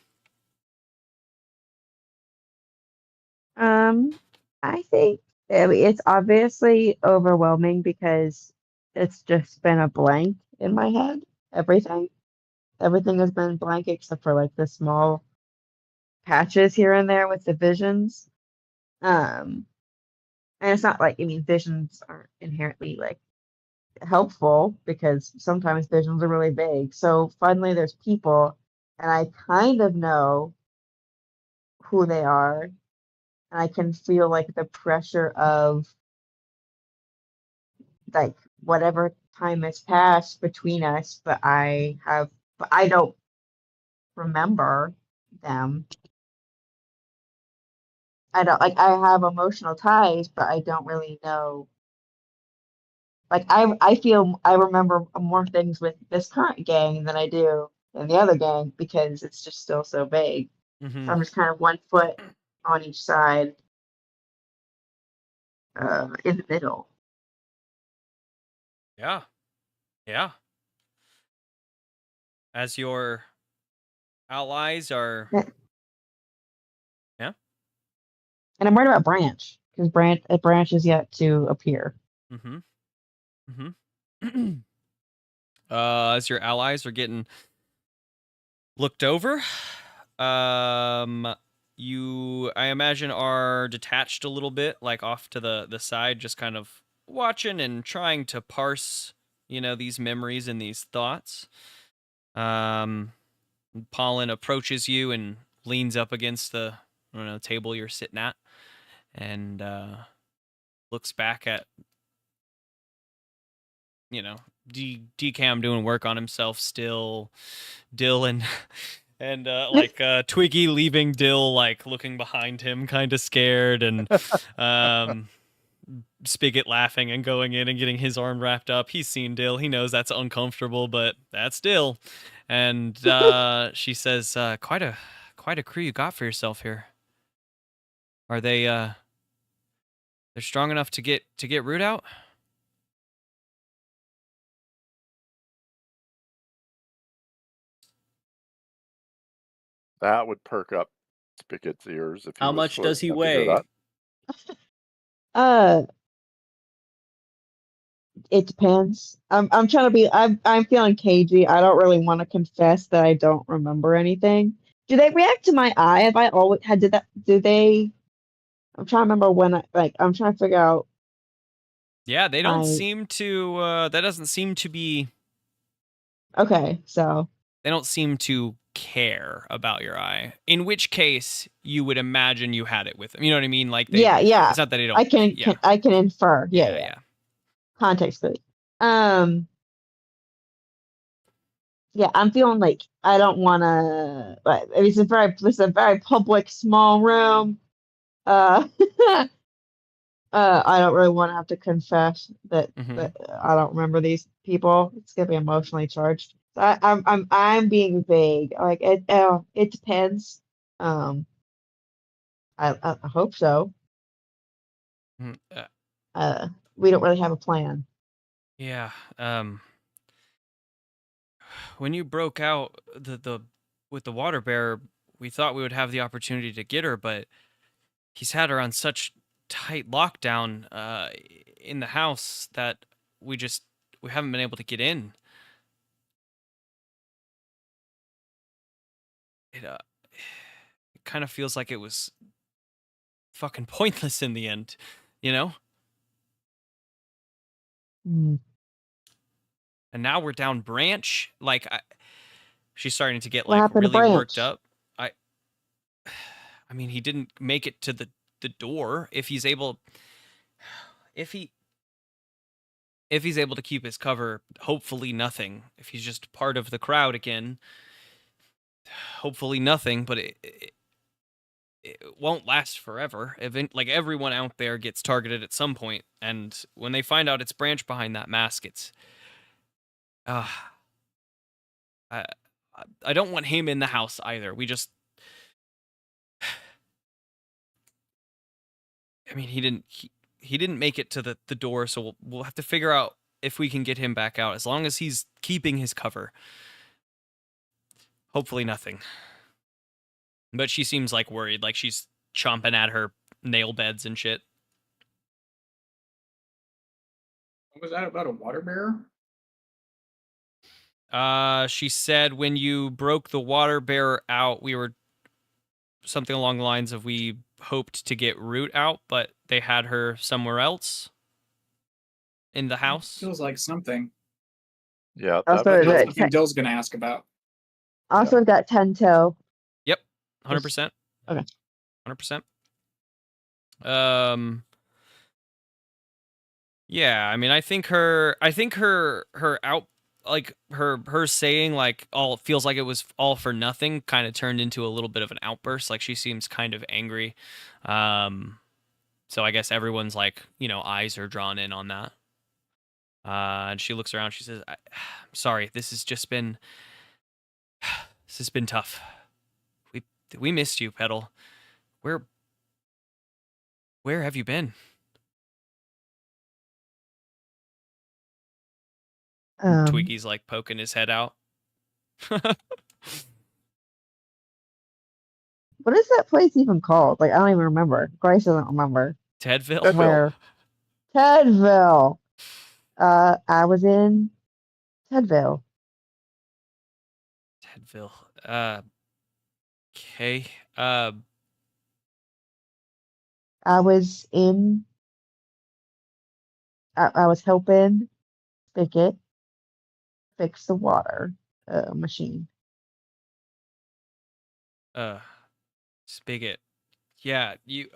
I think it's obviously overwhelming because it's just been a blank in my head. Everything has been blank except for like the small patches here and there with the visions. And it's not like, I mean, visions aren't inherently like helpful because sometimes visions are really big. So finally there's people and I kind of know who they are, and I can feel like the pressure of like whatever time has passed between us, but I don't remember them. I don't like I have emotional ties, but I don't really know. Like I feel I remember more things with this current gang than I do in the other gang because it's just still so vague. Mm-hmm. So I'm just kind of one foot on each side, in the middle. Yeah. Yeah. As your allies are. Yeah. And I'm worried about Branch because Branch is yet to appear. Mm-hmm. Mm-hmm. As your allies are getting looked over, you, I imagine, are detached a little bit, like off to the side, just kind of watching and trying to parse, these memories and these thoughts. Pollen approaches you and leans up against the, table you're sitting at, and looks back at, Decam doing work on himself still, Dill and Twiggy leaving Dill, like looking behind him, kind of scared, and Spigot laughing and going in and getting his arm wrapped up. He's seen Dill. He knows that's uncomfortable, but that's Dill. And she says, quite a crew you got for yourself here. Are they they're strong enough to get root out? That would perk up Spicket's ears if he How was much does he enough to hear weigh? that. Uh, it depends. I'm trying to be. I'm feeling cagey. I don't really want to confess that I don't remember anything. Do they react to my eye? Have I always had did that? Do they? I'm trying to remember when I'm trying to figure out. Yeah, they don't I seem to. That doesn't seem to be. okay, so They don't seem to care about your eye. In which case, you would imagine you had it with them. You know what I mean? Like they. yeah. It's not that they don't. I can Yeah. I can infer. Yeah. Yeah. Context clues. Um. Yeah, I'm feeling like I don't want to. But it's a very public small room. Uh. I don't really want to have to confess that Mhm. I don't remember these people. It's gonna be emotionally charged. So I'm being vague. Like it depends. Um, I hope so. Mhm. We don't really have a plan. Yeah. When you broke out the with the water bear, we thought we would have the opportunity to get her, but he's had her on such tight lockdown in the house that we haven't been able to get in. It kind of feels like it was fucking pointless in the end, you know? Hmm. And now we're down Branch. Like she's starting to get What like happened to really worked Branch? up. I I mean, he didn't make it to the door. If he's able if he's able to keep his cover, hopefully nothing. If he's just part of the crowd again, hopefully nothing, but it won't last forever. Like everyone out there gets targeted at some point, and when they find out it's Branch behind that mask, it's uh I I don't want him in the house either. I mean, he didn't make it to the door, so we'll have to figure out if we can get him back out as long as he's keeping his cover. Hopefully nothing. But she seems like worried, like she's chomping at her nail beds and shit. What was that about a water bear? She said when you broke the water bear out, we were something along the lines of we hoped to get Root out, but they had her somewhere else in the house. Feels like something. Yeah, Also, that Feels feels, something Dill's gonna ask about. Also, we've got 10-toe. Yep, 100%. Okay. 100%. Yeah, I mean, I think her out, like her saying like all feels like it was all for nothing kind of turned into a little bit of an outburst. Like she seems kind of angry. So I guess everyone's like, eyes are drawn in on that. And she looks around. She says, I'm sorry. This has been tough. We missed you, Petal. Where have you been? Twiggy's like poking his head out. What is that place even called? Like I don't even remember. Grace doesn't remember. Tedville? Tedville. Where? Tedville. I was in Tedville. Tedville. Okay. I was in. I was helping Spigot fix the water machine. Spigot. Yeah, you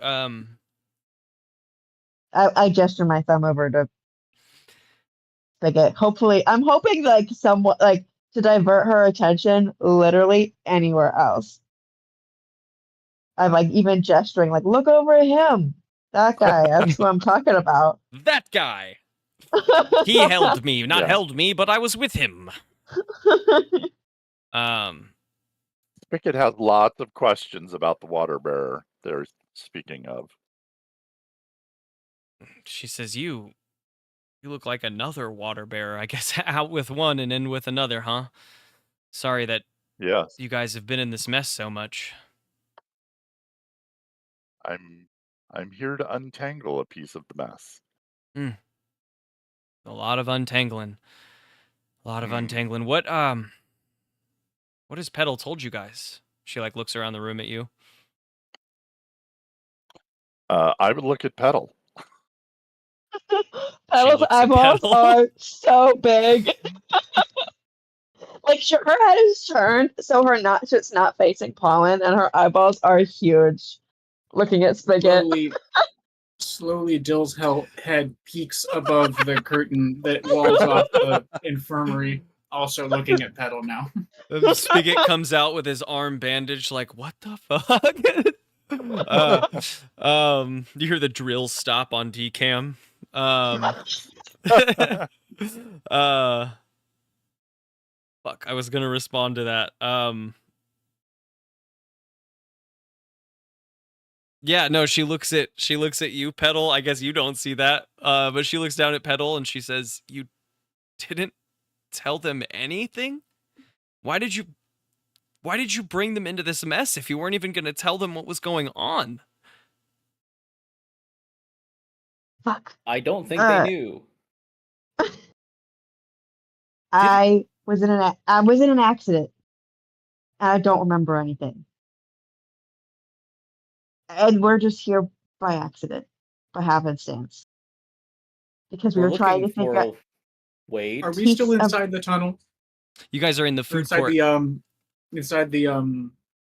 I gesture my thumb over to Spigot. Hopefully, I'm hoping like somewhat like to divert her attention literally anywhere else. I'm like even gesturing like look over at him. That guy. That's what I'm talking about. that guy. He held me, not Yeah. held me, but I was with him. Spicket has lots of questions about the water bearer they're speaking of. She says, you look like another water bearer. I guess out with one and in with another, huh? Sorry that Yes, You guys have been in this mess so much. I'm here to untangle a piece of the mess. A lot of untangling. A lot of untangling. What has Petal told you guys? She like looks around the room at you. I would look at Petal. Petal's looks at eyeballs Petal. are so big. Like her head is turned so it's not facing Pollen, and her eyeballs are huge. Looking at Spigot. Slowly, Dill's head peeks above the curtain that walls off the infirmary, also looking at Petal now. Spigot comes out with his arm bandaged, like, what the fuck? You hear the drills stop on DCAM. Fuck, I was gonna respond to that. Yeah, no, she looks at you, Petal. I guess you don't see that. But she looks down at Petal and she says, "You didn't tell them anything? Why did you bring them into this mess if you weren't even going to tell them what was going on?" Fuck. I don't think they knew. I was in an accident. And I don't remember anything. And we're just here by accident, by happenstance. Because we We're were trying looking to figure out. for Wade. Are we still inside the tunnel? You guys are in the Or food inside court. inside the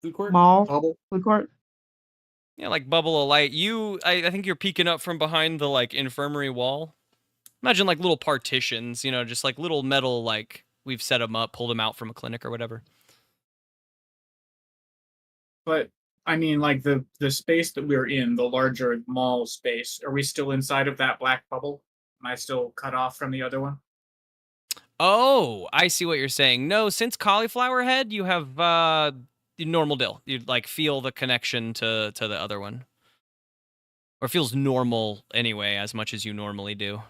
food court? Mall? Bubble? Food court? Yeah, like bubble of light. I think you're peeking up from behind the like infirmary wall. Imagine like little partitions, just like little metal, like we've set them up, pulled them out from a clinic or whatever. But I mean, like the space that we're in, the larger mall space, are we still inside of that black bubble? Am I still cut off from the other one? Oh, I see what you're saying. No, since Cauliflower Head, you have normal Dill. You'd like feel the connection to the other one. Or feels normal anyway, as much as you normally do.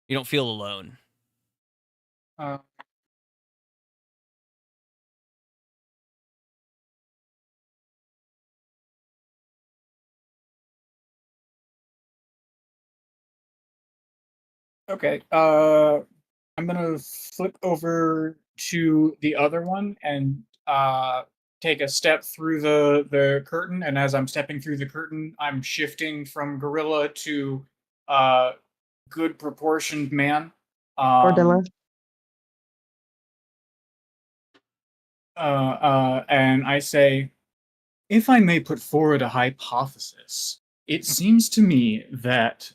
You don't feel alone. Okay. I'm gonna flip over to the other one and take a step through the curtain. And as I'm stepping through the curtain, I'm shifting from gorilla to good proportioned man. Or Dilla? And I say, if I may put forward a hypothesis, it seems to me that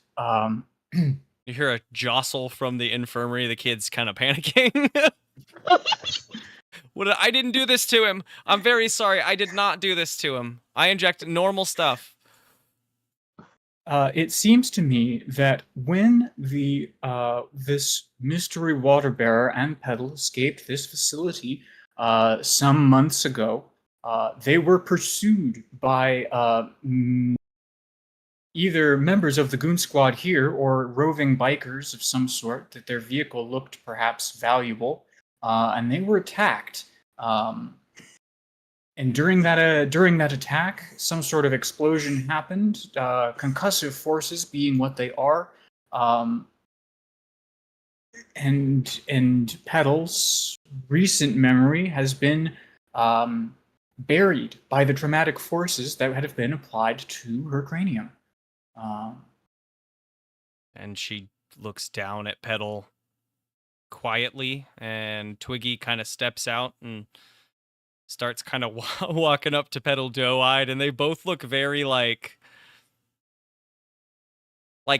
You hear a jostle from the infirmary. The kid's kind of panicking. I didn't do this to him. I'm very sorry. I did not do this to him. I injected normal stuff. It seems to me that when this mystery water bearer and Petal escaped this facility some months ago, they were pursued by either members of the Goon Squad here or roving bikers of some sort. That their vehicle looked perhaps valuable, and they were attacked. And during that attack, some sort of explosion happened. Concussive forces being what they are, and Petal's recent memory has been buried by the traumatic forces that have been applied to her cranium. And she looks down at Petal quietly, and Twiggy kind of steps out and starts kind of walking up to Petal doe-eyed, and they both look very like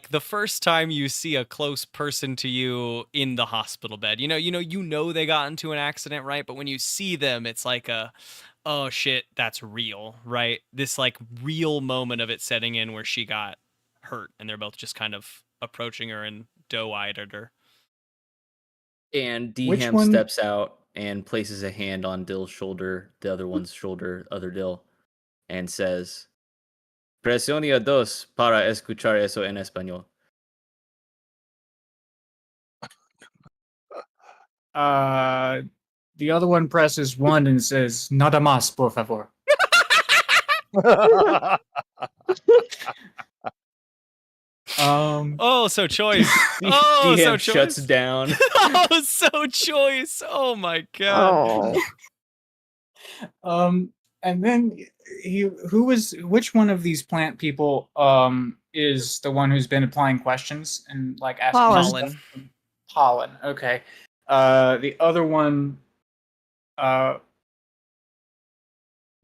the first time you see a close person to you in the hospital bed. You know they got into an accident, right? But when you see them, it's like oh shit, that's real, right? This like real moment of it setting in where she got hurt, and they're both just kind of approaching her and doe-eyed at her. And Which Dham one- steps out and places a hand on Dill's shoulder, the other one's shoulder, other Dill, and says, "Presione a dos para escuchar eso en español." The other one presses 1 and says, "Nada más, por favor." Oh, so choice. D- Oh, so DM shuts choice. down. Oh, so choice. Oh my god. Oh, And then which one of these plant people is the one who's been applying questions and like asking Pollen. stuff? Pollen. Okay. The other one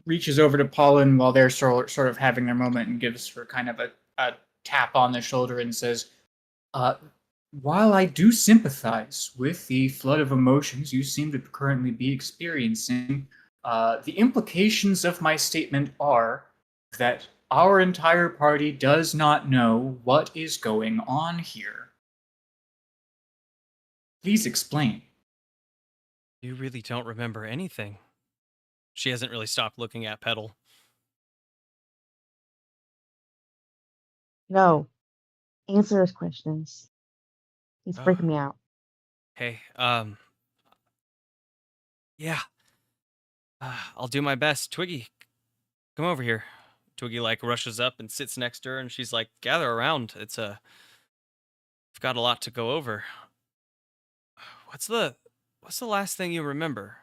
reaches over to Pollen while they're sort of having their moment and gives her kind of a tap on the shoulder and says, while I do sympathize with the flood of emotions you seem to currently be experiencing, the implications of my statement are that our entire party does not know what is going on here. Please explain. You really don't remember anything. She hasn't really stopped looking at Petal. no. Answer his questions. He's freaking me out. Hey, yeah. I'll do my best. Twiggy, come over here. Twiggy like rushes up and sits next to her, and she's like, "Gather around. I've got a lot to go over. What's the last thing you remember?"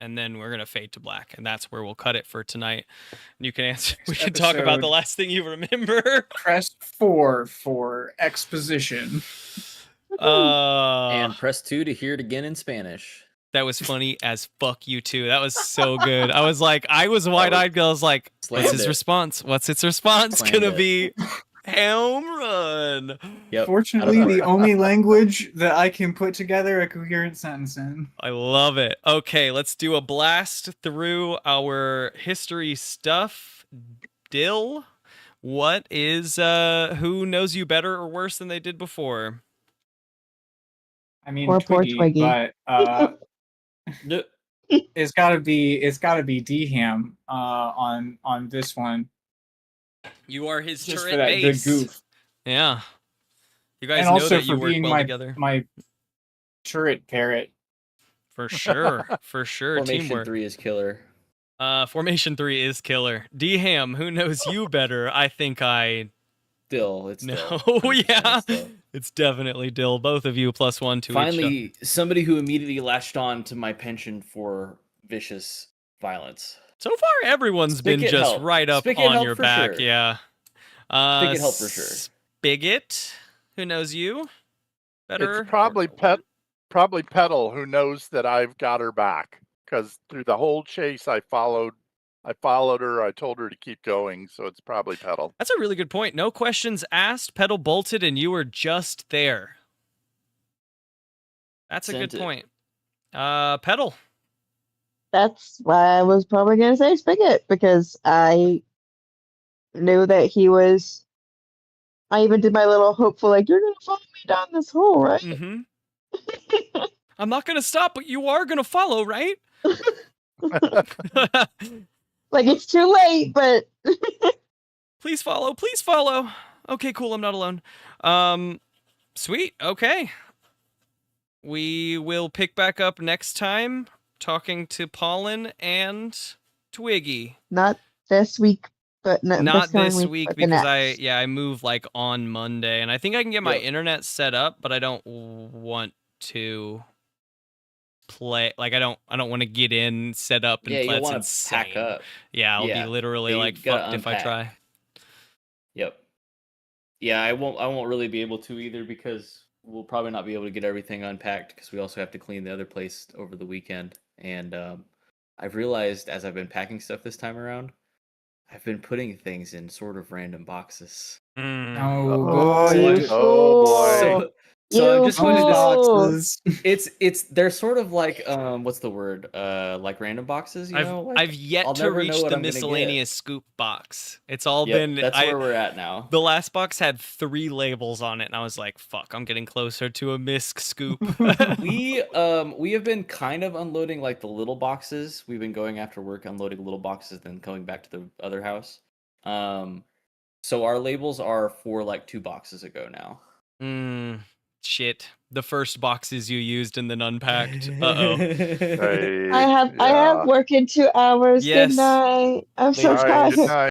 And then we're gonna fade to black, and that's where we'll cut it for tonight. And you can answer. We can talk about the episode. last thing you remember. Press 4 for exposition. And press 2 to hear it again in Spanish. That was funny as fuck, you too. That was so good. I was wide-eyed. I was like, what's his response? What's its response gonna be? Home run. Yep. Fortunately, the only language that I can put together a coherent sentence in. I love it. Okay, let's do a blast through our history stuff. Dill, what is who knows you better or worse than they did before? I mean, Poor Twiggy, Twiggy. but it's gotta be DHam on this one. You are his Just turret for that base. good goof. Yeah. You guys And know also that you for work being well together. my turret parrot. For sure. For sure. Formation Teamwork. 3 is killer. Formation 3 is killer. Dham, who knows you better? I think I Dill. It's no. Dill. 100% Yeah. it's Dill. It's definitely Dill. Both of you +1 to each. Finally, somebody who immediately latched on to my penchant for vicious violence. So far, everyone's been Spigot just helped. right up Spigot on helped your for back. sure. Yeah. Spigot helped for sure. Spigot, who knows you better? It's probably Petal who knows that I've got her back, because through the whole chase I followed her. I told her to keep going, so it's probably Petal. That's a really good point. No questions asked. Petal bolted, and you were just there. That's a Sent good it. point. Petal. That's why I was probably going to say Spigot, because I knew that he was. I even did my little hopeful, like, you're going to follow me down this hole, right? Mm-hmm. I'm not gonna stop, but you are gonna follow, right? Like, it's too late, but. Please follow. Please follow. Okay, cool. I'm not alone. Sweet. Okay. We will pick back up next time talking to Pollen and Twiggy. Not this week, but Not coming this week but the because next. I move like on Monday, and I think I can get my Yep. internet set up, but I don't want to play. Like I don't want to get in, set up, and Yeah, play. you'll It's want to insane. pack up. Yeah, I'll Yeah, be literally you like gotta fucked if I unpack. try. Yep. Yeah, I won't really be able to either because we'll probably not be able to get everything unpacked because we also have to clean the other place over the weekend. And I've realized as I've been packing stuff this time around, I've been putting things in sort of random boxes. Mm. Oh, you boy. Oh boy. So You I'm just How many going to fool. boxes? it's they're sort of like what's the word? Like random boxes, you know? Like, I've yet I'll to never know reach what the I'm gonna get. miscellaneous scoop box. It's all Yep, been that's where we're at now. the last box had 3 labels on it, and I was like, "Fuck, I'm getting closer to a misc scoop." We have been kind of unloading like the little boxes. We've been going after work, unloading little boxes, then going back to the other house. So our labels are for like 2 boxes ago now. shit. The first boxes you used and then unpacked. Uh-oh. I have work in 2 hours. Yes. Good night. I'm so Later. tired. Good night.